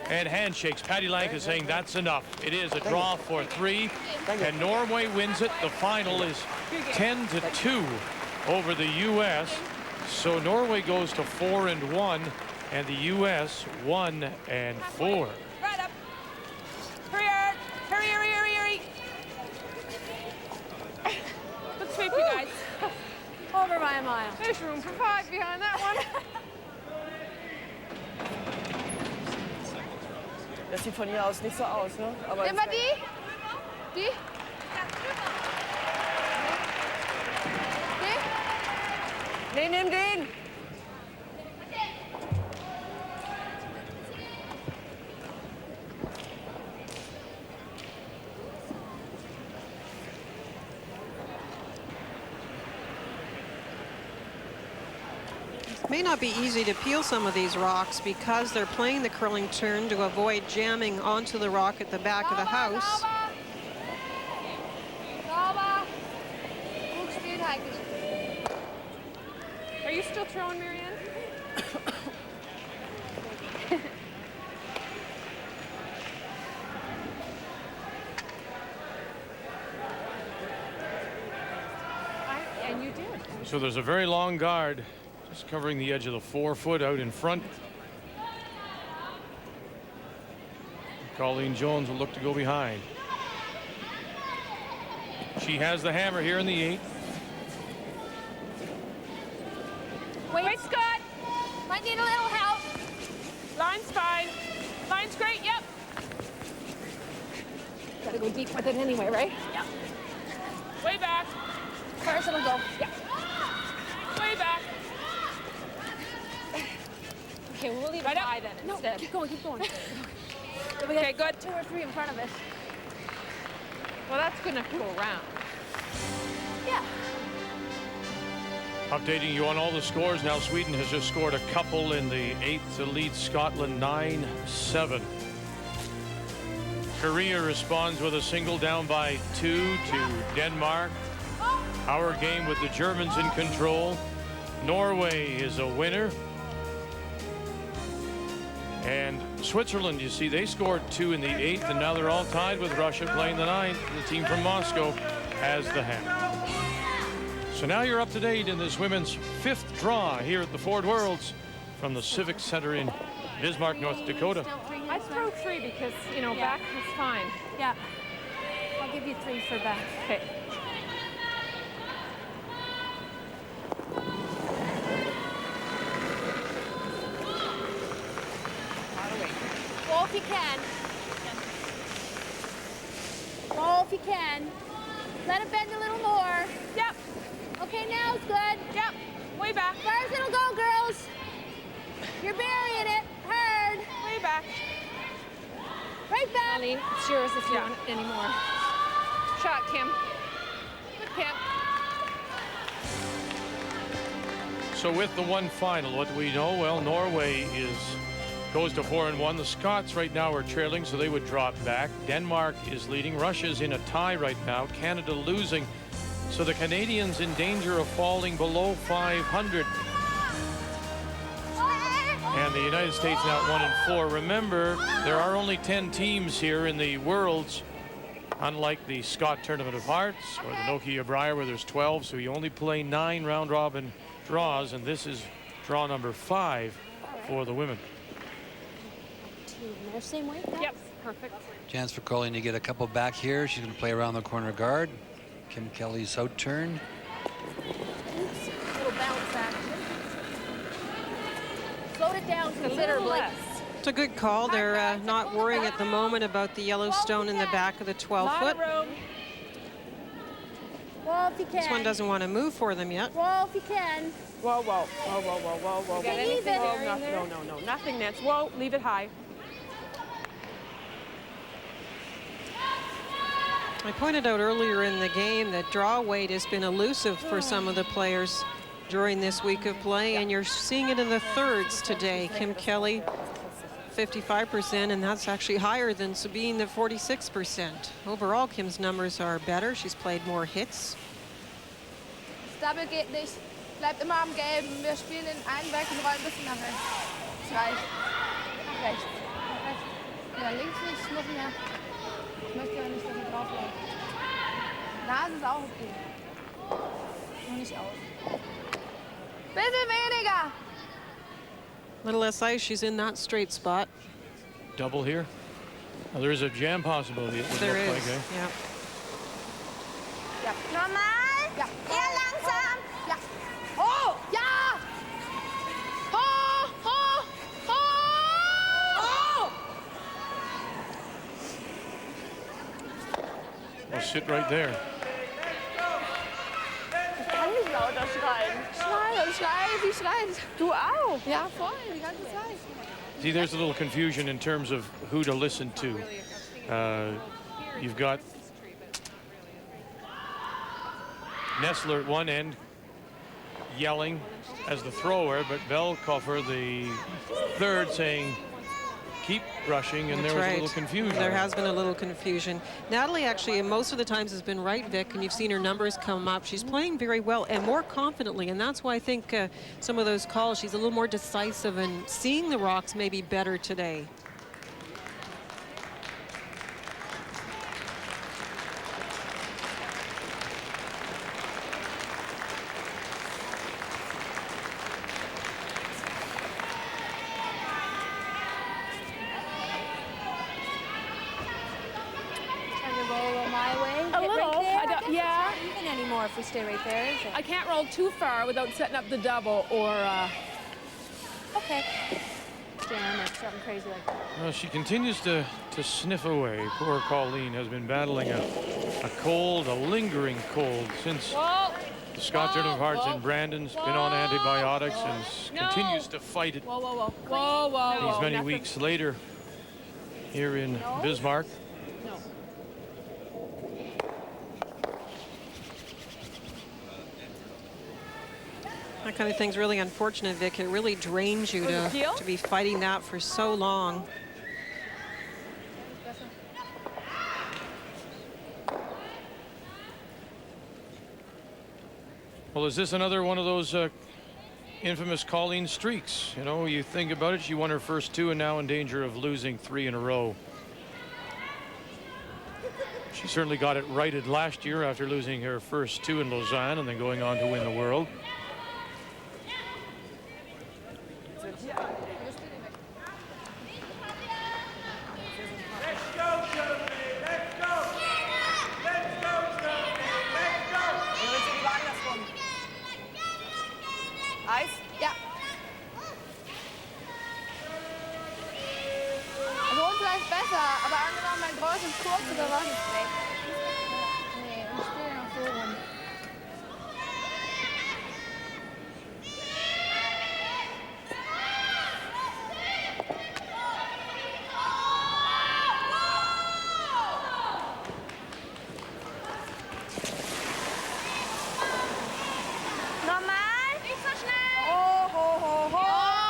And handshakes. Patty Lank is saying that's enough. It is a draw for 3. And Norway wins it. The final is 10-2 over the U.S. So Norway goes to 4-1, and the U.S. 1-4. Right up. Hurry, hurry, hurry, hurry, hurry. Good sweep, you guys. Over by a mile. There's room for 5 behind that one. Das sieht von hier aus nicht so aus, ne? Aber Nimm mal die. Die. Nee, nimm den! It may not be easy to peel some of these rocks because they're playing the curling turn to avoid jamming onto the rock at the back of the house. Sauber. Gut gespielt, Heike. Are you still throwing, Marianne? And you did. So there's a very long guard just covering the edge of the 4-foot out in front. Colleen Jones will look to go behind. She has the hammer here in the 8. Wait, Scott. Might need a little help. Line's fine. Line's great, yep. Gotta go deep with it anyway, right? Yep. Way back. First it'll go. Yeah. Way back. Okay, we'll leave it high then instead. Keep going, keep going. Okay, good. 2 or 3 in front of it. Well, that's gonna go around. Yeah. Updating you on all the scores now. Sweden has just scored a couple in the 8th to lead Scotland 9-7. Korea responds with a single down by 2 to Denmark. Our game with the Germans in control. Norway is a winner. And Switzerland, you see, they scored 2 in the 8th, and now they're all tied with Russia playing the 9th. The team from Moscow has the hammer. So now you're up to date in this women's 5th draw here at the Ford Worlds from the Civic Center in Bismarck, North Dakota. I throw 3 because, you know, back is fine. Yeah. I'll give you 3 for back. Okay. Roll if you can. Roll if you can. Let it bend a little more. Yep. Okay, now it's good. Yep. Way back. First it'll go, girls. You're burying it. Hard. Way back. Right back. Ellie, it's yours if you want it anymore. Shot, Kim. Good, Kim. So with the one final, what do we know? Well, Norway goes to 4-1. The Scots right now are trailing, so they would drop back. Denmark is leading. Russia's in a tie right now. Canada losing. So the Canadians in danger of falling below 500. And the United States now at 1-4. Remember, there are only 10 teams here in the Worlds, unlike the Scott Tournament of Hearts or the Nokia Brier where there's 12. So you only play 9 round-robin draws, and this is draw number 5 for the women. Same way? Yep, perfect. Chance for Colleen to get a couple back here. She's going to play around the corner guard. Kim Kelly's out turn. Little bounce action. Slowed it down considerably. It's a good call. They're not worrying at the moment about the Yellowstone in the back of the 12-foot. Roll if you can. This one doesn't want to move for them yet. Roll if you can. Whoa, whoa, whoa, whoa, whoa, whoa, whoa. You got Leave anything it. there in there? No, nothing, Nance. Whoa, leave it high. I pointed out earlier in the game that draw weight has been elusive for some of the players during this week of play, and you're seeing it in the thirds today. Kim Kelly, 55%, and that's actually higher than Sabine at 46%. Overall, Kim's numbers are better. She's played more hits. Double geht nicht. Bleibt immer am Gelben. Wir spielen in einen Weg und rollen ein bisschen nach rechts. Das reicht. Nach rechts. Nach rechts. Ja, links nicht. Ich muss mehr. Ich möchte ja nicht, dass er drauf läuft. Da ist es auch okay. Nur nicht aus. Bisschen weniger. Little less ice. She's in that straight spot. Double here. Well, there is a jam possibility. It would There look is. like, eh? Yeah. Ja. Normal. Ja. Eher langsam. Ja. Oh! Ja! sit right there. Ich kann nicht lauter schreien. Sie schreit. Du auch. Ja, voll, die ganze Zeit. See, there's a little confusion in terms of who to listen to. You've got Neßler at one end yelling as the thrower, but Belkoffer, the third, saying, keep rushing, and That's there was right. a little confusion. There has been a little confusion. Natalie actually most of the times has been right, Vic, and you've seen her numbers come up. She's playing very well and more confidently, and that's why I think some of those calls, she's a little more decisive and seeing the rocks maybe better today. Yeah. Even anymore if we stay right there, is it? I can't roll too far without setting up the double or. Okay. Damn, it's something crazy like that. Well, she continues to sniff away. Poor Colleen has been battling a cold, a lingering cold since the Scott Turner of Hearts in Brandon's been on antibiotics and continues to fight it these many weeks later here in Bismarck. That kind of thing's really unfortunate, Vic. It really drains you to be fighting that for so long. Well, is this another one of those infamous Colleen streaks? You know, you think about it, she won her first two and now in danger of losing 3 in a row. She certainly got it righted last year after losing her first 2 in Lausanne and then going on to win the world. Eis? Ja. Also unserer ist besser, aber angenommen mein Kreuz ist kurz oder was? Nee, ich spiele noch so rum.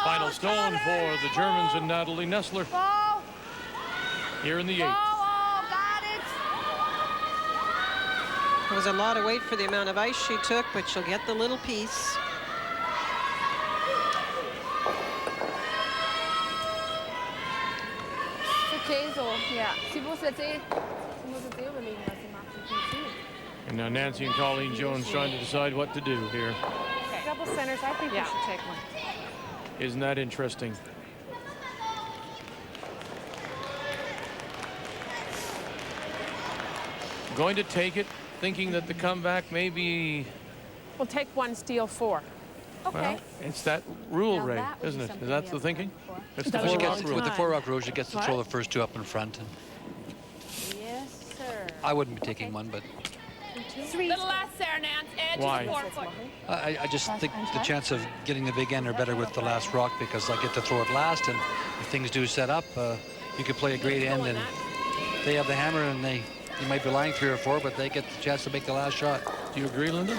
Final stone for the Germans and Natalie Neßler here in the 8th. It was a lot of weight for the amount of ice she took, but she'll get the little piece. Okay, so, ja. Sie muss jetzt eh überlegen, was sie macht. And now Nancy and Colleen Jones trying to decide what to do here. Okay. Double centers, I think we should take one. Isn't that interesting? Going to take it, thinking that the comeback may be... We'll take 1, steal 4. Okay. Well, it's that rule, Now Ray, that would isn't be it? something Is that we the haven't thinking? done before. It's the That She was four gets, rock rule. with the 4 rock rule, she gets to throw the first 2 up in front. And Yes, sir. I wouldn't be taking one, but 3. Little less there, Nance. Edge Why? of the 4 foot. I just think the chance of getting the big end are better with the last rock because I get to throw it last, and if things do set up, you could play a great end, and they have the hammer, and you might be lying 3 or 4, but they get the chance to make the last shot. Do you agree, Linda?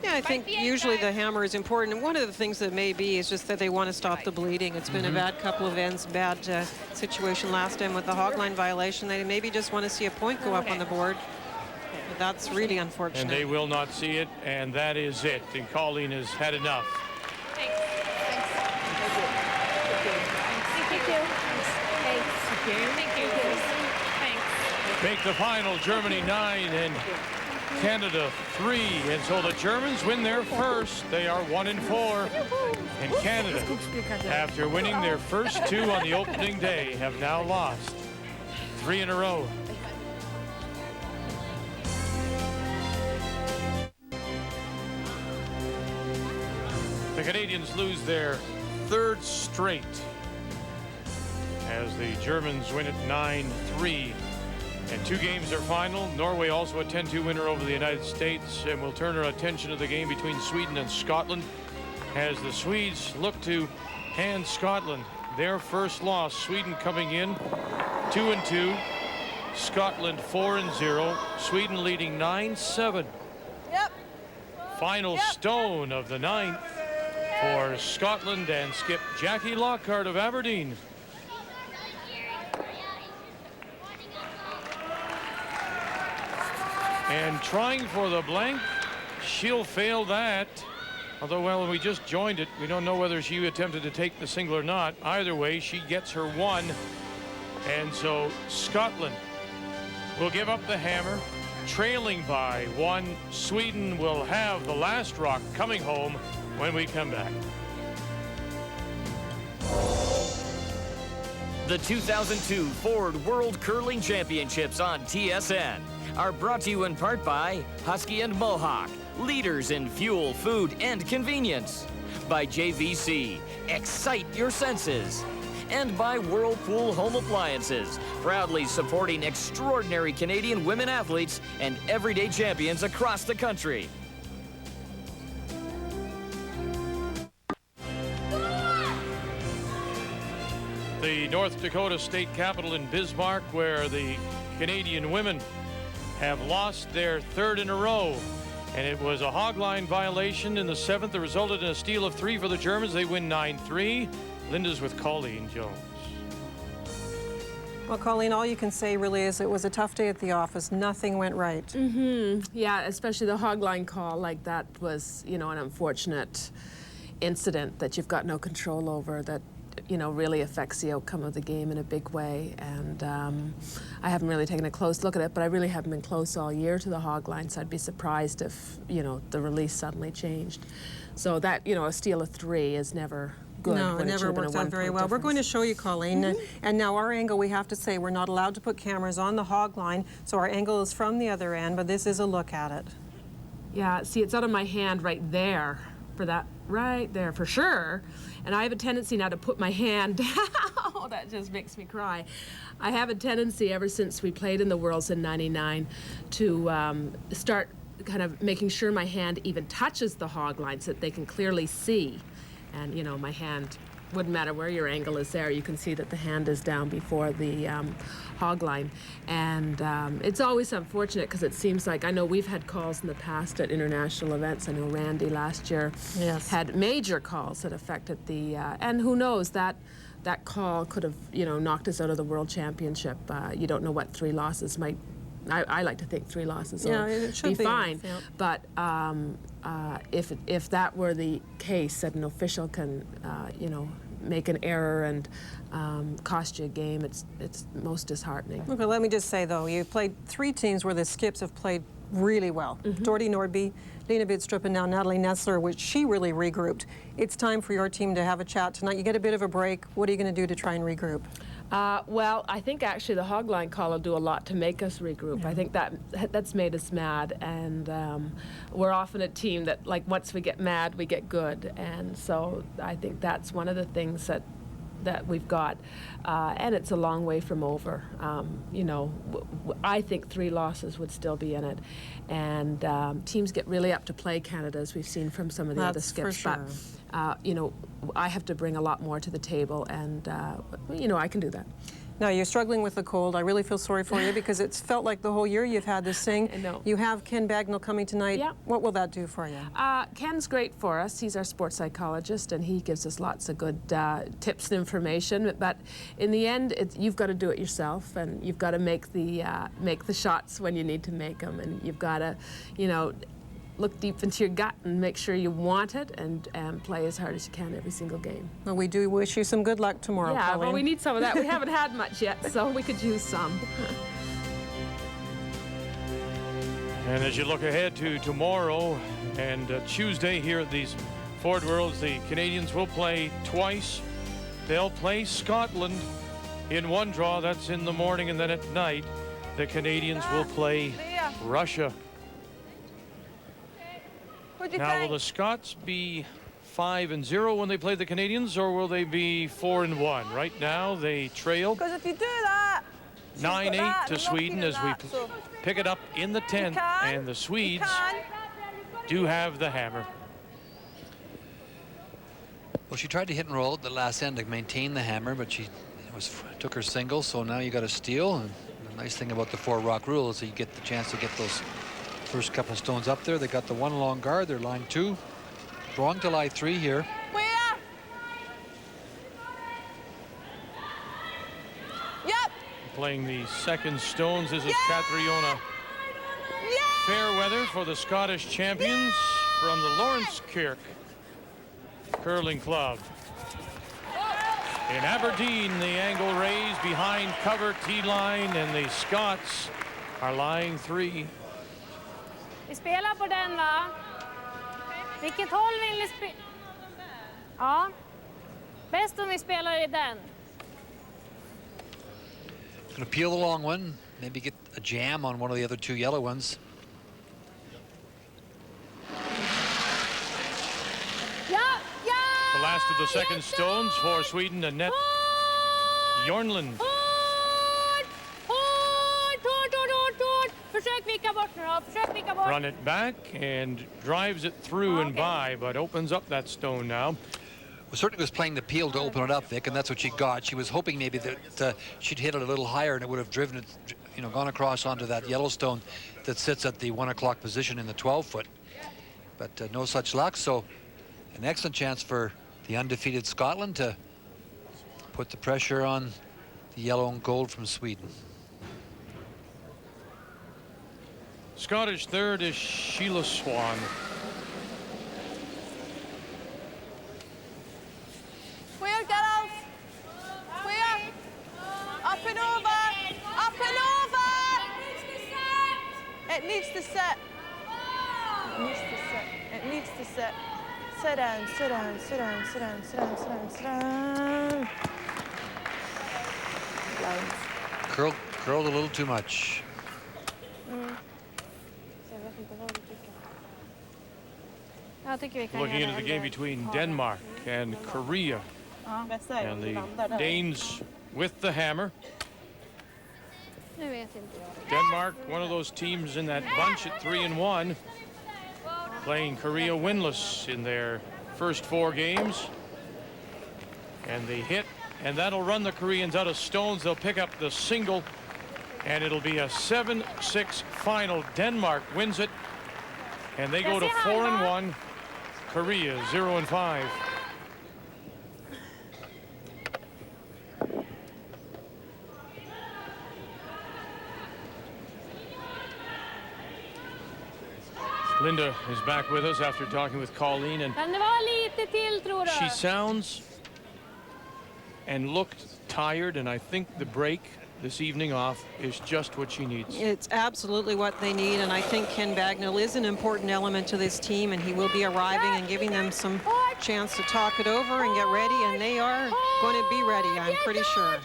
Yeah, I think usually the hammer is important. And one of the things that may be is just that they want to stop the bleeding. It's been a bad couple of ends, bad situation last time with the hogline violation. They maybe just want to see a point go up on the board. But that's really unfortunate. And they will not see it, and that is it. And Colleen has had enough. Thanks. Thank you. Thanks. Make the final, Germany 9 and Canada 3. And so the Germans win their first. They are 1 and 4. And Canada, after winning their first 2 on the opening day, have now lost 3 in a row. The Canadians lose their 3rd straight as the Germans win it 9-3 And 2 games are final. Norway also a 10-2 winner over the United States, and we'll turn our attention to the game between Sweden and Scotland as the Swedes look to hand Scotland their first loss. Sweden coming in 2-2, Scotland 4-0, Sweden leading 9-7. Yep. Final stone of the 9th for Scotland and skip Jackie Lockhart of Aberdeen. And trying for the blank, she'll fail that. Although, well, we just joined it. We don't know whether she attempted to take the single or not. Either way, she gets her 1. And so Scotland will give up the hammer, trailing by 1. Sweden will have the last rock coming home when we come back. The 2002 Ford World Curling Championships on TSN are brought to you in part by Husky and Mohawk, leaders in fuel, food, and convenience. By JVC, excite your senses. And by Whirlpool Home Appliances, proudly supporting extraordinary Canadian women athletes and everyday champions across the country. The North Dakota state capital in Bismarck, where the Canadian women have lost their 3rd in a row. And it was a hogline violation in the 7th that resulted in a steal of 3 for the Germans. They win 9-3. Linda's with Colleen Jones. Well, Colleen, all you can say really is it was a tough day at the office. Nothing went right. Yeah, especially the hogline call. Like, that was, you know, an unfortunate incident that you've got no control over, that, you know, really affects the outcome of the game in a big way. And I haven't really taken a close look at it, but I really haven't been close all year to the hogline, so I'd be surprised if, you know, the release suddenly changed. So that, you know, a steal of 3 is never good. No, it never works out very well. We're going to show you, Colleen. And now our angle, we have to say, we're not allowed to put cameras on the hog line, so our angle is from the other end, but this is a look at it. Yeah, see, it's out of my hand right there, for that, right there, for sure. And I have a tendency now to put my hand down. That just makes me cry. I have a tendency, ever since we played in the Worlds in '99, to start kind of making sure my hand even touches the hog line so that they can clearly see. And, you know, my hand, wouldn't matter where your angle is there, you can see that the hand is down before the hog line. And it's always unfortunate because it seems like, I know we've had calls in the past at international events. I know Randy last year had major calls that affected the, and who knows, that call could have, you know, knocked us out of the World Championship. You don't know what 3 losses might, I like to think 3 losses will be fine. Yeah. But if that were the case, that an official can, you know, make an error and cost you a game, it's most disheartening. Okay, let me just say, though, you played 3 teams where the skips have played really well. Dorothy Nordby, Lena Bidstrup, and now Natalie Neßler, which she really regrouped. It's time for your team to have a chat tonight. You get a bit of a break. What are you going to do to try and regroup? Well, I think actually the hogline call will do a lot to make us regroup. I think that's made us mad, and we're often a team that, like, once we get mad, we get good, and so I think that's one of the things that we've got, and it's a long way from over. You know, I think 3 losses would still be in it, and teams get really up to play Canada, as we've seen from some of the other skips. For sure. But you know, I have to bring a lot more to the table, and you know, I can do that. Now, you're struggling with the cold. I really feel sorry for you because it's felt like the whole year you've had this thing. I know. You have Ken Bagnall coming tonight. Yeah. What will that do for you? Ken's great for us. He's our sports psychologist, and he gives us lots of good tips and information. But in the end, you've got to do it yourself, and you've got to make the shots when you need to make them, and you've got to, you know, look deep into your gut and make sure you want it, and play as hard as you can every single game. Well, we do wish you some good luck tomorrow, Yeah, Colleen. well, we need some of that. We haven't had much yet, so we could use some. And as you look ahead to tomorrow and Tuesday here at these Ford Worlds, the Canadians will play twice. They'll play Scotland in one draw. That's in the morning, and then at night, the Canadians will play Russia. Now, will the Scots be 5-0 when they play the Canadians, or will they be 4-1? Right now, they trail. Because if you do that, 9-8 to Sweden as we pick it up in the 10th, and the Swedes do have the hammer. Well, she tried to hit and roll at the last end to maintain the hammer, but she took her single, so now you got a steal. And the nice thing about the 4-rock rule is that you get the chance to get those first couple of stones up there. They got the 1 long guard, they're line 2. Drawing to line 3 here. Playing the second stones. This is Catriona Fairweather for the Scottish champions from the Lawrence Kirk Curling Club. In Aberdeen, the angle raised behind cover T-line, and the Scots are line 3. Vi spelar på den, va? Vilket håll vill ni spela? Ja. Bäst om vi spelar i den. Going to peel the long one, maybe get a jam on one of the other 2 yellow ones. The last of the second stones for Sweden, Annette Jornlund. Run it back and drives it through and by, but opens up that stone now. Well, certainly was playing the peel to open it up, Vic, and that's what she got. She was hoping maybe that she'd hit it a little higher and it would have driven it, you know, gone across onto that yellow stone that sits at the 1 o'clock position in the 12-foot. But no such luck, so an excellent chance for the undefeated Scotland to put the pressure on the yellow and gold from Sweden. Scottish third is Sheila Swan. Where, girls? Where? Up and over! Up and over! It needs to sit. It needs to sit. It needs to sit. Sit down, sit down, sit down, sit down, sit down, sit down, sit down. Lines. Curled a little too much. Looking into the game between Denmark and Korea. And the Danes with the hammer. Denmark, one of those teams in that bunch at 3-1. Playing Korea winless in their first 4 games. And they hit, and that'll run the Koreans out of stones. They'll pick up the single, and it'll be a 7-6 final. Denmark wins it, and they go to 4-1. Korea 0-5. Linda is back with us after talking with Colleen, and she sounds and looked tired, and I think the break this evening off is just what she needs. It's absolutely what they need, and I think Ken Bagnall is an important element to this team, and he will be arriving and giving them some chance to talk it over and get ready, and they are going to be ready, I'm pretty sure.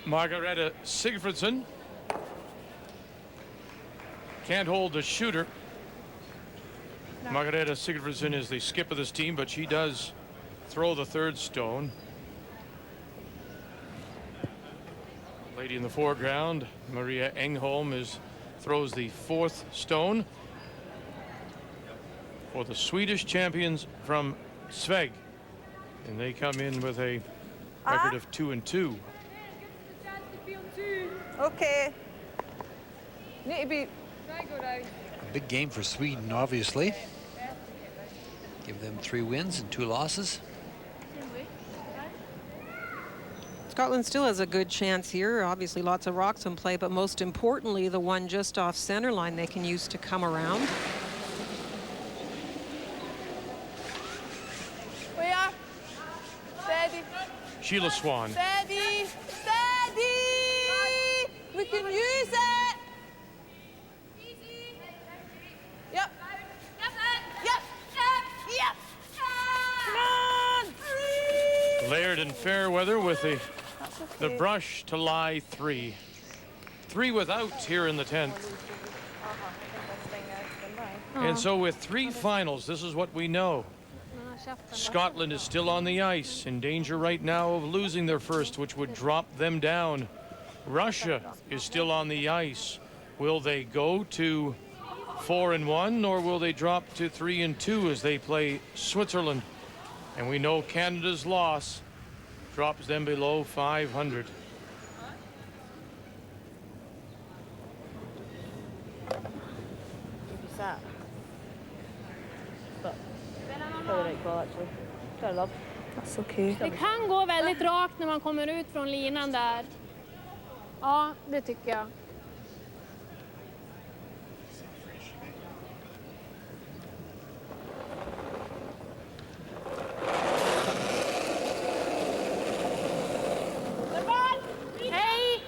Margareta Sigfridsson can't hold the shooter. Margareta Sigfridsson is the skip of this team, but she does throw the third stone. Lady in the foreground, Maria Engholm, throws the 4th stone for the Swedish champions from Sveg, and they come in with a record of 2-2. Okay. Need to be. A big game for Sweden, obviously. Give them 3 wins and 2 losses. Scotland still has a good chance here. Obviously lots of rocks in play, but most importantly the one just off center line they can use to come around. We are. Steady. Sheila Swan. Steady. Steady. We can use it. Yep. Yep. Yep. Come on. Laird and Fairweather with the brush to lie 3. 3 without here in the 10th. And so with 3 finals, this is what we know. Scotland is still on the ice, in danger right now of losing their first, which would drop them down. Russia is still on the ice. Will they go to 4-1, or will they drop to 3-2 as they play Switzerland? And we know Canada's loss drops them below 500. Sat. But the right call actually. I love. That's okay. Det kan gå väldigt rakt när man kommer ut från linan där. Ja, det tycker jag. Hej!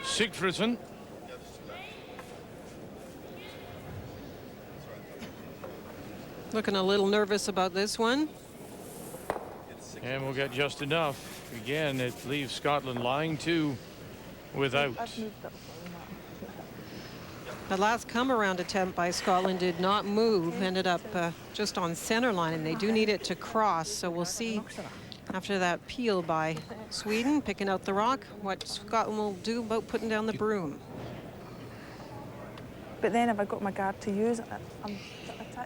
Sigfridsson. Looking a little nervous about this one. And we'll get just enough. Again, it leaves Scotland lying to without. The last come-around attempt by Scotland did not move, ended up just on center line, and they do need it to cross. So we'll see after that peel by Sweden, picking out the rock, what Scotland will do about putting down the broom. But then if I got my guard to use it,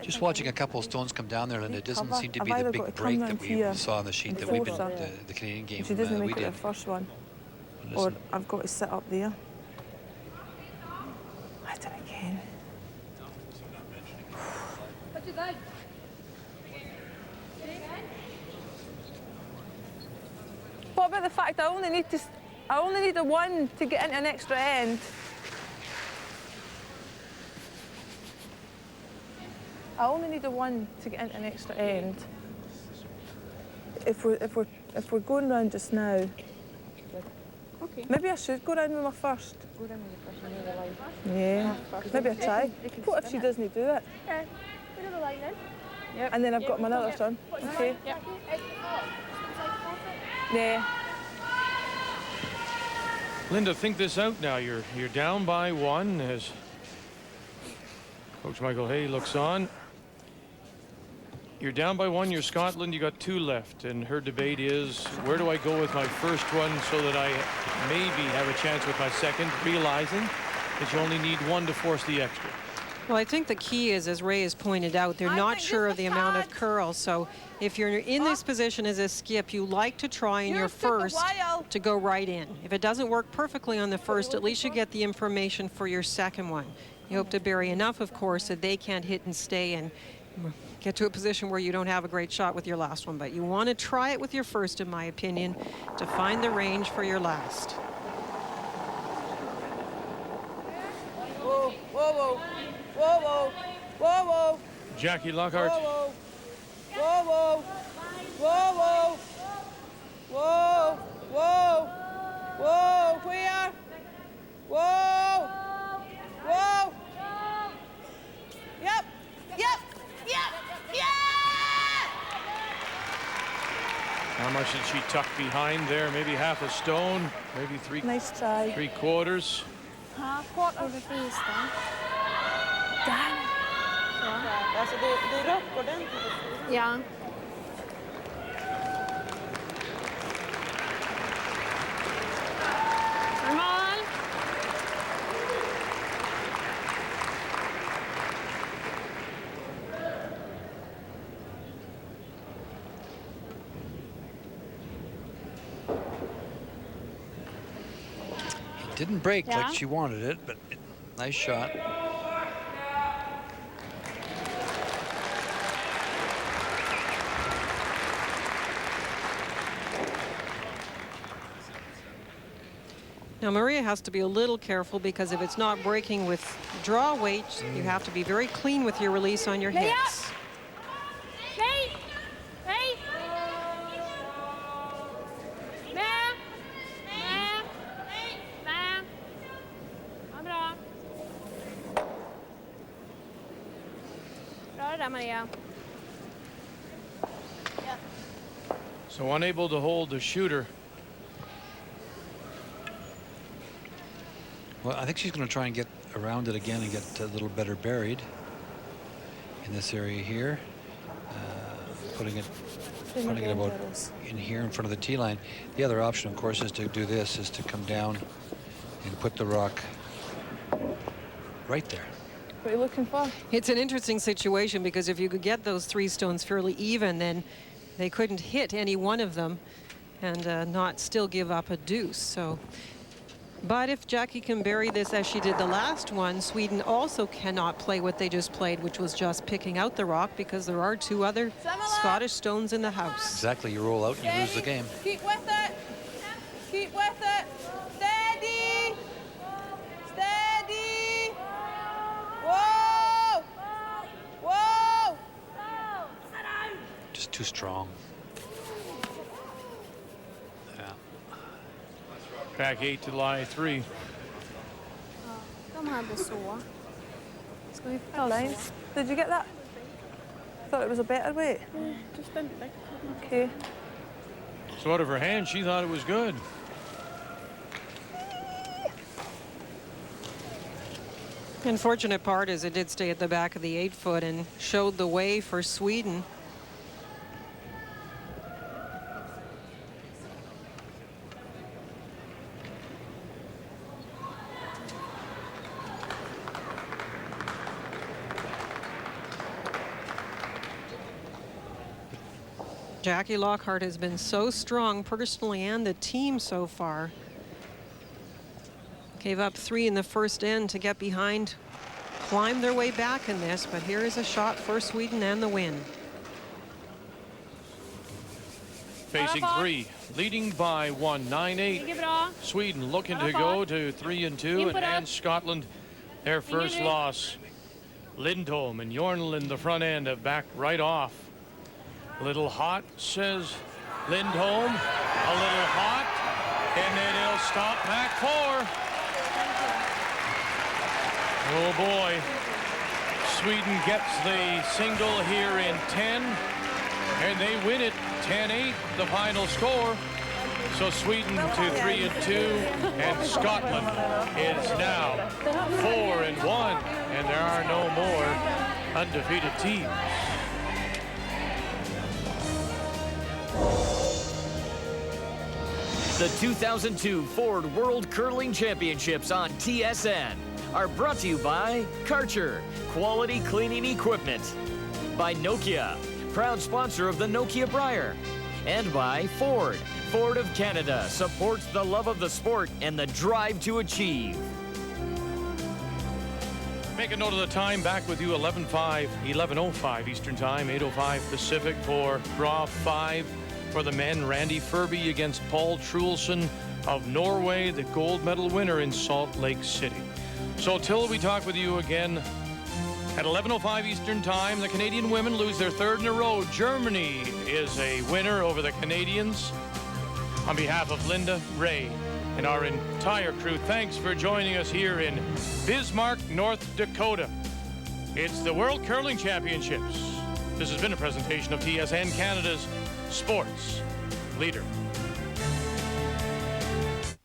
Just watching a couple of stones come down there, and it doesn't seem to be the big break that we saw on the sheet that we've been the Canadian game. She doesn't we make it did. the first one, or I've got to sit up there. I did it again. What about the fact I only need a one to get into an extra end? I only need a one to get into an extra end. If we're going round just now, okay. Maybe I should go round with my first. Go round with your first and yeah, maybe I try. What if she doesn't do it? Yeah, we do the line then. Yep. And then I've got my other son. Okay. Yep. Yeah. Linda, think this out now. You're down by one as Coach Michael Hay looks on. You're down by one, you're Scotland, you got two left, and her debate is, where do I go with my first one so that I maybe have a chance with my second, realizing that you only need one to force the extra. Well, I think the key is, as Ray has pointed out, they're not sure of the amount of curl. So if you're in this position as a skip, you like to try in your first to go right in. If it doesn't work perfectly on the first, at least you get the information for your second one. You hope to bury enough, of course, that they can't hit and stay and get to a position where you don't have a great shot with your last one. But you want to try it with your first, in my opinion, to find the range for your last. Whoa, whoa, whoa, whoa, whoa, whoa, whoa. Jackie Lockhart. Whoa, whoa, whoa, whoa, whoa, whoa, whoa, whoa, where? Whoa, whoa. Yep, yep, yep, yeah! How much did she tuck behind there? Maybe half a stone, maybe Nice try. 3/4. Quarter of a piece then. Damn. Alltså det rök ordentligt. Ja. Normal. It didn't break like she wanted it, but nice shot. Now, Maria has to be a little careful, because if it's not breaking with draw weight, you have to be very clean with your release on your hits. Nej! Nej! Med! Med! Med! Ja, bra. Bra det där, Maria. So unable to hold the shooter. Well, I think she's going to try and get around it again and get a little better buried in this area here. putting it about in here in front of the tee line. The other option, of course, is to do this, is to come down and put the rock right there. What are you looking for? It's an interesting situation because if you could get those 3 stones fairly even, then they couldn't hit any one of them and not still give up a deuce. So, but if Jackie can bury this as she did the last one, Sweden also cannot play what they just played, which was just picking out the rock, because there are 2 other Scottish stones in the house. Exactly, you roll out and you lose the game. Keep with it. Keep with it. Steady. Steady. Whoa. Whoa. Just too strong. Yeah. Back 8 to lie 3. De hade så. Ska vi Line. Did you get that? I thought it was a better way. Just bend it back. Okay. So out of her hand, she thought it was good. The unfortunate part is it did stay at the back of the 8-foot and showed the way for Sweden. Jackie Lockhart has been so strong personally and the team so far. Gave up 3 in the first end to get behind, climb their way back in this, but here is a shot for Sweden and the win. Facing 3, leading by 1, 9-8. Give it all. Sweden looking to go to 3 and 2, and Scotland their first loss. Lindholm and Jornlund, the front end, have backed right off. A little hot, says Lindholm. A little hot, and then he'll stop back 4. Oh boy. Sweden gets the single here in 10, and they win it 10-8, the final score. So Sweden to 3 and 2, and Scotland is now 4 and 1, and there are no more undefeated teams. The 2002 Ford World Curling Championships on TSN are brought to you by Karcher, quality cleaning equipment, by Nokia, proud sponsor of the Nokia Briar, and by Ford. Ford of Canada supports the love of the sport and the drive to achieve. Make a note of the time. Back with you 11:05 Eastern Time, 8:05 Pacific for draw 5 for the men. Randy Furby against Paul Trulson of Norway, the gold medal winner in Salt Lake City. So till we talk with you again at 11:05 Eastern Time, the Canadian women lose their 3rd in a row. Germany is a winner over the Canadians. On behalf of Linda, Ray, and our entire crew, thanks for joining us here in Bismarck, North Dakota. It's the World Curling Championships. This has been a presentation of TSN Canada's sports leader.